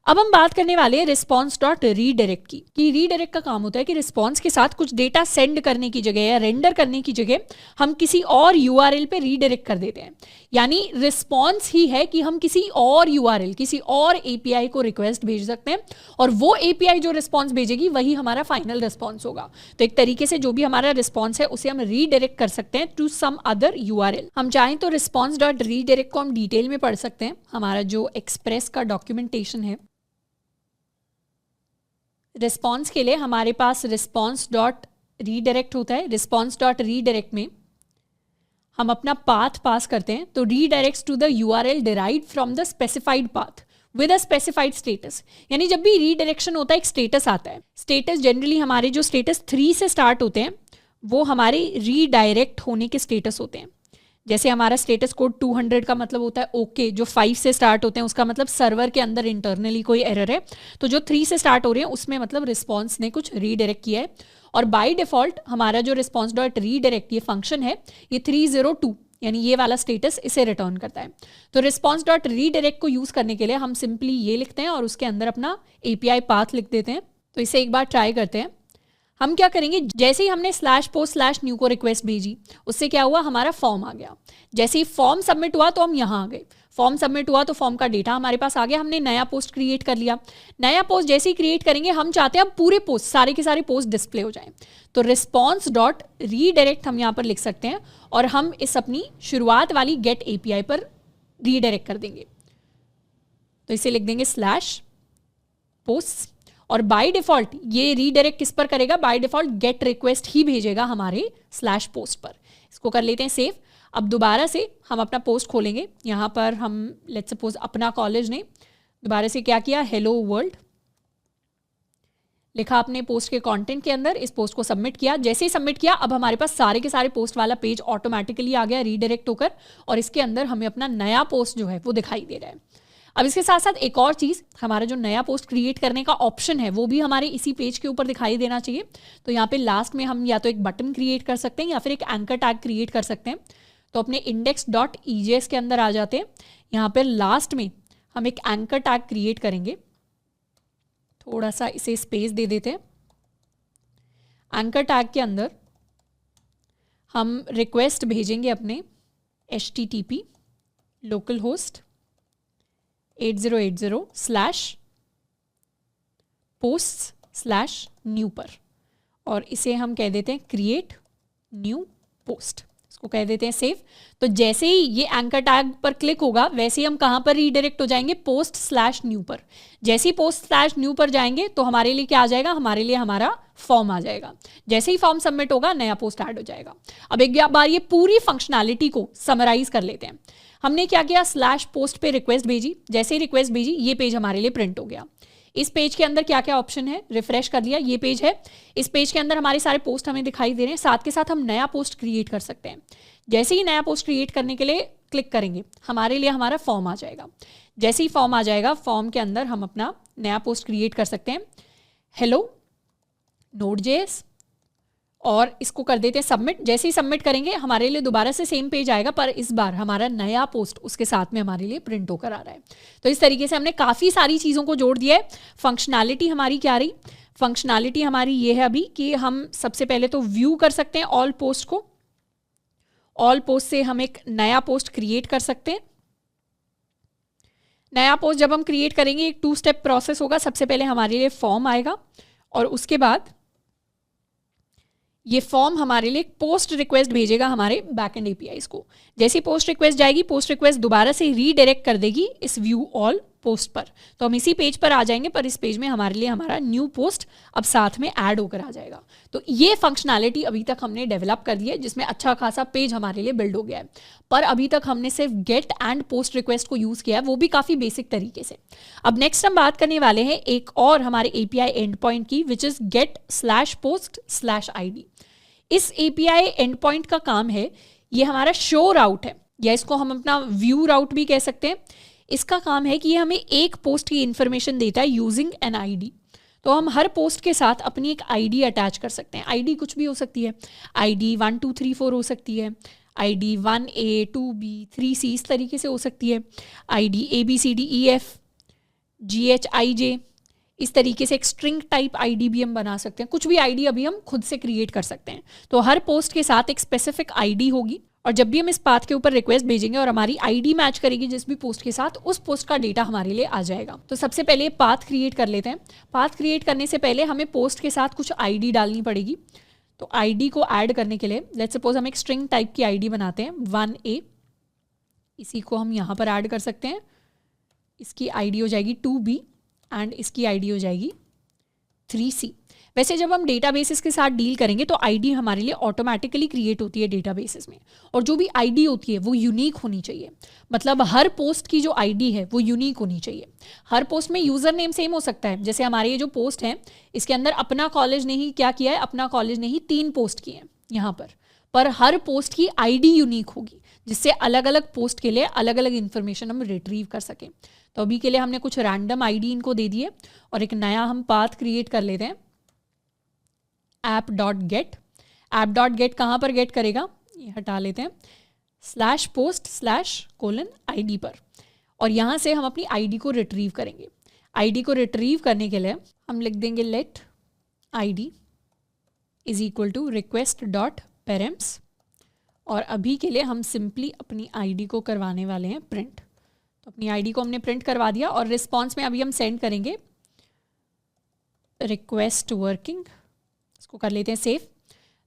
अब हम बात करने वाले हैं response.redirect की, कि रीडायरेक्ट का काम होता है कि रिस्पॉन्स के साथ कुछ डेटा सेंड करने की जगह या रेंडर करने की जगह हम किसी और URL पे रीडायरेक्ट कर देते हैं। यानी रिस्पॉन्स ही है कि हम किसी और URL, किसी और API को रिक्वेस्ट भेज सकते हैं और वो API जो रिस्पॉन्स भेजेगी वही हमारा फाइनल रिस्पॉन्स होगा। तो एक तरीके से जो भी हमारा रिस्पॉन्स है उसे हम रीडायरेक्ट कर सकते हैं टू सम अदर URL। हम चाहें तो response.redirect को हम डिटेल में पढ़ सकते हैं। हमारा जो एक्सप्रेस का डॉक्यूमेंटेशन है, रिस्पॉन्स के लिए हमारे पास response.redirect होता है। response.redirect में हम अपना पाथ पास करते हैं, तो redirects to the URL derived from the specified path with a specified status। यानी जब भी रीडायरेक्शन होता है एक स्टेटस आता है। स्टेटस जनरली हमारे जो स्टेटस 3 से स्टार्ट होते हैं वो हमारे रीडायरेक्ट होने के स्टेटस होते हैं। जैसे हमारा स्टेटस कोड 200 का मतलब होता है ओके, जो 5 से स्टार्ट होते हैं उसका मतलब सर्वर के अंदर इंटरनली कोई एरर है, तो जो 3 से स्टार्ट हो रहे हैं उसमें मतलब रिस्पॉन्स ने कुछ रीडायरेक्ट किया है। और बाय डिफॉल्ट हमारा जो response.redirect ये फंक्शन है, ये 302 यानी ये वाला स्टेटस इसे रिटर्न करता है। तो response.redirect को यूज़ करने के लिए हम सिंपली ये लिखते हैं और उसके अंदर अपना API पाथ लिख देते हैं। तो इसे एक बार ट्राई करते हैं। हम क्या करेंगे, जैसे ही हमने /post/new को रिक्वेस्ट भेजी, उससे क्या हुआ, हमारा फॉर्म आ गया। जैसे ही फॉर्म सबमिट हुआ तो हम यहाँ आ गए। फॉर्म सबमिट हुआ तो फॉर्म का डेटा हमारे पास आ गया, हमने नया पोस्ट क्रिएट कर लिया। नया पोस्ट जैसे ही क्रिएट करेंगे हम चाहते हैं अब पूरे पोस्ट, सारे के सारे पोस्ट डिस्प्ले हो जाएं। तो response.redirect हम यहाँ पर लिख सकते हैं और हम इस अपनी शुरुआत वाली गेट API पर रीडायरेक्ट कर देंगे। तो इसे लिख देंगे /post और बाय डिफॉल्ट ये रीडायरेक्ट किस पर करेगा, बाय डिफॉल्ट गेट रिक्वेस्ट ही भेजेगा हमारे /post पर। इसको कर लेते हैं सेव। अब दोबारा से हम अपना पोस्ट खोलेंगे। यहाँ पर हम लेट्स सपोज अपना कॉलेज ने दोबारा से क्या किया, हेलो वर्ल्ड लिखा अपने पोस्ट के कंटेंट के अंदर, इस पोस्ट को सबमिट किया। जैसे ही सबमिट किया अब हमारे पास सारे के सारे पोस्ट वाला पेज ऑटोमेटिकली आ गया रीडायरेक्ट होकर, और इसके अंदर हमें अपना नया पोस्ट जो है वो दिखाई दे रहा है। अब इसके साथ साथ एक और चीज़, हमारा जो नया पोस्ट क्रिएट करने का ऑप्शन है वो भी हमारे इसी पेज के ऊपर दिखाई देना चाहिए। तो यहाँ पे लास्ट में हम या तो एक बटन क्रिएट कर सकते हैं या फिर एक एंकर टैग क्रिएट कर सकते हैं। तो अपने index.ejs के अंदर आ जाते हैं। यहाँ पर लास्ट में हम एक एंकर टैग क्रिएट करेंगे, थोड़ा सा इसे स्पेस दे देते हैं। एंकर टैग के अंदर हम रिक्वेस्ट भेजेंगे अपने HTTP लोकल होस्ट 8080/posts/new पर, और इसे हम कह देते हैं क्रिएट न्यू पोस्ट, इसको कह देते हैं सेव। तो जैसे ही ये एंकर टैग पर क्लिक होगा वैसे ही हम कहाँ पर रीडायरेक्ट हो जाएंगे, post/new पर। जैसे ही post/new पर जाएंगे तो हमारे लिए क्या आ जाएगा, हमारे लिए हमारा फॉर्म आ जाएगा। जैसे ही फॉर्म सबमिट होगा नया पोस्ट ऐड हो जाएगा। अब एक बार ये पूरी फंक्शनैलिटी को समराइज कर लेते हैं। हमने क्या किया, /post पे रिक्वेस्ट भेजी, जैसे ही रिक्वेस्ट भेजी ये पेज हमारे लिए प्रिंट हो गया। इस पेज के अंदर क्या क्या ऑप्शन है, रिफ्रेश कर लिया, ये पेज है। इस पेज के अंदर हमारे सारे पोस्ट हमें दिखाई दे रहे हैं, साथ के साथ हम नया पोस्ट क्रिएट कर सकते हैं। जैसे ही नया पोस्ट क्रिएट करने के लिए क्लिक करेंगे हमारे लिए हमारा फॉर्म आ जाएगा। जैसे ही फॉर्म आ जाएगा, फॉर्म के अंदर हम अपना नया पोस्ट क्रिएट कर सकते हैं, हेलो Node.js, और इसको कर देते हैं सबमिट। जैसे ही सबमिट करेंगे हमारे लिए दोबारा से सेम पेज आएगा, पर इस बार हमारा नया पोस्ट उसके साथ में हमारे लिए प्रिंट होकर आ रहा है। तो इस तरीके से हमने काफ़ी सारी चीज़ों को जोड़ दिया है। फंक्शनैलिटी हमारी क्या रही, फंक्शनैलिटी हमारी ये है अभी कि हम सबसे पहले तो व्यू कर सकते हैं ऑल पोस्ट को। ऑल पोस्ट से हम एक नया पोस्ट क्रिएट कर सकते हैं। नया पोस्ट जब हम क्रिएट करेंगे एक 2 स्टेप प्रोसेस होगा। सबसे पहले हमारे लिए फॉर्म आएगा और उसके बाद ये फॉर्म हमारे लिए पोस्ट रिक्वेस्ट भेजेगा हमारे बैकएंड एपीआईज को। जैसे पोस्ट रिक्वेस्ट जाएगी, पोस्ट रिक्वेस्ट दोबारा से रीडायरेक्ट कर देगी इस व्यू ऑल पोस्ट पर। तो हम इसी पेज पर आ जाएंगे, पर इस पेज में हमारे लिए हमारा न्यू पोस्ट अब साथ में ऐड होकर आ जाएगा। तो ये फंक्शनैलिटी अभी तक हमने डेवलप कर दी है, जिसमें अच्छा खासा पेज हमारे लिए बिल्ड हो गया है। पर अभी तक हमने सिर्फ गेट एंड पोस्ट रिक्वेस्ट को यूज़ किया है, वो भी काफ़ी बेसिक तरीके से। अब नेक्स्ट हम बात करने वाले हैं एक और हमारे एपीआई एंड पॉइंट की, विच इज़ get/post/id। इस एपीआई एंड पॉइंट का काम है, ये हमारा शो राउट है, या इसको हम अपना व्यू राउट भी कह सकते हैं। इसका काम है कि ये हमें एक पोस्ट की इंफॉर्मेशन देता है यूजिंग एन आईडी। तो हम हर पोस्ट के साथ अपनी एक आईडी अटैच कर सकते हैं। आईडी कुछ भी हो सकती है, आईडी 1 2 3 4 हो सकती है, आईडी 1A 2B 3C इस तरीके से हो सकती है, आईडी ABCDEF GHIJ इस तरीके से एक स्ट्रिंग टाइप आईडी भी हम बना सकते हैं। कुछ भी आईडी अभी हम खुद से क्रिएट कर सकते हैं। तो हर पोस्ट के साथ एक स्पेसिफिक आईडी होगी, और जब भी हम इस पाथ के ऊपर रिक्वेस्ट भेजेंगे और हमारी आईडी मैच करेगी जिस भी पोस्ट के साथ, उस पोस्ट का डेटा हमारे लिए आ जाएगा। तो सबसे पहले पाथ क्रिएट कर लेते हैं। पाथ क्रिएट करने से पहले हमें पोस्ट के साथ कुछ आईडी डालनी पड़ेगी। तो आईडी को ऐड करने के लिए लेट्स सपोज हम एक स्ट्रिंग टाइप की आईडी बनाते हैं 1A, इसी को हम यहाँ पर ऐड कर सकते हैं। इसकी आईडी हो जाएगी 2B एंड इसकी आईडी हो जाएगी 3C। वैसे जब हम डेटाबेसेस के साथ डील करेंगे तो आईडी हमारे लिए ऑटोमेटिकली क्रिएट होती है डेटाबेसेस में, और जो भी आईडी होती है वो यूनिक होनी चाहिए। मतलब हर पोस्ट की जो आईडी है वो यूनिक होनी चाहिए। हर पोस्ट में यूज़र नेम सेम हो सकता है। जैसे हमारे ये जो पोस्ट है इसके अंदर अपना कॉलेज ने ही क्या किया है, अपना कॉलेज ने ही 3 पोस्ट किए हैं यहाँ पर हर पोस्ट की आईडी यूनिक होगी, जिससे अलग अलग पोस्ट के लिए अलग अलग इन्फॉर्मेशन हम रिट्रीव कर सकें। तो अभी के लिए हमने कुछ रैंडम आईडी इनको दे दिए, और एक नया हम पाथ क्रिएट कर लेते हैं app.get। app.get कहाँ पर गेट करेगा, ये हटा लेते हैं, /post/:id पर, और यहाँ से हम अपनी आईडी को रिट्रीव करेंगे। आईडी को रिट्रीव करने के लिए हम लिख देंगे let id = request.params, और अभी के लिए हम सिंपली अपनी आईडी को करवाने वाले हैं प्रिंट। तो अपनी आईडी को हमने प्रिंट करवा दिया, और रिस्पॉन्स में अभी हम सेंड करेंगे रिक्वेस्ट वर्किंग, इसको कर लेते हैं सेव।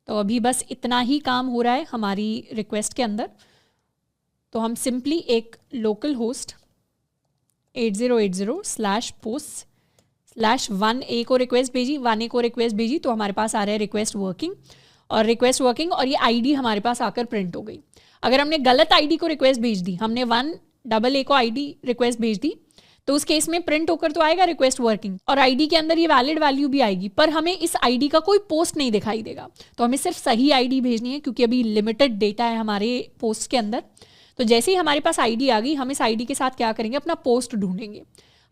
तो अभी बस इतना ही काम हो रहा है हमारी रिक्वेस्ट के अंदर। तो हम सिंपली एक लोकल होस्ट 8080/post/1A को रिक्वेस्ट भेजी, 1A को रिक्वेस्ट भेजी, तो हमारे पास आ रहा है रिक्वेस्ट वर्किंग, और रिक्वेस्ट वर्किंग, और ये आईडी हमारे पास आकर प्रिंट हो गई। अगर हमने गलत आईडी को रिक्वेस्ट भेज दी, हमने 1AA को आईडी रिक्वेस्ट भेज दी, तो उस केस में प्रिंट होकर तो आएगा रिक्वेस्ट वर्किंग, और आईडी के अंदर ये वैलिड वैल्यू भी आएगी, पर हमें इस आईडी का कोई पोस्ट नहीं दिखाई देगा। तो हमें सिर्फ सही आईडी भेजनी है, क्योंकि अभी लिमिटेड डेटा है हमारे पोस्ट के अंदर। तो जैसे ही हमारे पास आईडी आ गई, हम इस आईडी के साथ क्या करेंगे, अपना पोस्ट ढूंढेंगे।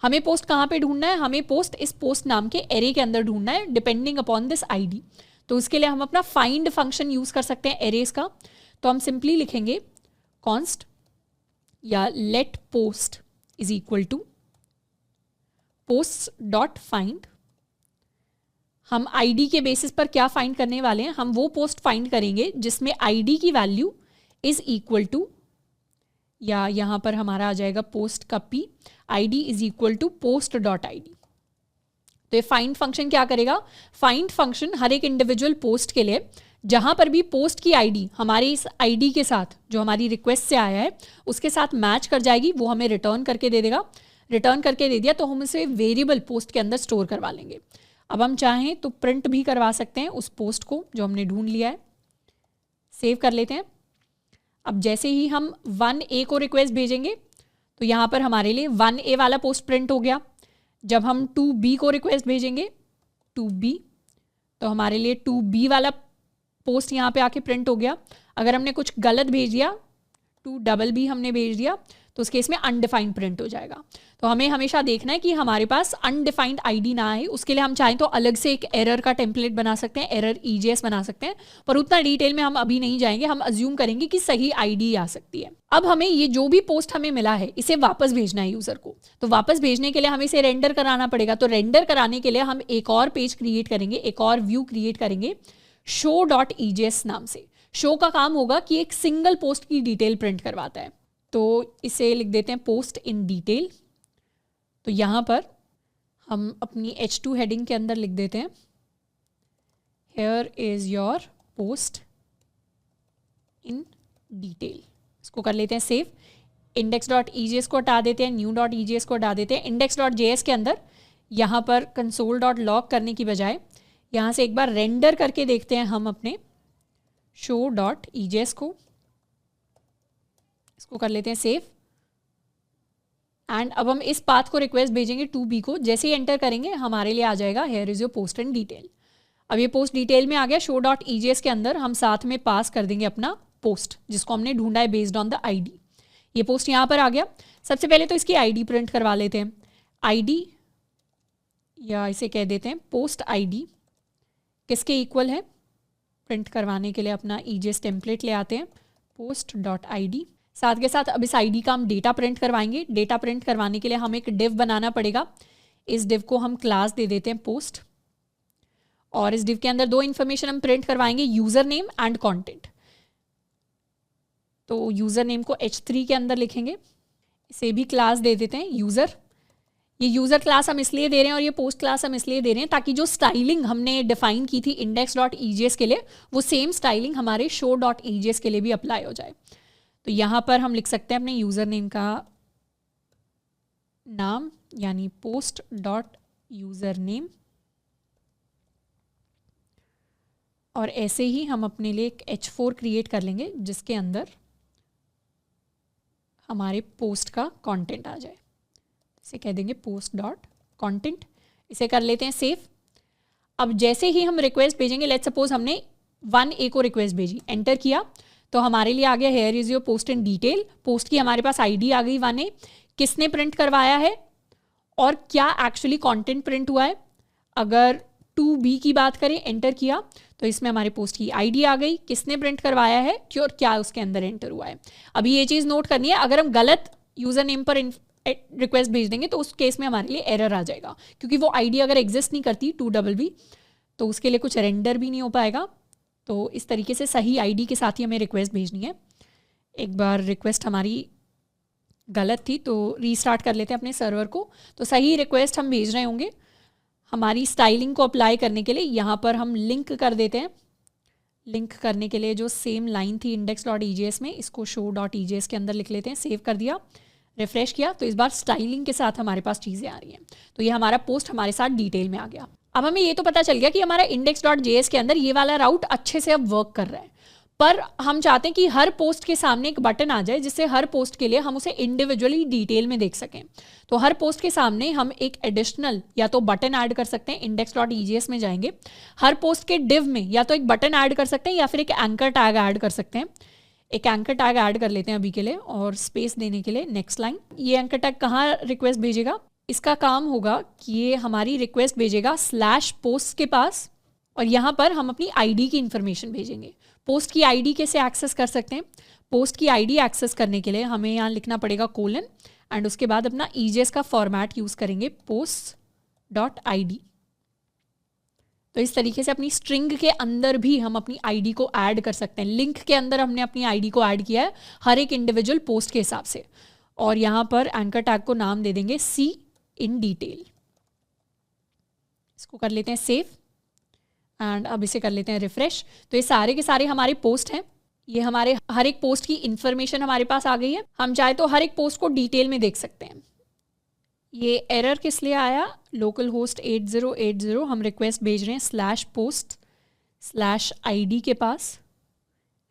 हमें पोस्ट कहाँ पे ढूंढना है, हमें पोस्ट इस पोस्ट नाम के एरे के अंदर ढूंढना है, डिपेंडिंग अपॉन दिस आईडी। तो उसके लिए हम अपना फाइंड फंक्शन यूज़ कर सकते हैं एरेज का। तो हम सिंपली लिखेंगे कॉन्स्ट या लेट पोस्ट = posts.find। हम आईडी के बेसिस पर क्या फाइंड करने वाले हैं, हम वो पोस्ट फाइंड करेंगे जिसमें आईडी की वैल्यू इज इक्वल टू या यहाँ पर हमारा आ जाएगा पोस्ट का p, id is equal to post dot I D. तो ये फाइंड फंक्शन क्या करेगा, फाइंड फंक्शन हर एक इंडिविजुअल पोस्ट के लिए जहां पर भी पोस्ट की आईडी हमारी इस आईडी के साथ जो हमारी रिक्वेस्ट से आया है उसके साथ मैच कर जाएगी, वो हमें रिटर्न करके दे देगा। रिटर्न करके दे दिया तो हम उसे वेरिएबल पोस्ट के अंदर स्टोर करवा लेंगे। अब हम चाहें तो प्रिंट भी करवा सकते हैं उस पोस्ट को जो हमने ढूंढ लिया है। सेव कर लेते हैं। अब जैसे ही हम 1A को रिक्वेस्ट भेजेंगे तो यहाँ पर हमारे लिए 1A वाला पोस्ट प्रिंट हो गया। जब हम 2B को रिक्वेस्ट भेजेंगे 2B, तो हमारे लिए 2B वाला पोस्ट यहाँ पे आके प्रिंट हो गया। अगर हमने कुछ गलत भेज दिया, 2BB हमने भेज दिया, तो उस केस में अनडिफाइंड प्रिंट हो जाएगा। तो हमें हमेशा देखना है कि हमारे पास अनडिफाइंड आईडी ना आए। उसके लिए हम चाहें तो अलग से एक एरर का टेम्पलेट बना सकते हैं, एरर EJS बना सकते हैं, पर उतना डिटेल में हम अभी नहीं जाएंगे। हम अज्यूम करेंगे कि सही आईडी आ सकती है। अब हमें ये जो भी पोस्ट हमें मिला है इसे वापस भेजना है यूजर को। तो वापस भेजने के लिए हमें इसे रेंडर कराना पड़ेगा। तो रेंडर कराने के लिए हम एक और पेज क्रिएट करेंगे, एक और व्यू क्रिएट करेंगे show.EJS नाम से। शो का काम होगा कि एक सिंगल पोस्ट की डिटेल प्रिंट करवाता है। तो इसे लिख देते हैं पोस्ट इन डिटेल। तो यहाँ पर हम अपनी H2 हेडिंग के अंदर लिख देते हैं here is your post in detail. इसको कर लेते हैं सेव। index.EJS को हटा देते हैं, new.EJS को हटा देते हैं। index.js के अंदर यहाँ पर console.log करने की बजाय यहाँ से एक बार रेंडर करके देखते हैं हम अपने show.EJS को। इसको कर लेते हैं सेव। एंड अब हम इस पाथ को रिक्वेस्ट भेजेंगे 2B को। जैसे ही एंटर करेंगे हमारे लिए आ जाएगा here is your post in detail. अब ये पोस्ट डिटेल में आ गया। show.EJS के अंदर हम साथ में पास कर देंगे अपना पोस्ट जिसको हमने ढूंढा है बेस्ड ऑन द आईडी। ये पोस्ट यहाँ पर आ गया। सबसे पहले तो इसकी आईडी प्रिंट करवा लेते हैं। आईडी या इसे कह देते हैं पोस्ट आईडी किसके इक्वल है, प्रिंट करवाने के लिए अपना EJS टेम्पलेट ले आते हैं post.id। साथ के साथ अब इस आईडी का हम डेटा प्रिंट करवाएंगे। डेटा प्रिंट करवाने के लिए हमें एक डिव बनाना पड़ेगा। इस डिव को हम क्लास दे देते हैं पोस्ट, और इस डिव के अंदर दो इन्फॉर्मेशन हम प्रिंट करवाएंगे, यूजर नेम एंड कंटेंट। तो यूजर नेम को H3 के अंदर लिखेंगे। इसे भी क्लास दे देते हैं यूजर। ये यूजर क्लास हम इसलिए दे रहे हैं और ये पोस्ट क्लास हम इसलिए दे रहे हैं ताकि जो स्टाइलिंग हमने डिफाइन की थी index.EJS के लिए वो सेम स्टाइलिंग हमारे show.EJS के लिए भी अप्लाई हो जाए। तो यहाँ पर हम लिख सकते हैं अपने यूजर नेम का नाम यानी post.username, और ऐसे ही हम अपने लिए एक H4 क्रिएट कर लेंगे जिसके अंदर हमारे पोस्ट का कंटेंट आ जाए। इसे कह देंगे post.content। इसे कर लेते हैं सेव। अब जैसे ही हम रिक्वेस्ट भेजेंगे, लेट्स सपोज हमने 1A को रिक्वेस्ट भेजी, एंटर किया तो हमारे लिए आ गया here is your post in detail. Post की हमारे पास आईडी आ गई 1A, किसने प्रिंट करवाया है और क्या एक्चुअली कंटेंट प्रिंट हुआ है। अगर 2B की बात करें, एंटर किया तो इसमें हमारे पोस्ट की आईडी आ गई, किसने प्रिंट करवाया है और क्या उसके अंदर एंटर हुआ है। अभी ये चीज़ नोट करनी है, अगर हम गलत यूजर नेम पर रिक्वेस्ट भेज देंगे तो उस केस में हमारे लिए एरर आ जाएगा, क्योंकि वो आईडी अगर एग्जिस्ट नहीं करती 2BB तो उसके लिए कुछ रेंडर भी नहीं हो पाएगा। तो इस तरीके से सही आईडी के साथ ही हमें रिक्वेस्ट भेजनी है। एक बार रिक्वेस्ट हमारी गलत थी तो रीस्टार्ट कर लेते हैं अपने सर्वर को। तो सही रिक्वेस्ट हम भेज रहे होंगे। हमारी स्टाइलिंग को अप्लाई करने के लिए यहाँ पर हम लिंक कर देते हैं। लिंक करने के लिए जो सेम लाइन थी index.EJS में, इसको show.EJS के अंदर लिख लेते हैं। सेव कर दिया, रिफ्रेश किया तो इस बार स्टाइलिंग के साथ हमारे पास चीज़ें आ रही हैं। तो ये हमारा पोस्ट हमारे साथ डिटेल में आ गया। अब हमें ये तो पता चल गया कि हमारा index.js के अंदर ये वाला राउट अच्छे से अब वर्क कर रहा है, पर हम चाहते हैं कि हर पोस्ट के सामने एक बटन आ जाए जिससे हर पोस्ट के लिए हम उसे इंडिविजुअली डिटेल में देख सकें। तो हर पोस्ट के सामने हम एक एडिशनल या तो बटन ऐड कर सकते हैं। index.EJS में जाएंगे, हर पोस्ट के डिव में या तो एक बटन ऐड कर सकते हैं या फिर एक एंकर टैग ऐड कर सकते हैं। एक एंकर टैग ऐड कर लेते हैं अभी के लिए, और स्पेस देने के लिए नेक्स्ट लाइन। ये एंकर टैग कहाँ रिक्वेस्ट भेजेगा, इसका काम होगा कि ये हमारी रिक्वेस्ट भेजेगा /post के पास, और यहाँ पर हम अपनी आईडी की इंफॉर्मेशन भेजेंगे। पोस्ट की आईडी कैसे एक्सेस कर सकते हैं, पोस्ट की आईडी एक्सेस करने के लिए हमें यहाँ लिखना पड़ेगा कोलन एंड उसके बाद अपना EJS का फॉर्मेट यूज़ करेंगे post.id। तो इस तरीके से अपनी स्ट्रिंग के अंदर भी हम अपनी आईडी को ऐड कर सकते हैं। लिंक के अंदर हमने अपनी आईडी को ऐड किया है हर एक इंडिविजुअल पोस्ट के हिसाब से, और यहाँ पर एंकर टैग को नाम दे देंगे सी इन डिटेल। इसको कर लेते हैं सेव एंड अब इसे कर लेते हैं रिफ्रेश। तो ये सारे के सारे हमारे पोस्ट हैं। ये हमारे हर एक पोस्ट की इंफॉर्मेशन हमारे पास आ गई है। हम चाहे तो हर एक पोस्ट को डिटेल में देख सकते हैं। ये एरर किस लिए आया, लोकल होस्ट 8080 हम रिक्वेस्ट भेज रहे हैं /post/id के पास,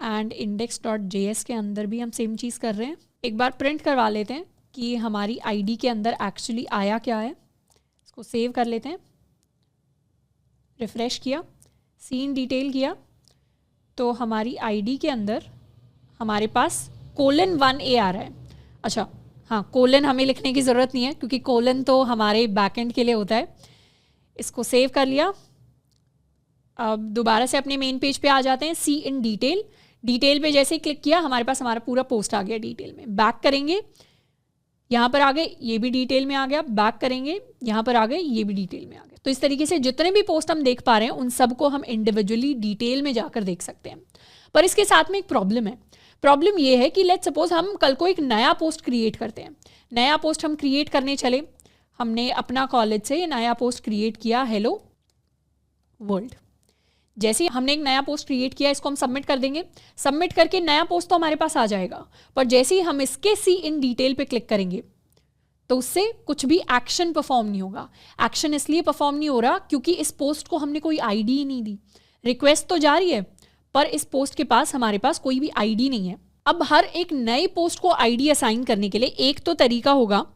एंड index.js के अंदर भी हम सेम चीज़ कर रहे हैं। एक बार प्रिंट करवा लेते हैं कि हमारी आईडी के अंदर एक्चुअली आया क्या है। इसको सेव कर लेते हैं, रिफ्रेश किया, सीन डिटेल किया, तो हमारी आईडी के अंदर हमारे पास :1a आ रहा है। अच्छा हाँ, कोलन हमें लिखने की ज़रूरत नहीं है क्योंकि कोलन तो हमारे बैकएंड के लिए होता है। इसको सेव कर लिया। अब दोबारा से अपने मेन पेज पे आ जाते हैं। सी इन डिटेल, डिटेल पे जैसे ही क्लिक किया हमारे पास हमारा पूरा पोस्ट आ गया डिटेल में। बैक करेंगे, यहाँ पर आ गए, ये भी डिटेल में आ गया। बैक करेंगे, यहाँ पर आ गए, ये भी डिटेल में आ गए। तो इस तरीके से जितने भी पोस्ट हम देख पा रहे हैं उन सबको हम इंडिविजुअली डिटेल में जाकर देख सकते हैं। पर इसके साथ में एक प्रॉब्लम है। प्रॉब्लम ये है कि लेट्स सपोज हम कल को एक नया पोस्ट क्रिएट करते हैं। नया पोस्ट हम क्रिएट करने चले, हमने अपना कॉलेज से नया पोस्ट क्रिएट किया, हेलो वर्ल्ड। जैसे ही हमने एक नया पोस्ट क्रिएट किया, इसको हम सबमिट कर देंगे। सबमिट करके नया पोस्ट तो हमारे पास आ जाएगा, पर जैसे ही हम इसके सी इन डिटेल पे क्लिक करेंगे तो उससे कुछ भी एक्शन परफॉर्म नहीं होगा। एक्शन इसलिए परफॉर्म नहीं हो रहा क्योंकि इस पोस्ट को हमने कोई आईडी ही नहीं दी। रिक्वेस्ट तो जारी है पर इस पोस्ट के पास हमारे पास कोई भी आईडी नहीं है। अब हर एक नए पोस्ट को आईडी असाइन करने के लिए एक तो तरीका होगा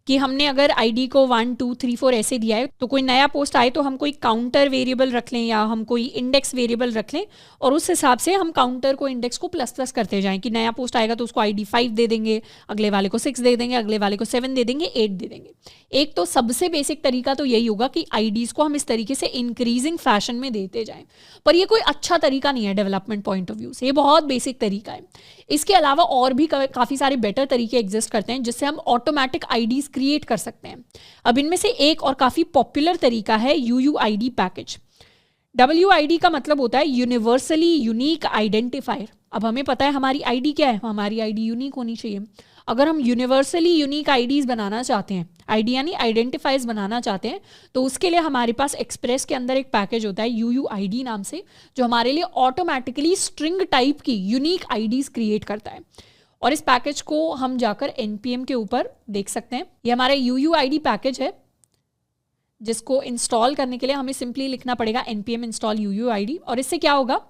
कि हमने अगर आईडी को 1 2 3 4 ऐसे दिया है, तो कोई नया पोस्ट आए तो हम कोई काउंटर वेरिएबल रख लें या हम कोई इंडेक्स वेरिएबल रख लें, और उस हिसाब से हम काउंटर को इंडेक्स को प्लस करते जाएं कि नया पोस्ट आएगा तो उसको आईडी 5 दे देंगे, अगले वाले को 6 दे देंगे, अगले वाले को 7 दे देंगे, 8 दे देंगे। एक तो सबसे बेसिक तरीका तो यही होगा कि आईडीज को हम इस तरीके से इंक्रीजिंग फैशन में देते जाएं, पर ये कोई अच्छा तरीका नहीं है डेवलपमेंट पॉइंट ऑफ व्यू से। ये बहुत बेसिक तरीका है। इसके अलावा और भी काफ़ी सारे बेटर तरीके एग्जिस्ट करते हैं जिससे हम ऑटोमेटिक आईडीज क्रिएट कर सकते हैं। अब इनमें से एक और काफ़ी पॉपुलर तरीका है UUID पैकेज। WID का मतलब होता है यूनिवर्सली यूनिक आइडेंटिफायर। अब हमें पता है हमारी आईडी क्या है, हमारी आईडी यूनिक होनी चाहिए। अगर हम यूनिवर्सली यूनिक आईडीज बनाना चाहते हैं, आईडी यानी आइडेंटिफायर्स बनाना चाहते हैं, तो उसके लिए हमारे पास एक्सप्रेस के अंदर एक पैकेज होता है UUID नाम से, जो हमारे लिए ऑटोमेटिकली स्ट्रिंग टाइप की यूनिक आईडीज क्रिएट करता है। और इस पैकेज को हम जाकर NPM के ऊपर देख सकते हैं। ये हमारा UUID पैकेज है जिसको इंस्टॉल करने के लिए हमें सिंपली लिखना पड़ेगा npm install UUID, और इससे क्या होगा,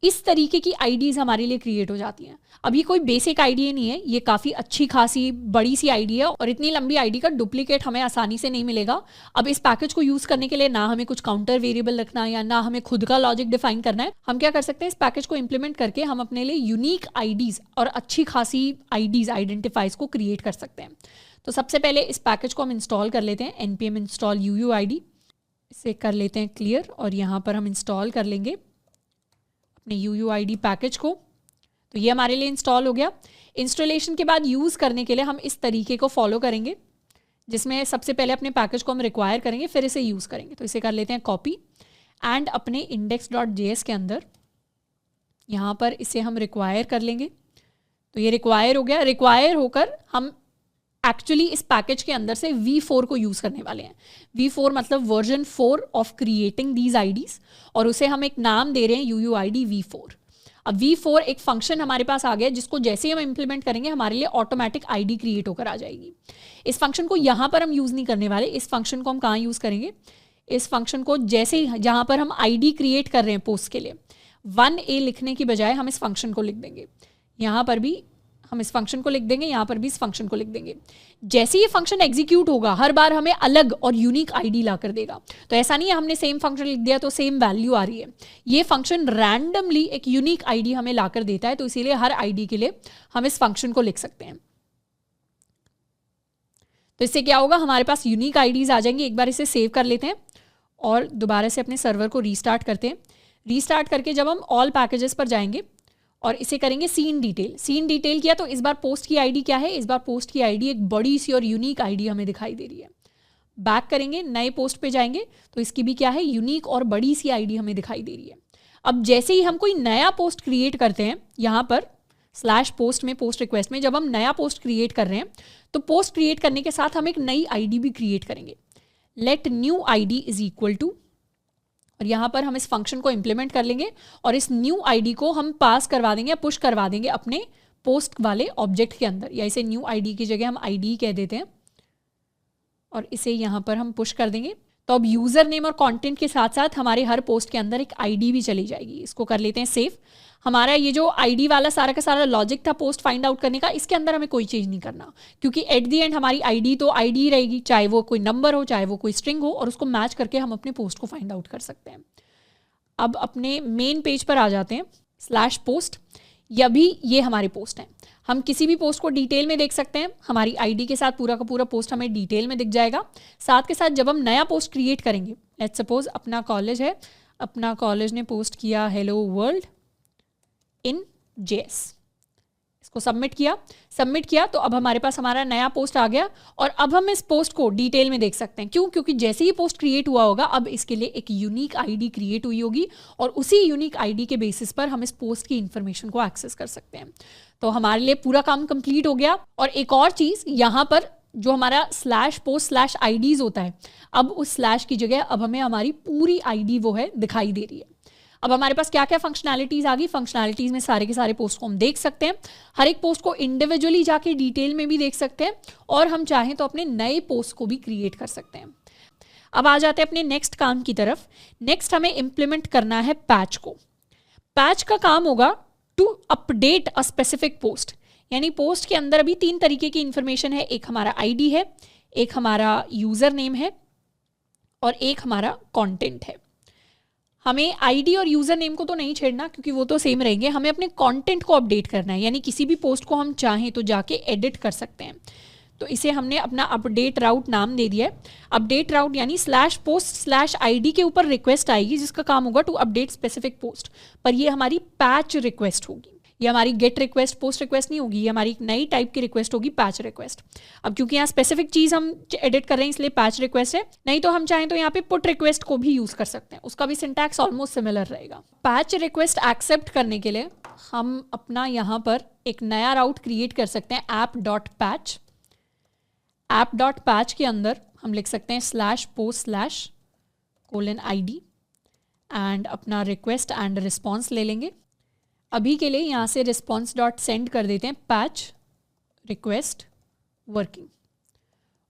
इस तरीके की आईडीज हमारे लिए क्रिएट हो जाती हैं। अब ये कोई बेसिक आईडी नहीं है, ये काफ़ी अच्छी खासी बड़ी सी आईडी है, और इतनी लंबी आईडी का डुप्लीकेट हमें आसानी से नहीं मिलेगा। अब इस पैकेज को यूज़ करने के लिए ना हमें कुछ काउंटर वेरिएबल रखना है या ना हमें खुद का लॉजिक डिफाइन करना है। हम क्या कर सकते हैं, इस पैकेज को इंप्लीमेंट करके हम अपने लिए यूनिक आईडीज और अच्छी खासी आईडीज आइडेंटिफाइज को क्रिएट कर सकते हैं। तो सबसे पहले इस पैकेज को हम इंस्टॉल कर लेते हैं, npm install UUID। इसे कर लेते हैं क्लियर, और यहाँ पर हम इंस्टॉल कर लेंगे अपने UUID पैकेज को। तो ये हमारे लिए इंस्टॉल हो गया। इंस्टॉलेशन के बाद यूज़ करने के लिए हम इस तरीके को फॉलो करेंगे, जिसमें सबसे पहले अपने पैकेज को हम रिक्वायर करेंगे, फिर इसे यूज़ करेंगे। तो इसे कर लेते हैं कॉपी, एंड अपने index.js के अंदर यहाँ पर इसे हम रिक्वायर कर लेंगे। तो ये रिक्वायर हो गया। रिक्वायर होकर हम एक्चुअली इस पैकेज के अंदर से V4 को यूज़ करने वाले हैं। V4 मतलब version 4 of creating these IDs, और उसे हम एक नाम दे रहे हैं UUID V4। अब V4 एक फंक्शन हमारे पास आ गया जिसको जैसे ही हम इंप्लीमेंट करेंगे हमारे लिए ऑटोमेटिक आईडी क्रिएट होकर आ जाएगी। इस फंक्शन को यहाँ पर हम यूज़ नहीं करने वाले। इस फंक्शन को हम कहाँ यूज़ करेंगे, इस फंक्शन को जैसे ही जहाँ पर हम आईडी क्रिएट कर रहे हैं पोस्ट के लिए, 1a लिखने की बजाय हम इस फंक्शन को लिख देंगे। यहाँ पर भी हम इस फंक्शन को लिख देंगे, यहाँ पर भी इस फंक्शन को लिख देंगे। जैसे ये फंक्शन एग्जीक्यूट होगा हर बार हमें अलग और यूनिक आईडी ला कर देगा। तो ऐसा नहीं है हमने सेम फंक्शन लिख दिया तो सेम वैल्यू आ रही है। ये फंक्शन रैंडमली एक यूनिक आईडी हमें ला कर देता है, तो इसीलिए हर आईडी के लिए हम इस फंक्शन को लिख सकते हैं। तो इससे क्या होगा, हमारे पास यूनिक आईडीज आ जाएंगी। एक बार इसे सेव कर लेते हैं और दोबारा से अपने सर्वर को रीस्टार्ट करते हैं। रीस्टार्ट करके जब हम ऑल पैकेजेस पर जाएंगे और इसे करेंगे सीन डिटेल। सीन डिटेल किया तो इस बार पोस्ट की आईडी क्या है, इस बार पोस्ट की आईडी एक बड़ी सी और यूनिक आईडी हमें दिखाई दे रही है। बैक करेंगे, नए पोस्ट पे जाएंगे तो इसकी भी क्या है, यूनिक और बड़ी सी आईडी हमें दिखाई दे रही है। अब जैसे ही हम कोई नया पोस्ट क्रिएट करते हैं, यहाँ पर स्लैश पोस्ट में, पोस्ट रिक्वेस्ट में जब हम नया पोस्ट क्रिएट कर रहे हैं तो पोस्ट क्रिएट करने के साथ हम एक नई आईडी भी क्रिएट करेंगे। Let new ID is equal to, और यहाँ पर हम इस फंक्शन को इम्प्लीमेंट कर लेंगे और इस न्यू आईडी को हम पास करवा देंगे या पुश करवा देंगे अपने पोस्ट वाले ऑब्जेक्ट के अंदर, या इसे न्यू आईडी की जगह हम आईडी कह देते हैं और इसे यहाँ पर हम पुश कर देंगे। तो अब यूज़र नेम और कंटेंट के साथ साथ हमारे हर पोस्ट के अंदर एक आईडी भी चली जाएगी। इसको कर लेते हैं सेव। हमारा ये जो आईडी वाला सारा का सारा लॉजिक था पोस्ट फाइंड आउट करने का, इसके अंदर हमें कोई चीज़ नहीं करना, क्योंकि एट दी एंड हमारी आईडी तो आईडी ही रहेगी, चाहे वो कोई नंबर हो चाहे वो कोई स्ट्रिंग हो, और उसको मैच करके हम अपने पोस्ट को फाइंड आउट कर सकते हैं। अब अपने मेन पेज पर आ जाते हैं, स्लैश पोस्ट, ये हमारे पोस्ट हैं। हम किसी भी पोस्ट को डिटेल में देख सकते हैं, हमारी आईडी के साथ पूरा का पूरा पोस्ट हमें डिटेल में दिख जाएगा। साथ के साथ जब हम नया पोस्ट क्रिएट करेंगे, लेट्स सपोज अपना कॉलेज है, अपना कॉलेज ने पोस्ट किया हेलो वर्ल्ड इन JS, इसको सबमिट किया तो अब हमारे पास हमारा नया पोस्ट आ गया और अब हम इस पोस्ट को डिटेल में देख सकते हैं। क्यों? क्योंकि जैसे ही पोस्ट क्रिएट हुआ होगा अब इसके लिए एक यूनिक आईडी क्रिएट हुई होगी और उसी यूनिक आईडी के बेसिस पर हम इस पोस्ट की इंफॉर्मेशन को एक्सेस कर सकते हैं। तो हमारे लिए पूरा काम कंप्लीट हो गया। और एक और चीज़, यहाँ पर जो हमारा स्लैश पोस्ट स्लैश आईडीज होता है, अब उस स्लैश की जगह अब हमें हमारी पूरी आईडी वो है दिखाई दे रही है। अब हमारे पास क्या क्या फंक्शनैलिटीज़ आ गई, फंक्शनैलिटीज़ में सारे के सारे पोस्ट को हम देख सकते हैं, हर एक पोस्ट को इंडिविजुअली जाके डिटेल में भी देख सकते हैं और हम चाहें तो अपने नए पोस्ट को भी क्रिएट कर सकते हैं। अब आ जाते हैं अपने नेक्स्ट काम की तरफ। नेक्स्ट हमें इम्प्लीमेंट करना है पैच को। पैच का काम होगा to update a specific post, यानी पोस्ट के अंदर अभी 3 तरीके की इंफॉर्मेशन है, एक हमारा आईडी है, एक हमारा यूज़र नेम है और एक हमारा कंटेंट है। हमें आईडी और यूज़र नेम को तो नहीं छेड़ना क्योंकि वो तो सेम रहेंगे, हमें अपने कंटेंट को अपडेट करना है, यानी किसी भी पोस्ट को हम चाहें तो जाके एडिट कर सकते हैं। तो इसे हमने अपना अपडेट राउट नाम दे दिया है। अपडेट राउट यानी स्लैश पोस्ट स्लैश आईडी के ऊपर रिक्वेस्ट आएगी जिसका काम होगा टू अपडेट स्पेसिफिक पोस्ट, पर ये हमारी पैच रिक्वेस्ट होगी, ये हमारी गेट रिक्वेस्ट पोस्ट रिक्वेस्ट नहीं होगी, ये हमारी एक नई टाइप की रिक्वेस्ट होगी, पैच रिक्वेस्ट। अब क्योंकि यहाँ स्पेसिफिक चीज़ हम एडिट कर रहे हैं इसलिए पैच रिक्वेस्ट है, नहीं तो हम चाहें तो यहाँ पे पुट रिक्वेस्ट को भी यूज़ कर सकते हैं, उसका भी सिंटैक्स ऑलमोस्ट सिमिलर रहेगा। पैच रिक्वेस्ट एक्सेप्ट करने के लिए हम अपना यहाँ पर एक नया राउट क्रिएट कर सकते हैं, app.patch। app.patch के अंदर हम लिख सकते हैं slash post slash :ID and अपना रिक्वेस्ट एंड रिस्पॉन्स ले लेंगे। अभी के लिए यहाँ से response.send कर देते हैं पैच रिक्वेस्ट वर्किंग,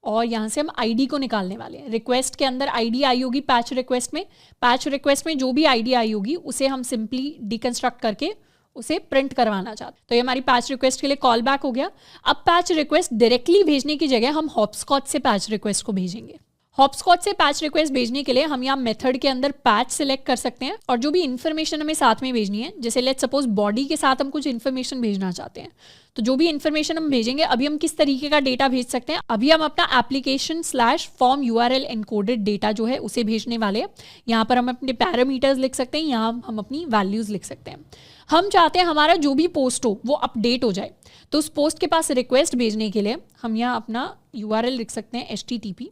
और यहाँ से हम आईडी को निकालने वाले हैं। रिक्वेस्ट के अंदर आईडी आई होगी पैच रिक्वेस्ट में जो भी आईडी आई होगी उसे हम सिंपली डिकंस्ट्रक्ट करके उसे प्रिंट करवाना चाहते हैं। तो ये हमारी पैच रिक्वेस्ट के लिए कॉल बैक हो गया। अब पैच रिक्वेस्ट डायरेक्टली भेजने की जगह हम हॉपस्कॉच से पैच रिक्वेस्ट को भेजेंगे। हॉपस्कॉच से पैच रिक्वेस्ट भेजने के लिए हम यहाँ मेथड के अंदर पैच सिलेक्ट कर सकते हैं और जो भी इन्फॉर्मेशन हमें साथ में भेजनी है, जैसे लेट्स सपोज बॉडी के साथ हम कुछ इन्फॉर्मेशन भेजना चाहते हैं, तो जो भी इन्फॉर्मेशन हम भेजेंगे, अभी हम किस तरीके का डेटा भेज सकते हैं, अभी हम अपना application slash form URL encoded data जो है उसे भेजने वाले हैं। यहाँ पर हम अपने पैरामीटर्स लिख सकते हैं, यहाँ हम अपनी वैल्यूज लिख सकते हैं। हम चाहते हैं हमारा जो भी पोस्ट हो वो अपडेट हो जाए, तो उस पोस्ट के पास रिक्वेस्ट भेजने के लिए हम यहाँ अपना URL लिख सकते हैं HTTP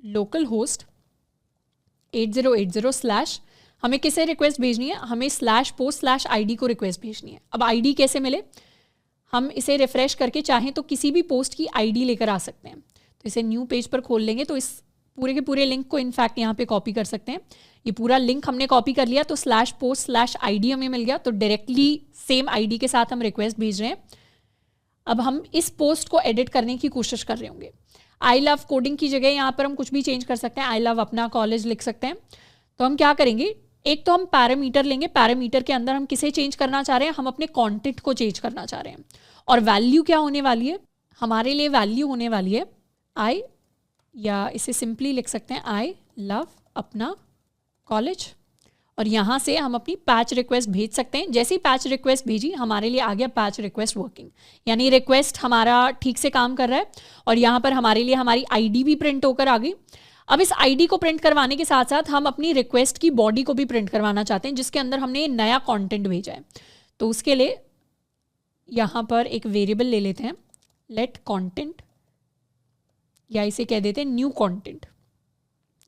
localhost 8080 / हमें किसे रिक्वेस्ट भेजनी है, हमें स्लैश पोस्ट स्लैश ID को रिक्वेस्ट भेजनी है। अब ID कैसे मिले, हम इसे रिफ्रेश करके चाहें तो किसी भी पोस्ट की ID लेकर आ सकते हैं। तो इसे न्यू पेज पर खोल लेंगे तो इस पूरे के पूरे लिंक को इनफैक्ट यहाँ पे कॉपी कर सकते हैं। ये पूरा लिंक हमने कॉपी कर लिया तो स्लैश पोस्ट स्लैश ID हमें मिल गया, तो डायरेक्टली सेम ID के साथ हम रिक्वेस्ट भेज रहे हैं। अब हम इस पोस्ट को एडिट करने की कोशिश कर रहे होंगे। आई लव कोडिंग की जगह यहाँ पर हम कुछ भी चेंज कर सकते हैं, आई लव अपना कॉलेज लिख सकते हैं। तो हम क्या करेंगे, एक तो हम पैरामीटर लेंगे, पैरामीटर के अंदर हम किसे चेंज करना चाह रहे हैं, हम अपने कंटेंट को चेंज करना चाह रहे हैं। और वैल्यू क्या होने वाली है, हमारे लिए वैल्यू होने वाली है आई, या इसे सिंपली लिख सकते हैं आई लव अपना कॉलेज, और यहाँ से हम अपनी पैच रिक्वेस्ट भेज सकते हैं। जैसे ही पैच रिक्वेस्ट भेजी हमारे लिए आ गया पैच रिक्वेस्ट वर्किंग, यानी रिक्वेस्ट हमारा ठीक से काम कर रहा है और यहाँ पर हमारे लिए हमारी ID भी प्रिंट होकर आ गई। अब इस ID को प्रिंट करवाने के साथ साथ हम अपनी रिक्वेस्ट की बॉडी को भी प्रिंट करवाना चाहते हैं जिसके अंदर हमने नया कंटेंट भेजा है। तो उसके लिए यहाँ पर एक वेरिएबल ले लेते हैं, लेट कंटेंट या इसे कह देते हैं न्यू कंटेंट।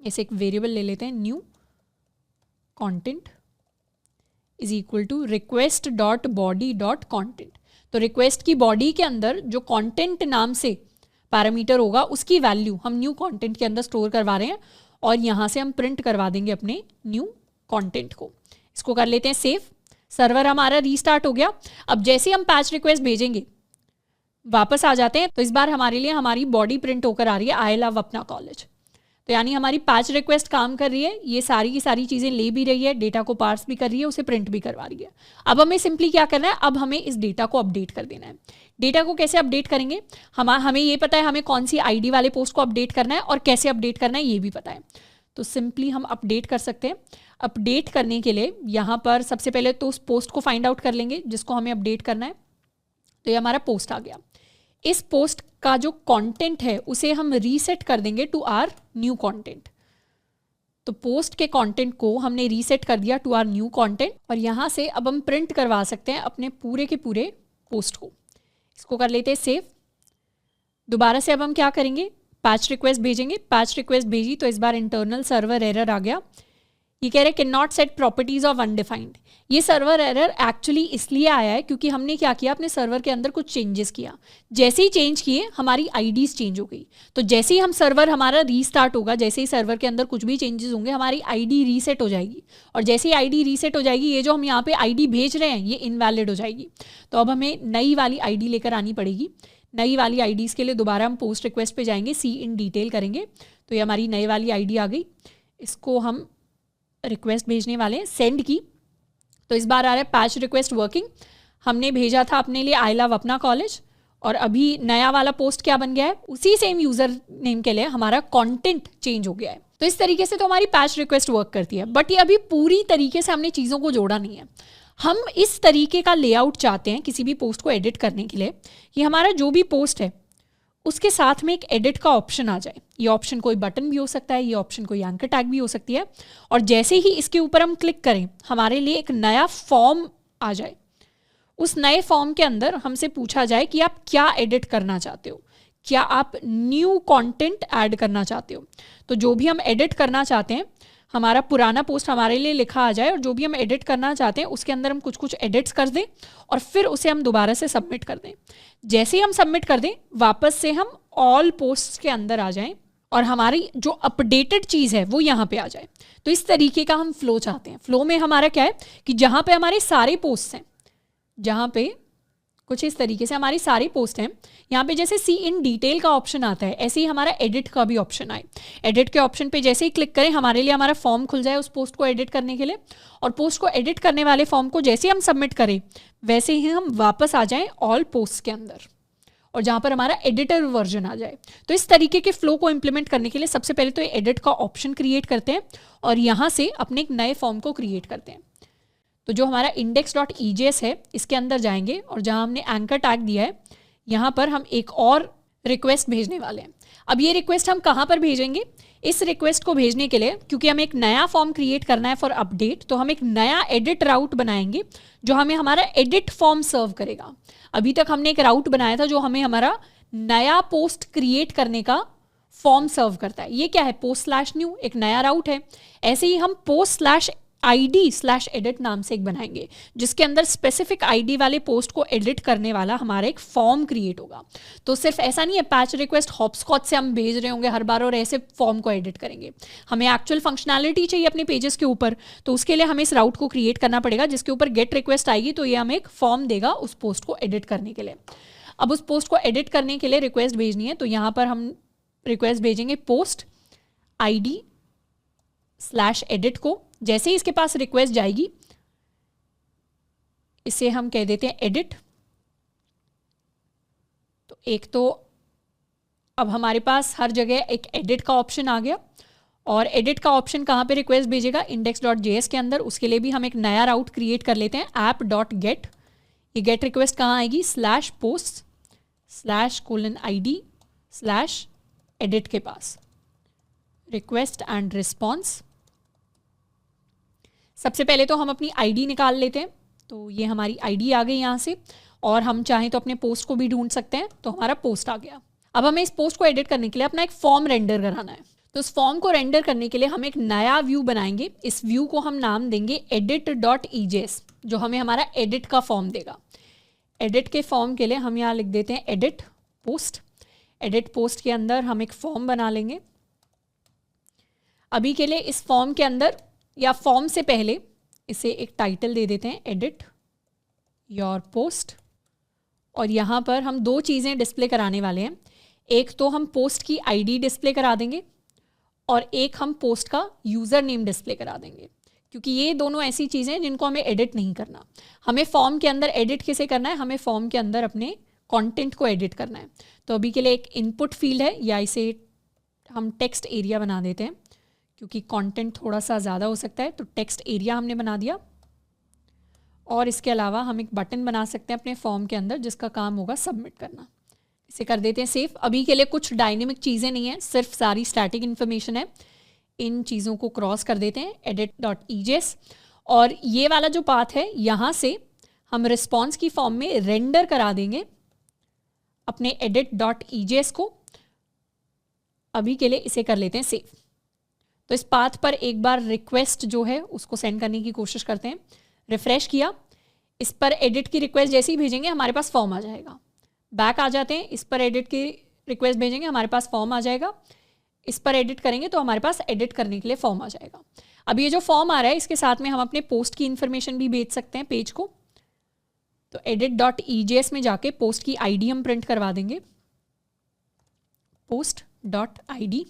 ऐसे एक वेरिएबल ले लेते हैं, new content is equal to request dot body dot content. तो रिक्वेस्ट की बॉडी के अंदर जो कंटेंट नाम से पैरामीटर होगा उसकी वैल्यू हम न्यू कंटेंट के अंदर स्टोर करवा रहे हैं और यहाँ से हम प्रिंट करवा देंगे अपने न्यू कंटेंट को। इसको कर लेते हैं सेव। सर्वर हमारा रीस्टार्ट हो गया। अब जैसे हम पैच रिक्वेस्ट भेजेंगे, वापस आ जाते हैं, तो इस बार हमारे लिए हमारी बॉडी प्रिंट होकर आ रही है, आई लव अपना कॉलेज। तो यानी हमारी पैच रिक्वेस्ट काम कर रही है, ये सारी की सारी चीज़ें ले भी रही है, डेटा को पार्स भी कर रही है, उसे प्रिंट भी करवा रही है। अब हमें सिंपली क्या करना है, अब हमें इस डेटा को अपडेट कर देना है। डेटा को कैसे अपडेट करेंगे, हमें ये पता है हमें कौन सी आईडी वाले पोस्ट को अपडेट करना है और कैसे अपडेट करना है ये भी पता है। तो सिंपली हम अपडेट कर सकते हैं। अपडेट करने के लिए यहाँ पर सबसे पहले तो उस पोस्ट को फाइंड आउट कर लेंगे जिसको हमें अपडेट करना है। तो ये हमारा पोस्ट आ गया। इस पोस्ट का जो कंटेंट है उसे हम रीसेट कर देंगे टू आर न्यू कंटेंट। तो पोस्ट के कंटेंट को हमने रीसेट कर दिया टू आर न्यू कंटेंट और यहाँ से अब हम प्रिंट करवा सकते हैं अपने पूरे के पूरे पोस्ट को। इसको कर लेते हैं सेव। दोबारा से अब हम क्या करेंगे, पैच रिक्वेस्ट भेजेंगे। पैच रिक्वेस्ट भेजी तो इस बार इंटरनल सर्वर एरर आ गया। ये कह रहे can not set properties of undefined. ये सर्वर एरर एक्चुअली इसलिए आया है क्योंकि हमने क्या किया, अपने सर्वर के अंदर कुछ चेंजेस किया। जैसे ही चेंज किए हमारी आईडीज चेंज हो गई। तो जैसे ही हम सर्वर हमारा रीस्टार्ट होगा, जैसे ही सर्वर के अंदर कुछ भी चेंजेस होंगे, हमारी आईडी रीसेट हो जाएगी। और जैसे ही आईडी रीसेट हो जाएगी, ये जो हम यहाँ पे आईडी भेज रहे हैं ये इनवैलिड हो जाएगी। तो अब हमें नई वाली आईडी लेकर आनी पड़ेगी। नई वाली आईडीज़ के लिए दोबारा हम पोस्ट रिक्वेस्ट पे जाएंगे, सी इन डिटेल करेंगे। तो ये हमारी नई वाली आईडी आ गई। इसको हम रिक्वेस्ट भेजने वाले हैं, सेंड की। तो इस बार आ रहा है पैच रिक्वेस्ट वर्किंग। हमने भेजा था अपने लिए आई लव अपना कॉलेज और अभी नया वाला पोस्ट क्या बन गया है, उसी सेम यूजर नेम के लिए हमारा कंटेंट चेंज हो गया है। तो इस तरीके से तो हमारी पैच रिक्वेस्ट वर्क करती है। बट ये अभी पूरी तरीके से हमने चीज़ों को जोड़ा नहीं है। हम इस तरीके का लेआउट चाहते हैं किसी भी पोस्ट को एडिट करने के लिए कि हमारा जो भी पोस्ट है उसके साथ में एक एडिट का ऑप्शन आ जाए। ये ऑप्शन कोई बटन भी हो सकता है, ये ऑप्शन कोई एंकर टैग भी हो सकती है। और जैसे ही इसके ऊपर हम क्लिक करें, हमारे लिए एक नया फॉर्म आ जाए। उस नए फॉर्म के अंदर हमसे पूछा जाए कि आप क्या एडिट करना चाहते हो, क्या आप न्यू कंटेंट ऐड करना चाहते हो। तो जो भी हम एडिट करना चाहते हैं, हमारा पुराना पोस्ट हमारे लिए लिखा आ जाए और जो भी हम एडिट करना चाहते हैं उसके अंदर हम कुछ कुछ एडिट्स कर दें और फिर उसे हम दोबारा से सबमिट कर दें। जैसे ही हम सबमिट कर दें, वापस से हम ऑल पोस्ट्स के अंदर आ जाएं और हमारी जो अपडेटेड चीज़ है वो यहाँ पे आ जाए। तो इस तरीके का हम फ्लो चाहते हैं। फ्लो में हमारा क्या है कि जहाँ पे हमारे सारे पोस्ट हैं, जहाँ पे कुछ इस तरीके से हमारी सारी पोस्ट हैं, यहाँ पे जैसे सी इन डिटेल का ऑप्शन आता है, ऐसे ही हमारा एडिट का भी ऑप्शन आए। एडिट के ऑप्शन पे जैसे ही क्लिक करें, हमारे लिए हमारा फॉर्म खुल जाए उस पोस्ट को एडिट करने के लिए। और पोस्ट को एडिट करने वाले फॉर्म को जैसे ही हम सबमिट करें, वैसे ही हम वापस आ जाएं ऑल पोस्ट के अंदर और जहाँ पर हमारा एडिटर वर्जन आ जाए। तो इस तरीके के फ्लो को इम्प्लीमेंट करने के लिए सबसे पहले तो एडिट का ऑप्शन क्रिएट करते हैं और यहाँ से अपने एक नए फॉर्म को क्रिएट करते हैं। तो जो हमारा index.ejs है, इसके अंदर जाएंगे और जहाँ हमने एंकर टैग दिया है, यहाँ पर हम एक और रिक्वेस्ट भेजने वाले हैं। अब ये रिक्वेस्ट हम कहाँ पर भेजेंगे, इस रिक्वेस्ट को भेजने के लिए क्योंकि हमें एक नया फॉर्म क्रिएट करना है फॉर अपडेट, तो हम एक नया एडिट राउट बनाएंगे जो हमें हमारा एडिट फॉर्म सर्व करेगा। अभी तक हमने एक राउट बनाया था जो हमें हमारा नया पोस्ट क्रिएट करने का फॉर्म सर्व करता है। ये क्या है, post/new, एक नया राउट है। ऐसे ही हम post/id/edit नाम से एक बनाएंगे जिसके अंदर स्पेसिफिक आईडी वाले पोस्ट को एडिट करने वाला हमारा एक फॉर्म क्रिएट होगा। तो सिर्फ ऐसा नहीं है पैच रिक्वेस्ट हॉपस्कॉच से हम भेज रहे होंगे हर बार और ऐसे फॉर्म को एडिट करेंगे। हमें एक्चुअल फंक्शनैलिटी चाहिए अपने पेजेस के ऊपर, तो उसके लिए हमें इस राउट को क्रिएट करना पड़ेगा जिसके ऊपर गेट रिक्वेस्ट आएगी तो ये हमें एक फॉर्म देगा उस पोस्ट को एडिट करने के लिए। अब उस पोस्ट को एडिट करने के लिए रिक्वेस्ट भेजनी है, तो यहाँ पर हम रिक्वेस्ट भेजेंगे post/id/edit को। जैसे ही इसके पास रिक्वेस्ट जाएगी, इसे हम कह देते हैं एडिट। तो एक तो अब हमारे पास हर जगह एक एडिट का ऑप्शन आ गया और एडिट का ऑप्शन कहाँ पे रिक्वेस्ट भेजेगा, index.js के अंदर। उसके लिए भी हम एक नया राउट क्रिएट कर लेते हैं app.get। ये गेट रिक्वेस्ट कहाँ आएगी, /post/id/edit के पास, रिक्वेस्ट एंड रिस्पॉन्स। सबसे पहले तो हम अपनी आईडी निकाल लेते हैं। तो ये हमारी आईडी आ गई यहाँ से और हम चाहें तो अपने पोस्ट को भी ढूंढ सकते हैं। तो हमारा पोस्ट आ गया। अब हमें इस पोस्ट को एडिट करने के लिए अपना एक फॉर्म रेंडर कराना है। तो उस फॉर्म को रेंडर करने के लिए हम एक नया व्यू बनाएंगे। इस व्यू को हम नाम देंगे edit.ejs, जो हमें हमारा एडिट का फॉर्म देगा। एडिट के फॉर्म के लिए हम यहाँ लिख देते हैं एडिट पोस्ट। एडिट पोस्ट के अंदर हम एक फॉर्म बना लेंगे। अभी के लिए इस फॉर्म के अंदर या फॉर्म से पहले इसे एक टाइटल दे देते हैं, एडिट योर पोस्ट। और यहाँ पर हम दो चीज़ें डिस्प्ले कराने वाले हैं। एक तो हम पोस्ट की आईडी डिस्प्ले करा देंगे और एक हम पोस्ट का यूज़र नेम डिस्प्ले करा देंगे, क्योंकि ये दोनों ऐसी चीज़ें हैं जिनको हमें एडिट नहीं करना। हमें फॉर्म के अंदर एडिट किसे करना है, हमें फॉर्म के अंदर अपने कंटेंट को एडिट करना है। तो अभी के लिए एक इनपुट फील्ड है, या इसे हम टेक्स्ट एरिया बना देते हैं, क्योंकि कंटेंट थोड़ा सा ज़्यादा हो सकता है। तो टेक्स्ट एरिया हमने बना दिया। और इसके अलावा हम एक बटन बना सकते हैं अपने फॉर्म के अंदर, जिसका काम होगा सबमिट करना। इसे कर देते हैं सेव। अभी के लिए कुछ डायनेमिक चीज़ें नहीं हैं, सिर्फ सारी स्टैटिक इन्फॉर्मेशन है। इन चीज़ों को क्रॉस कर देते हैं edit.ejs। और ये वाला जो पाथ है, यहाँ से हम रिस्पॉन्स की फॉर्म में रेंडर करा देंगे अपने edit.ejs को। अभी के लिए इसे कर लेते हैं सेव। तो इस पाथ पर एक बार रिक्वेस्ट जो है उसको सेंड करने की कोशिश करते हैं। रिफ्रेश किया, इस पर एडिट की रिक्वेस्ट जैसे ही भेजेंगे हमारे पास फॉर्म आ जाएगा। बैक आ जाते हैं, इस पर एडिट की रिक्वेस्ट भेजेंगे हमारे पास फॉर्म आ जाएगा। इस पर एडिट करेंगे तो हमारे पास एडिट करने के लिए फॉर्म आ जाएगा। अब ये जो फॉर्म आ रहा है, इसके साथ में हम अपने पोस्ट की इन्फॉर्मेशन भी भेज सकते हैं पेज को। तो edit.ejs में जाके पोस्ट की आईडी हम प्रिंट करवा देंगे, post.id।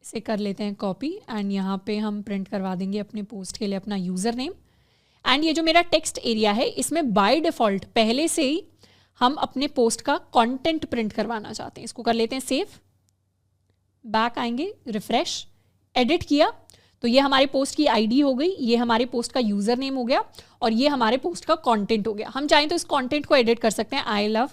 इसे कर लेते हैं कॉपी एंड यहाँ पे हम प्रिंट करवा देंगे अपने पोस्ट के लिए अपना यूज़र नेम। एंड ये जो मेरा टेक्स्ट एरिया है, इसमें बाय डिफ़ॉल्ट पहले से ही हम अपने पोस्ट का कंटेंट प्रिंट करवाना चाहते हैं। इसको कर लेते हैं सेव। बैक आएंगे, रिफ्रेश, एडिट किया तो ये हमारे पोस्ट की आईडी हो गई, ये हमारे पोस्ट का यूज़र नेम हो गया और ये हमारे पोस्ट का कंटेंट हो गया। हम चाहें तो इस कंटेंट को एडिट कर सकते हैं, आई लव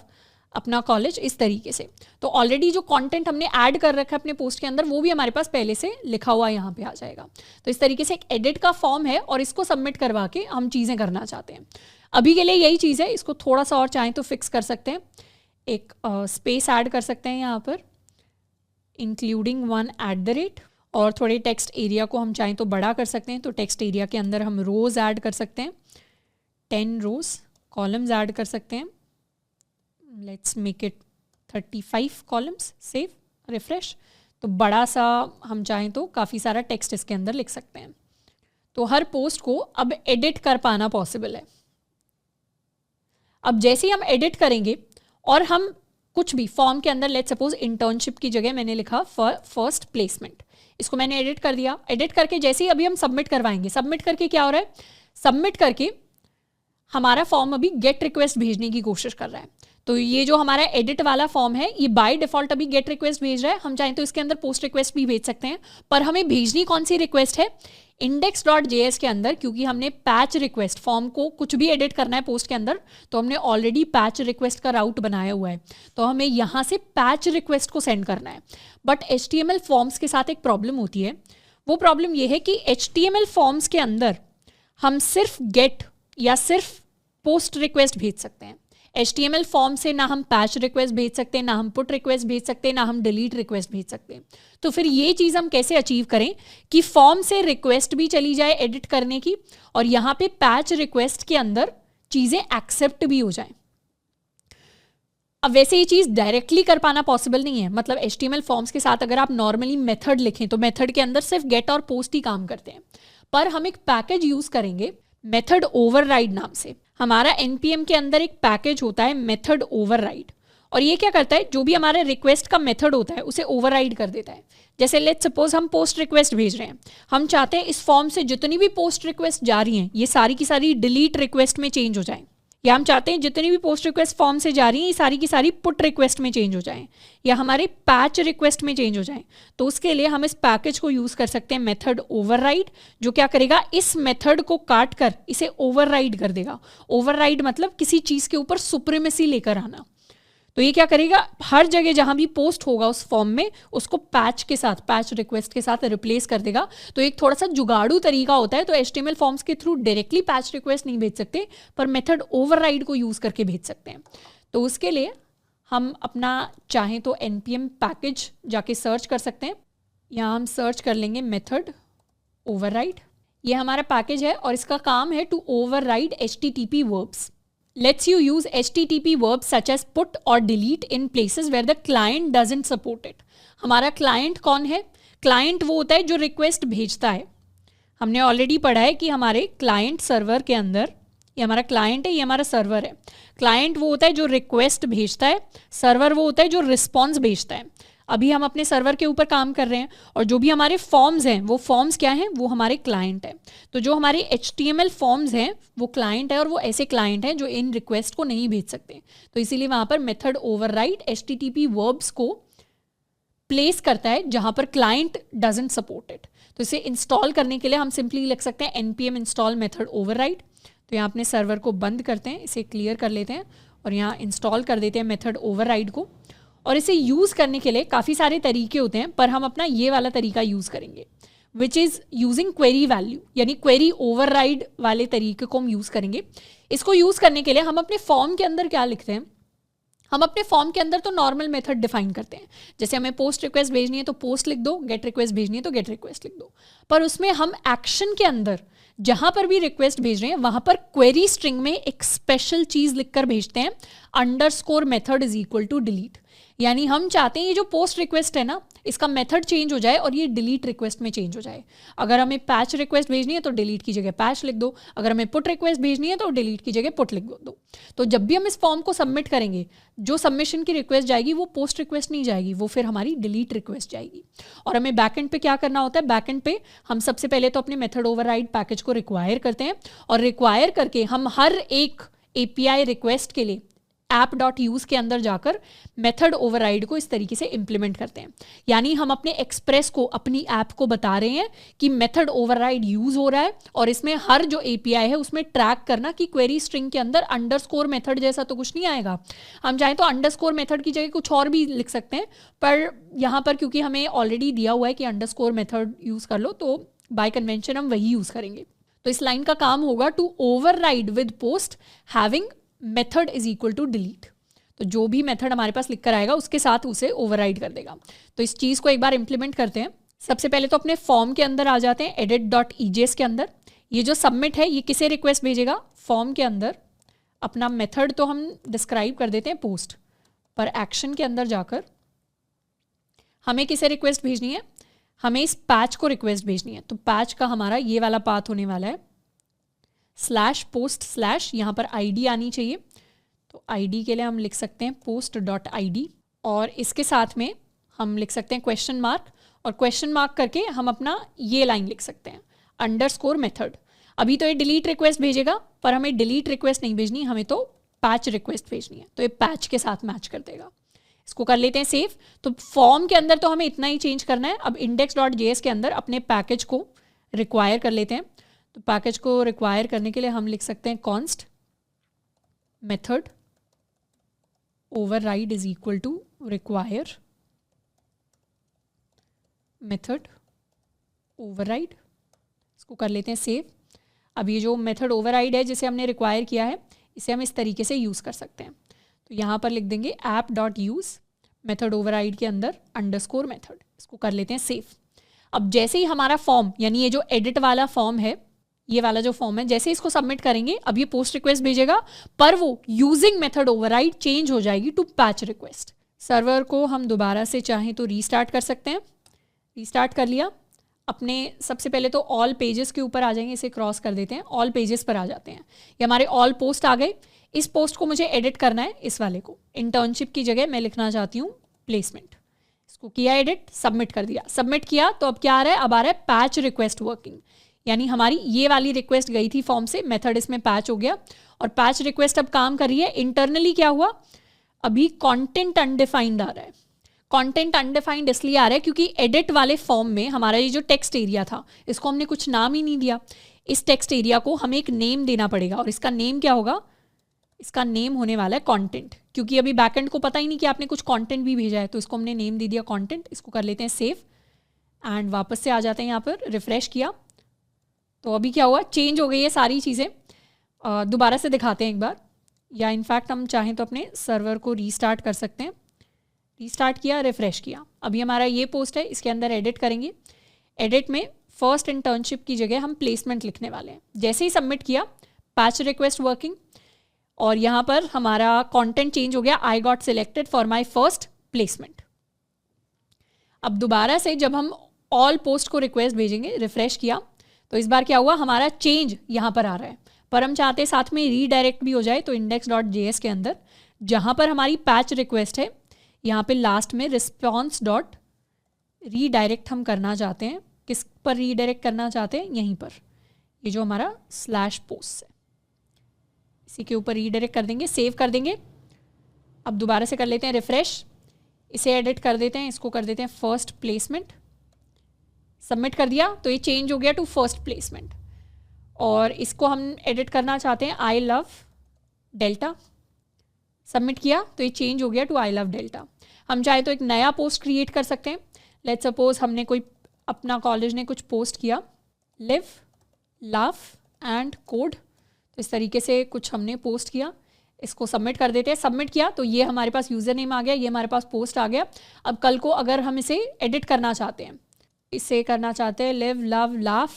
अपना कॉलेज, इस तरीके से। तो ऑलरेडी जो कंटेंट हमने ऐड कर रखा है अपने पोस्ट के अंदर, वो भी हमारे पास पहले से लिखा हुआ यहाँ पे आ जाएगा। तो इस तरीके से एक एडिट का फॉर्म है और इसको सबमिट करवा के हम चीज़ें करना चाहते हैं। अभी के लिए यही चीज़ है, इसको थोड़ा सा और चाहें तो फिक्स कर सकते हैं। एक स्पेस ऐड कर सकते हैं यहाँ पर, इंक्लूडिंग 1@, और थोड़े टेक्स्ट एरिया को हम चाहें तो बड़ा कर सकते हैं। तो टेक्स्ट एरिया के अंदर हम रोज़ ऐड कर सकते हैं, 10 रोज़। कॉलम्स ऐड कर सकते हैं, let's make it 35 columns. Save, refresh. तो बड़ा सा हम चाहें तो काफ़ी सारा टेक्स्ट इसके अंदर लिख सकते हैं। तो हर पोस्ट को अब एडिट कर पाना पॉसिबल है। अब जैसे ही हम एडिट करेंगे और हम कुछ भी फॉर्म के अंदर, लेट्स सपोज इंटर्नशिप की जगह मैंने लिखा फर्स्ट प्लेसमेंट, इसको मैंने एडिट कर दिया। एडिट करके जैसे ही अभी हम सबमिट करवाएंगे, सबमिट करके क्या हो रहा है, सबमिट करके हमारा फॉर्म अभी गेट रिक्वेस्ट भेजने की कोशिश कर रहा है। तो ये जो हमारा एडिट वाला फॉर्म है, ये बाय डिफॉल्ट अभी गेट रिक्वेस्ट भेज रहा है। हम चाहें तो इसके अंदर पोस्ट रिक्वेस्ट भी भेज सकते हैं, पर हमें भेजनी कौन सी रिक्वेस्ट है, index.js के अंदर, क्योंकि हमने पैच रिक्वेस्ट, फॉर्म को कुछ भी एडिट करना है पोस्ट के अंदर, तो हमने ऑलरेडी पैच रिक्वेस्ट का राउट बनाया हुआ है। तो हमें यहाँ से पैच रिक्वेस्ट को सेंड करना है। बट HTML फॉर्म्स के साथ एक प्रॉब्लम होती है। वो प्रॉब्लम ये है कि HTML फॉर्म्स के अंदर हम सिर्फ गेट या सिर्फ पोस्ट रिक्वेस्ट भेज सकते हैं। HTML फॉर्म से ना हम पैच रिक्वेस्ट भेज सकते हैं, ना हम पुट रिक्वेस्ट भेज सकते हैं, ना हम डिलीट रिक्वेस्ट भेज सकते हैं। तो फिर ये चीज़ हम कैसे अचीव करें कि फॉर्म से रिक्वेस्ट भी चली जाए एडिट करने की, और यहाँ पे पैच रिक्वेस्ट के अंदर चीज़ें एक्सेप्ट भी हो जाए। अब वैसे ये चीज़ डायरेक्टली कर पाना पॉसिबल नहीं है। मतलब HTML फॉर्म्स के साथ अगर आप नॉर्मली मेथड लिखें तो मेथड के अंदर सिर्फ गेट और पोस्ट ही काम करते हैं, पर हम एक पैकेज यूज़ करेंगे मेथड ओवरराइड नाम से। हमारा NPM के अंदर एक पैकेज होता है मेथड ओवरराइड, और ये क्या करता है, जो भी हमारे रिक्वेस्ट का मेथड होता है उसे ओवरराइड कर देता है। जैसे लेट्स सपोज हम पोस्ट रिक्वेस्ट भेज रहे हैं, हम चाहते हैं इस फॉर्म से जितनी भी पोस्ट रिक्वेस्ट जा रही हैं ये सारी की सारी डिलीट रिक्वेस्ट में चेंज हो जाएं, या हम चाहते हैं जितनी भी पोस्ट रिक्वेस्ट फॉर्म से जा रही हैं ये सारी की सारी पुट रिक्वेस्ट में चेंज हो जाएं, या हमारे पैच रिक्वेस्ट में चेंज हो जाएं। तो उसके लिए हम इस पैकेज को यूज़ कर सकते हैं मेथड ओवरराइड, जो क्या करेगा, इस मेथड को काट कर इसे ओवरराइड कर देगा। ओवरराइड मतलब किसी चीज़ के ऊपर सुप्रीमेसी लेकर आना। तो ये क्या करेगा, हर जगह जहां भी पोस्ट होगा उस फॉर्म में उसको पैच के साथ, पैच रिक्वेस्ट के साथ रिप्लेस कर देगा। तो एक थोड़ा सा जुगाड़ू तरीका होता है। तो HTML फॉर्म्स के थ्रू डायरेक्टली पैच रिक्वेस्ट नहीं भेज सकते, पर मेथड ओवरराइड को यूज़ करके भेज सकते हैं। तो उसके लिए हम अपना चाहें तो npm पैकेज जाके सर्च कर सकते हैं। यहाँ हम सर्च कर लेंगे मेथड ओवरराइड। ये हमारा पैकेज है और इसका काम है to override HTTP verbs. Let's you use HTTP verbs such as put और delete in places where the client doesn't support it. हमारा क्लाइंट कौन है? क्लाइंट वो होता है जो रिक्वेस्ट भेजता है। हमने ऑलरेडी पढ़ा है कि हमारे क्लाइंट सर्वर के अंदर, ये हमारा क्लाइंट है, ये हमारा सर्वर है। क्लाइंट वो होता है जो रिक्वेस्ट भेजता है, सर्वर वो होता है जो रिस्पॉन्स भेजता है। अभी हम अपने सर्वर के ऊपर काम कर रहे हैं और जो भी हमारे फॉर्म्स हैं वो फॉर्म्स क्या हैं? वो हमारे क्लाइंट हैं। तो जो हमारे HTML फॉर्म्स हैं वो क्लाइंट है और वो ऐसे क्लाइंट हैं जो इन रिक्वेस्ट को नहीं भेज सकते। तो इसीलिए वहाँ पर मेथड ओवरराइड HTTP वर्ब्स को प्लेस करता है जहाँ पर क्लाइंट डजंट सपोर्ट इट। तो इसे इंस्टॉल करने के लिए हम सिंपली लिख सकते हैं npm इंस्टॉल मेथड ओवरराइड। तो यहाँ अपने सर्वर को बंद करते हैं, इसे क्लियर कर लेते हैं और यहाँ इंस्टॉल कर देते हैं मेथड ओवरराइड को। और इसे यूज़ करने के लिए काफ़ी सारे तरीके होते हैं, पर हम अपना ये वाला तरीका यूज़ करेंगे, which is using query value, यानी क्वेरी ओवरराइड वाले तरीके को हम यूज़ करेंगे। इसको यूज़ करने के लिए हम अपने फॉर्म के अंदर क्या लिखते हैं? हम अपने फॉर्म के अंदर तो नॉर्मल मेथड डिफाइन करते हैं। जैसे हमें पोस्ट रिक्वेस्ट भेजनी है तो पोस्ट लिख दो, गेट रिक्वेस्ट भेजनी है तो गेट रिक्वेस्ट लिख दो। पर उसमें हम एक्शन के अंदर जहां पर भी रिक्वेस्ट भेज रहे हैं वहां पर क्वेरी स्ट्रिंग में एक स्पेशल चीज लिखकर भेजते हैं, underscore method is equal to delete. यानी हम चाहते हैं ये जो पोस्ट रिक्वेस्ट है ना, इसका मेथड चेंज हो जाए और ये डिलीट रिक्वेस्ट में चेंज हो जाए। अगर हमें पैच रिक्वेस्ट भेजनी है तो डिलीट की जगह पैच लिख दो, अगर हमें पुट रिक्वेस्ट भेजनी है तो डिलीट की जगह पुट लिख दो। तो जब भी हम इस फॉर्म को सबमिट करेंगे, जो सबमिशन की रिक्वेस्ट जाएगी वो पोस्ट रिक्वेस्ट नहीं जाएगी, वो फिर हमारी डिलीट रिक्वेस्ट जाएगी। और हमें बैकएंड पे क्या करना होता है? बैकएंड पे हम सबसे पहले तो अपने मेथड ओवरराइड पैकेज को रिक्वायर करते हैं और रिक्वायर करके हम हर एक API रिक्वेस्ट के लिए app.use के अंदर जाकर मेथड ओवरराइड को इस तरीके से इंप्लीमेंट करते हैं। यानी हम अपने एक्सप्रेस को, अपनी ऐप को बता रहे हैं कि मेथड ओवरराइड यूज हो रहा है और इसमें हर जो API है उसमें ट्रैक करना कि क्वेरी स्ट्रिंग के अंदर अंडरस्कोर मेथड जैसा तो कुछ नहीं आएगा। हम चाहें तो अंडरस्कोर मेथड की जगह कुछ और भी लिख सकते हैं, पर यहाँ पर क्योंकि हमें ऑलरेडी दिया हुआ है कि अंडरस्कोर मेथड यूज कर लो, तो बाय कन्वेंशन हम वही यूज करेंगे। तो इस लाइन का काम होगा to override with post having method is equal to delete. तो जो भी मेथड हमारे पास लिख कर आएगा उसके साथ उसे ओवरराइड कर देगा। तो इस चीज़ को एक बार इंप्लीमेंट करते हैं। सबसे पहले तो अपने फॉर्म के अंदर आ जाते हैं, edit.ejs के अंदर। ये जो सबमिट है ये किसे रिक्वेस्ट भेजेगा? फॉर्म के अंदर। अपना मेथड तो हम डिस्क्राइब कर देते हैं पोस्ट, पर एक्शन के अंदर जाकर हमें किसे रिक्वेस्ट भेजनी है? हमें इस पैच को रिक्वेस्ट भेजनी है। तो पैच का हमारा ये वाला पाथ होने वाला है /post/ यहाँ पर ID आनी चाहिए। तो ID के लिए हम लिख सकते हैं post.id और इसके साथ में हम लिख सकते हैं क्वेश्चन मार्क, और क्वेश्चन मार्क करके हम अपना ये लाइन लिख सकते हैं अंडरस्कोर मेथड। अभी तो ये डिलीट रिक्वेस्ट भेजेगा, पर हमें डिलीट रिक्वेस्ट नहीं भेजनी, हमें तो पैच रिक्वेस्ट भेजनी है। तो ये पैच के साथ मैच कर देगा। इसको कर लेते हैं सेव। तो फॉर्म के अंदर तो हमें इतना ही चेंज करना है। अब index.js के अंदर अपने पैकेज को रिक्वायर कर लेते हैं। तो पैकेज को रिक्वायर करने के लिए हम लिख सकते हैं const method override is equal to require method override. इसको कर लेते हैं सेव। अब ये जो मेथड ओवरराइड है जिसे हमने रिक्वायर किया है, इसे हम इस तरीके से यूज़ कर सकते हैं। तो यहाँ पर लिख देंगे app.use मेथड ओवरराइड के अंदर अंडरस्कोर मेथड। इसको कर लेते हैं सेव। अब जैसे ही हमारा फॉर्म, यानी ये जो एडिट वाला फॉर्म है, ये वाला जो फॉर्म है, जैसे इसको सबमिट करेंगे अब ये पोस्ट रिक्वेस्ट भेजेगा, पर वो यूजिंग मेथड ओवरराइड चेंज हो जाएगी टू पैच रिक्वेस्ट। सर्वर को हम दोबारा से चाहें तो रीस्टार्ट कर सकते हैं। रीस्टार्ट कर लिया। अपने सबसे पहले तो ऑल पेजेस के ऊपर आ जाएंगे, इसे क्रॉस कर देते हैं, ऑल पेजेस पर आ जाते हैं। ये हमारे ऑल पोस्ट आ गए। इस पोस्ट को मुझे एडिट करना है, इस वाले को। इंटर्नशिप की जगह मैं लिखना चाहती हूँ प्लेसमेंट। इसको किया एडिट, सबमिट कर दिया। सबमिट किया तो अब क्या आ रहा है? अब आ रहा है पैच रिक्वेस्ट वर्किंग। यानी हमारी ये वाली रिक्वेस्ट गई थी फॉर्म से, मेथड इसमें पैच हो गया और पैच रिक्वेस्ट अब काम कर रही है। इंटरनली क्या हुआ? अभी कंटेंट अनडिफाइंड आ रहा है। कंटेंट अनडिफाइंड इसलिए आ रहा है क्योंकि एडिट वाले फॉर्म में हमारा ये जो टेक्स्ट एरिया था, इसको हमने कुछ नाम ही नहीं दिया। इस टेक्स्ट एरिया को हमें एक नेम देना पड़ेगा और इसका नेम क्या होगा? इसका नेम होने वाला है कंटेंट, क्योंकि अभी बैकएंड को पता ही नहीं कि आपने कुछ कंटेंट भी भेजा है, तो इसको हमने नेम दे दिया कंटेंट। इसको कर लेते हैं सेव एंड वापस से आ जाते हैं यहाँ पर। रिफ्रेश किया तो अभी क्या हुआ? चेंज हो गई है सारी चीज़ें। दोबारा से दिखाते हैं एक बार। या इनफैक्ट हम चाहें तो अपने सर्वर को रीस्टार्ट कर सकते हैं। रीस्टार्ट किया, रिफ्रेश किया, अभी हमारा ये पोस्ट है, इसके अंदर एडिट करेंगे। एडिट में फर्स्ट इंटर्नशिप की जगह हम प्लेसमेंट लिखने वाले हैं। जैसे ही सबमिट किया, पैच रिक्वेस्ट वर्किंग, और यहाँ पर हमारा कंटेंट चेंज हो गया, I got selected for my first placement. अब दोबारा से जब हम ऑल पोस्ट को रिक्वेस्ट भेजेंगे, रिफ्रेश किया, तो इस बार क्या हुआ, हमारा चेंज यहाँ पर आ रहा है, पर हम चाहते हैं साथ में रीडायरेक्ट भी हो जाए। तो index.js के अंदर जहाँ पर हमारी पैच रिक्वेस्ट है, यहाँ पे लास्ट में रिस्पॉन्स डॉट रीडायरेक्ट हम करना चाहते हैं। किस पर रीडायरेक्ट करना चाहते हैं, यहीं पर, ये जो हमारा स्लैश पोस्ट है, इसी के ऊपर रीडायरेक्ट कर देंगे, सेव कर देंगे। अब दोबारा से कर लेते हैं रिफ्रेश, इसे एडिट कर देते हैं, इसको कर देते हैं फर्स्ट प्लेसमेंट, सबमिट कर दिया तो ये चेंज हो गया टू फर्स्ट प्लेसमेंट। और इसको हम एडिट करना चाहते हैं आई लव डेल्टा, सबमिट किया तो ये चेंज हो गया टू आई लव डेल्टा। हम चाहे तो एक नया पोस्ट क्रिएट कर सकते हैं। लेट्स सपोज हमने कोई, अपना कॉलेज ने कुछ पोस्ट किया, लिव लाफ एंड कोड, तो इस तरीके से कुछ हमने पोस्ट किया, इसको सबमिट कर देते हैं। सबमिट किया तो ये हमारे पास यूज़र नेम आ गया, ये हमारे पास पोस्ट आ गया। अब कल को अगर हम इसे एडिट करना चाहते हैं, इसे करना चाहते हैं लिव लव लाफ,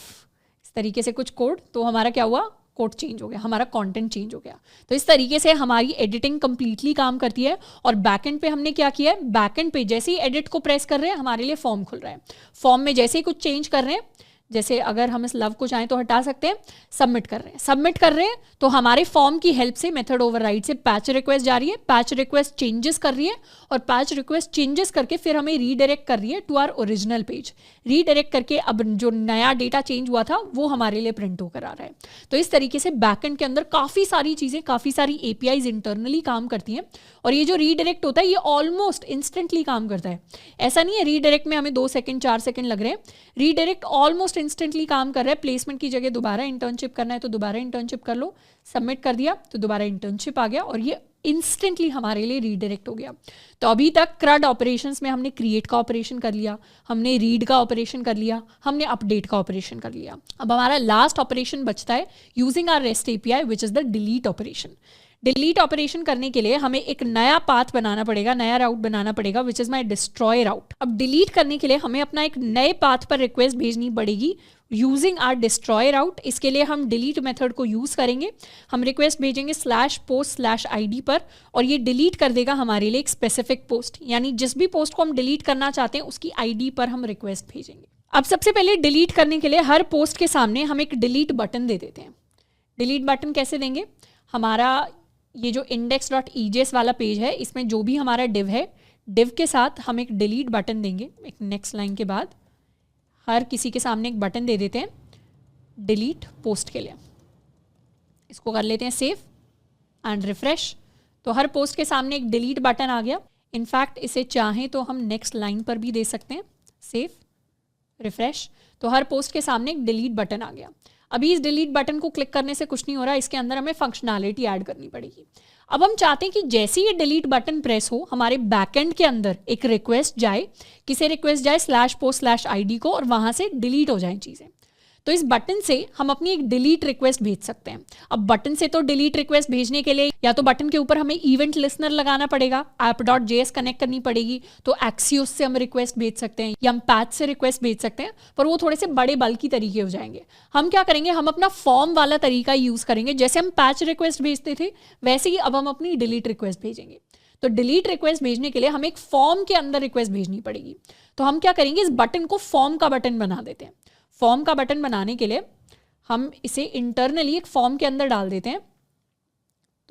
इस तरीके से कुछ कोड, तो हमारा क्या हुआ, कोड चेंज हो गया, हमारा कंटेंट चेंज हो गया। तो इस तरीके से हमारी एडिटिंग कंप्लीटली काम करती है। और बैकएंड पे हमने क्या किया है, बैकएंड पे जैसे ही एडिट को प्रेस कर रहे हैं, हमारे लिए फॉर्म खुल रहा है। फॉर्म में जैसे ही कुछ चेंज कर रहे हैं, जैसे अगर हम इस लव को चाहें तो हटा सकते हैं, सबमिट कर रहे हैं, सबमिट कर रहे हैं, तो हमारे फॉर्म की हेल्प से मेथड ओवरराइड से पैच रिक्वेस्ट जा रही है, पैच रिक्वेस्ट चेंजेस कर रही है, और पैच रिक्वेस्ट चेंजेस करके फिर हमें रीडायरेक्ट कर रही है to our original page. Redirect करके अब जो नया डेटा चेंज हुआ था वो हमारे लिए प्रिंट होकर आ रहा है। तो इस तरीके से बैकएंड के अंदर काफ़ी सारी चीज़ें, काफ़ी सारी एपीआईज इंटरनली काम करती हैं। और ये जो रीडायरेक्ट होता है ये ऑलमोस्ट इंस्टेंटली काम करता है। ऐसा नहीं है रीडायरेक्ट में हमें 2 सेकंड 4 सेकंड लग रहे हैं, रीडायरेक्ट ऑलमोस्ट इंस्टेंटली काम कर रहा है। प्लेसमेंट की जगह दोबारा इंटर्नशिप करना है तो दोबारा इंटर्नशिप कर लो, सबमिट कर दिया तो दोबारा इंटर्नशिप आ गया, और ये इंस्टेंटली हमारे लिए रीडायरेक्ट हो गया। तो अभी तक CRUD ऑपरेशंस में हमने क्रिएट का ऑपरेशन कर लिया, हमने रीड का ऑपरेशन कर लिया, हमने अपडेट का ऑपरेशन कर लिया। अब हमारा लास्ट ऑपरेशन बचता है using our REST API which is the delete operation. Delete operation करने के लिए हमें एक नया पाथ बनाना पड़ेगा, नया राउट बनाना पड़ेगा विच इज माई डिस्ट्रॉय राउट। अब डिलीट करने के लिए हमें अपना एक नए पाथ पर रिक्वेस्ट भेजनी पड़ेगी यूजिंग आर डिस्ट्रॉय राउट। इसके लिए हम डिलीट मेथड को यूज करेंगे। हम रिक्वेस्ट भेजेंगे /post/id पर, और ये डिलीट कर देगा हमारे लिए एक स्पेसिफिक पोस्ट, यानी जिस भी पोस्ट को हम डिलीट करना चाहते हैं उसकी ID पर हम रिक्वेस्ट भेजेंगे। अब सबसे पहले डिलीट करने के लिए हर पोस्ट के सामने हम एक डिलीट बटन दे देते हैं। डिलीट बटन कैसे देंगे, हमारा ये जो index.ejs वाला पेज है, इसमें जो भी हमारा डिव है, डिव के साथ हम एक डिलीट बटन देंगे। एक नेक्स्ट लाइन के बाद हर किसी के सामने एक बटन दे देते हैं डिलीट पोस्ट के लिए। इसको कर लेते हैं सेव एंड रिफ्रेश, तो हर पोस्ट के सामने एक डिलीट बटन आ गया। इनफैक्ट इसे चाहें तो हम नेक्स्ट लाइन पर भी दे सकते हैं, सेव रिफ्रेश, तो हर पोस्ट के सामने एक डिलीट बटन आ गया। अभी इस डिलीट बटन को क्लिक करने से कुछ नहीं हो रहा, इसके अंदर हमें फंक्शनैलिटी ऐड करनी पड़ेगी। अब हम चाहते हैं कि जैसे ये डिलीट बटन प्रेस हो, हमारे बैकएंड के अंदर एक रिक्वेस्ट जाए, किसे रिक्वेस्ट जाए, /post/id को, और वहां से डिलीट हो जाए चीज़ें। तो इस बटन से हम अपनी एक डिलीट रिक्वेस्ट भेज सकते हैं। अब बटन से तो डिलीट रिक्वेस्ट भेजने के लिए या तो बटन के ऊपर हमें इवेंट लिसनर लगाना पड़ेगा, app.js कनेक्ट करनी पड़ेगी, तो Axios से हम रिक्वेस्ट भेज सकते हैं या हम पैच से रिक्वेस्ट भेज सकते हैं, पर वो थोड़े से बड़े बल्कि तरीके हो जाएंगे। हम क्या करेंगे, हम अपना फॉर्म वाला तरीका यूज करेंगे। जैसे हम पैच रिक्वेस्ट भेजते थे वैसे ही अब हम अपनी डिलीट रिक्वेस्ट भेजेंगे। तो डिलीट रिक्वेस्ट भेजने के लिए हमें एक फॉर्म के अंदर रिक्वेस्ट भेजनी पड़ेगी। तो हम क्या करेंगे, इस बटन को फॉर्म का बटन बना देते हैं। फॉर्म का बटन बनाने के लिए हम इसे इंटरनली एक फॉर्म के अंदर डाल देते हैं।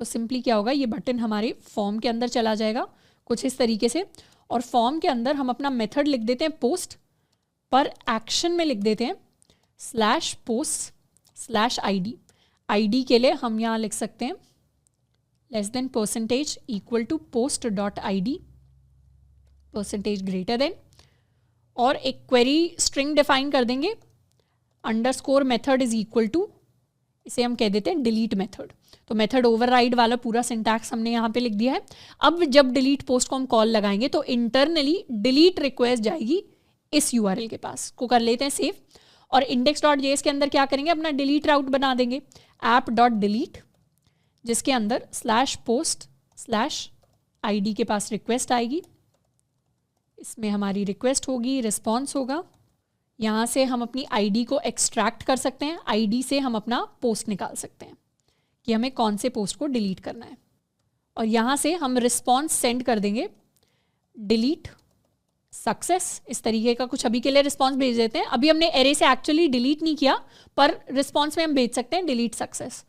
तो सिंपली क्या होगा, ये बटन हमारे फॉर्म के अंदर चला जाएगा कुछ इस तरीके से, और फॉर्म के अंदर हम अपना मेथड लिख देते हैं पोस्ट, पर एक्शन में लिख देते हैं /post/id। ID के लिए हम यहाँ लिख सकते हैं <% equal to post.id %, और एक क्वेरी स्ट्रिंग डिफाइन कर देंगे, _ मेथड इज इक्वल टू, इसे हम कह देते हैं डिलीट मेथड। तो मेथड ओवरराइड वाला पूरा सिंटैक्स हमने यहाँ पे लिख दिया है। अब जब डिलीट पोस्ट को हम कॉल लगाएंगे तो इंटरनली डिलीट रिक्वेस्ट जाएगी इस URL के पास। को कर लेते हैं सेव, और index.js के अंदर क्या करेंगे, अपना डिलीट राउट बना देंगे app.delete। जिसके अंदर /post/id के पास रिक्वेस्ट आएगी, इसमें हमारी रिक्वेस्ट होगी, रिस्पॉन्स होगा, यहाँ से हम अपनी आईडी को एक्सट्रैक्ट कर सकते हैं, आईडी से हम अपना पोस्ट निकाल सकते हैं कि हमें कौन से पोस्ट को डिलीट करना है, और यहाँ से हम रिस्पॉन्स सेंड कर देंगे डिलीट सक्सेस, इस तरीके का कुछ अभी के लिए रिस्पॉन्स भेज देते हैं। अभी हमने एरे से एक्चुअली डिलीट नहीं किया, पर रिस्पॉन्स में हम भेज सकते हैं डिलीट सक्सेस।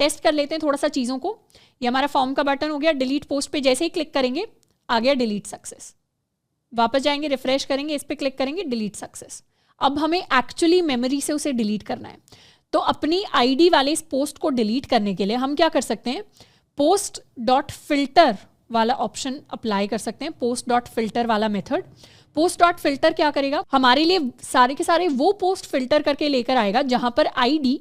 टेस्ट कर लेते हैं थोड़ा सा चीज़ों को। ये हमारा फॉर्म का बटन हो गया, डिलीट पोस्ट पे जैसे ही क्लिक करेंगे आ गया डिलीट सक्सेस। वापस जाएंगे, रिफ्रेश करेंगे, इस पर क्लिक करेंगे, डिलीट सक्सेस। अब हमें एक्चुअली मेमोरी से उसे डिलीट करना है, तो अपनी आईडी वाले इस पोस्ट को डिलीट करने के लिए हम क्या कर सकते हैं, post.filter वाला ऑप्शन अप्लाई कर सकते हैं, post.filter वाला मेथड। post.filter क्या करेगा, हमारे लिए सारे के सारे वो पोस्ट फिल्टर करके लेकर आएगा जहां पर ID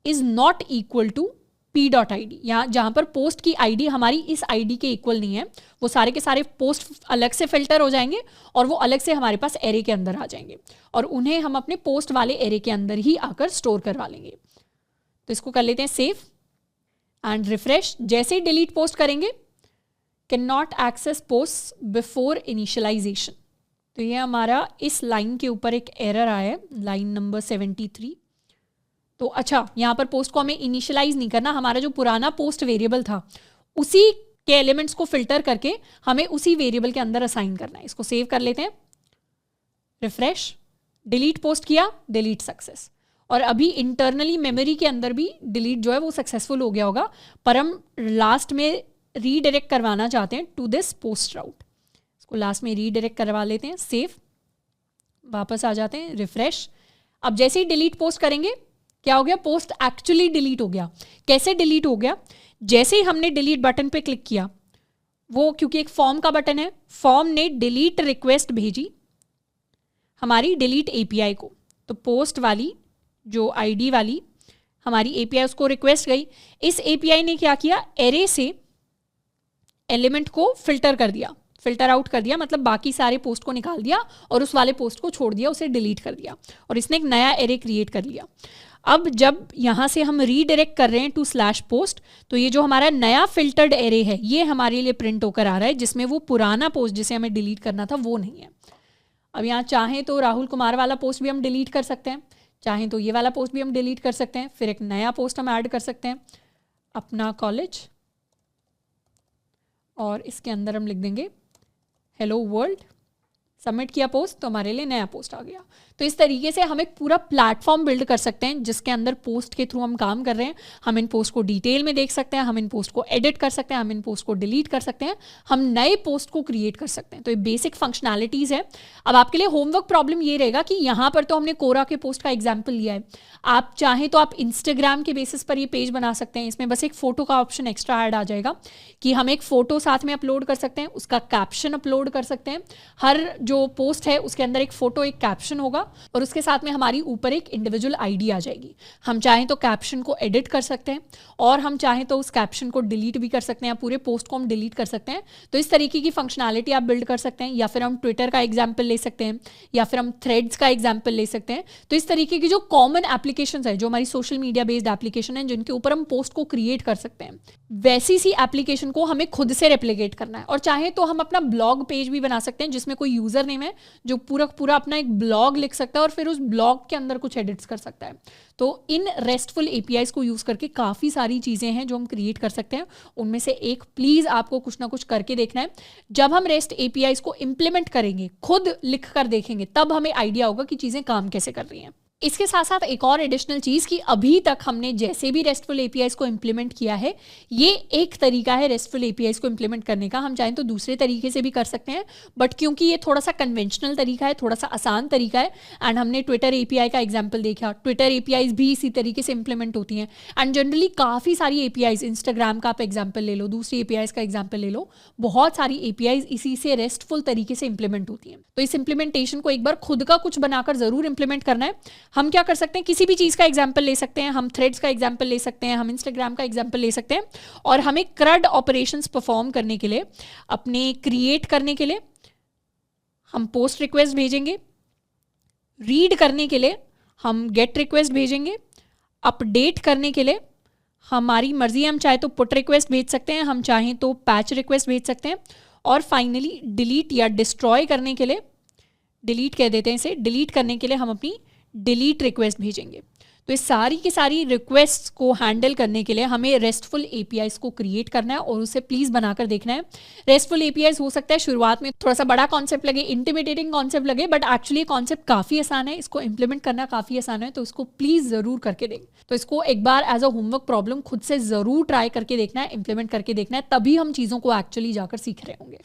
is not equal to p.id, यहाँ जहां पर पोस्ट की आईडी हमारी इस आईडी के इक्वल नहीं है, वो सारे के सारे पोस्ट अलग से फिल्टर हो जाएंगे और वो अलग से हमारे पास एरे के अंदर आ जाएंगे, और उन्हें हम अपने पोस्ट वाले एरे के अंदर ही आकर स्टोर करवा लेंगे। तो इसको कर लेते हैं सेव एंड रिफ्रेश। जैसे ही डिलीट पोस्ट करेंगे, cannot access post before initialization, तो ये हमारा इस लाइन के ऊपर एक एरर आया है, लाइन नंबर 73। तो अच्छा, यहाँ पर पोस्ट को हमें इनिशियलाइज नहीं करना, हमारा जो पुराना पोस्ट वेरिएबल था उसी के एलिमेंट्स को फिल्टर करके हमें उसी वेरिएबल के अंदर असाइन करना है। इसको सेव कर लेते हैं, रिफ्रेश, डिलीट पोस्ट किया, डिलीट सक्सेस। और अभी इंटरनली मेमोरी के अंदर भी डिलीट जो है वो सक्सेसफुल हो गया होगा, पर हम लास्ट में रीडायरेक्ट करवाना चाहते हैं टू दिस पोस्ट राउट। इसको लास्ट में रीडायरेक्ट करवा लेते हैं, सेव, वापस आ जाते हैं, रिफ्रेश। अब जैसे ही डिलीट पोस्ट करेंगे क्या हो गया, पोस्ट एक्चुअली डिलीट हो गया। कैसे डिलीट हो गया, जैसे ही हमने डिलीट बटन पे क्लिक किया, वो क्योंकि एक फॉर्म का बटन है, फॉर्म ने डिलीट रिक्वेस्ट भेजी हमारी डिलीट एपीआई को, तो पोस्ट वाली जो आईडी वाली हमारी एपीआई उसको रिक्वेस्ट गई, इस एपीआई ने क्या किया, एरे से एलिमेंट को फिल्टर कर दिया, फिल्टर आउट कर दिया, मतलब बाकी सारे पोस्ट को निकाल दिया और उस वाले पोस्ट को छोड़ दिया, उसे डिलीट कर दिया, और इसने एक नया एरे क्रिएट कर लिया। अब जब यहाँ से हम रीडायरेक्ट कर रहे हैं टू /post, तो ये जो हमारा नया फिल्टर्ड एरे है ये हमारे लिए प्रिंट होकर आ रहा है, जिसमें वो पुराना पोस्ट जिसे हमें डिलीट करना था वो नहीं है। अब यहाँ चाहें तो राहुल कुमार वाला पोस्ट भी हम डिलीट कर सकते हैं, चाहें तो ये वाला पोस्ट भी हम डिलीट कर सकते हैं, फिर एक नया पोस्ट हम ऐड कर सकते हैं, अपना कॉलेज, और इसके अंदर हम लिख देंगे हेलो वर्ल्ड। सबमिट किया पोस्ट, तो हमारे लिए नया पोस्ट आ गया। तो इस तरीके से हम एक पूरा प्लेटफॉर्म बिल्ड कर सकते हैं जिसके अंदर पोस्ट के थ्रू हम काम कर रहे हैं। हम इन पोस्ट को डिटेल में देख सकते हैं, हम इन पोस्ट को एडिट कर सकते हैं, हम इन पोस्ट को डिलीट कर सकते हैं, हम नए पोस्ट को क्रिएट कर सकते हैं। तो ये बेसिक फंक्शनैलिटीज़ है। अब आपके लिए होमवर्क प्रॉब्लम ये रहेगा कि यहाँ पर तो हमने कोरा के पोस्ट का एग्जाम्पल लिया है, आप चाहें तो आप इंस्टाग्राम के बेसिस पर ये पेज बना सकते हैं। इसमें बस एक फ़ोटो का ऑप्शन एक्स्ट्रा ऐड आ जाएगा कि हम एक फ़ोटो साथ में अपलोड कर सकते हैं, उसका कैप्शन अपलोड कर सकते हैं। हर जो पोस्ट है उसके अंदर एक फ़ोटो, एक कैप्शन होगा, और उसके साथ में हमारी ऊपर एक इंडिविजुअल आईडी आ जाएगी। हम चाहें तो कैप्शन को एडिट कर सकते हैं, और हम चाहें तो उस कैप्शन को डिलीट भी कर सकते हैं, पूरे पोस्ट को हम डिलीट कर सकते हैं। तो इस तरीके की फंक्शनैलिटी आप बिल्ड कर सकते हैं। या फिर हम ट्विटर का एग्जाम्पल ले सकते हैं, या फिर हम थ्रेड्स का एग्जाम्पल ले सकते हैं। तो इस तरीके की जो कॉमन एप्लीकेशन है, जो हमारी सोशल मीडिया बेस्ड एप्लीकेशन है, जिनके ऊपर हम पोस्ट को क्रिएट कर सकते हैं, वैसी सी एप्लीकेशन को हमें खुद से रेप्लिकेट करना है। और चाहे तो हम अपना ब्लॉग पेज भी बना सकते हैं जिसमें कोई यूजर नेम है जो पूरा अपना एक ब्लॉग लिख सकता है और फिर उस ब्लॉग के अंदर कुछ एडिट्स कर सकता है। तो इन रेस्टफुल एपीआईज को यूज करके काफ़ी सारी चीज़ें हैं जो हम क्रिएट कर सकते हैं। उनमें से एक प्लीज़ आपको कुछ ना कुछ करके देखना है। जब हम रेस्ट एपीआईज को इम्प्लीमेंट करेंगे, खुद लिख कर देखेंगे, तब हमें आइडिया होगा कि चीज़ें काम कैसे कर रही हैं। इसके साथ साथ एक और एडिशनल चीज़ कि अभी तक हमने जैसे भी रेस्टफुल एपीआईज को इम्प्लीमेंट किया है, ये एक तरीका है रेस्टफुल एपीआईज को इम्प्लीमेंट करने का। हम चाहें तो दूसरे तरीके से भी कर सकते हैं, बट क्योंकि ये थोड़ा सा कन्वेंशनल तरीका है, थोड़ा सा आसान तरीका है, एंड हमने ट्विटर एपीआई का एग्जाम्पल देखा, ट्विटर एपीआईज भी इसी तरीके से इम्प्लीमेंट होती हैं। एंड जनरली काफ़ी सारी एपीआईज, इंस्टाग्राम का आप एग्जाम्पल ले लो, दूसरी एपीआईज का एग्जाम्पल ले लो, बहुत सारी एपीआईज इसी से रेस्टफुल तरीके से इम्प्लीमेंट होती हैं। तो इस इम्प्लीमेंटेशन को एक बार खुद का कुछ बनाकर ज़रूर इम्प्लीमेंट करना है। हम क्या कर सकते हैं, किसी भी चीज़ का एग्जाम्पल ले सकते हैं, हम थ्रेड्स का एग्जाम्पल ले सकते हैं, हम इंस्टाग्राम का एग्जाम्पल ले सकते हैं, और हमें क्रड ऑपरेशंस परफॉर्म करने के लिए, अपने क्रिएट करने के लिए हम पोस्ट रिक्वेस्ट भेजेंगे, रीड करने के लिए हम गेट रिक्वेस्ट भेजेंगे, अपडेट करने के लिए हमारी मर्जी है, हम चाहे तो पुट रिक्वेस्ट भेज सकते हैं, हम चाहें तो पैच रिक्वेस्ट भेज सकते हैं। और फाइनली डिलीट या डिस्ट्रॉय करने के लिए, डिलीट कह देते हैं इसे, डिलीट करने के लिए हम अपनी डिलीट रिक्वेस्ट भेजेंगे। तो इस सारी की सारी रिक्वेस्ट को हैंडल करने के लिए हमें रेस्टफुल एपीआईज को क्रिएट करना है और उसे प्लीज़ बनाकर देखना है। रेस्टफुल एपीआईज हो सकता है शुरुआत में थोड़ा सा बड़ा कॉन्सेप्ट लगे, इंटिमिडेटिंग कॉन्सेप्ट लगे, बट एक्चुअली कॉन्सेप्ट काफ़ी आसान है, इसको इंप्लीमेंट करना काफ़ी आसान है। तो इसको प्लीज़ ज़रूर करके दें। तो इसको एक बार एज अ होमवर्क प्रॉब्लम खुद से ज़रूर ट्राई करके देखना है, इंप्लीमेंट करके देखना है, तभी हम चीज़ों को एक्चुअली जाकर सीख रहे होंगे।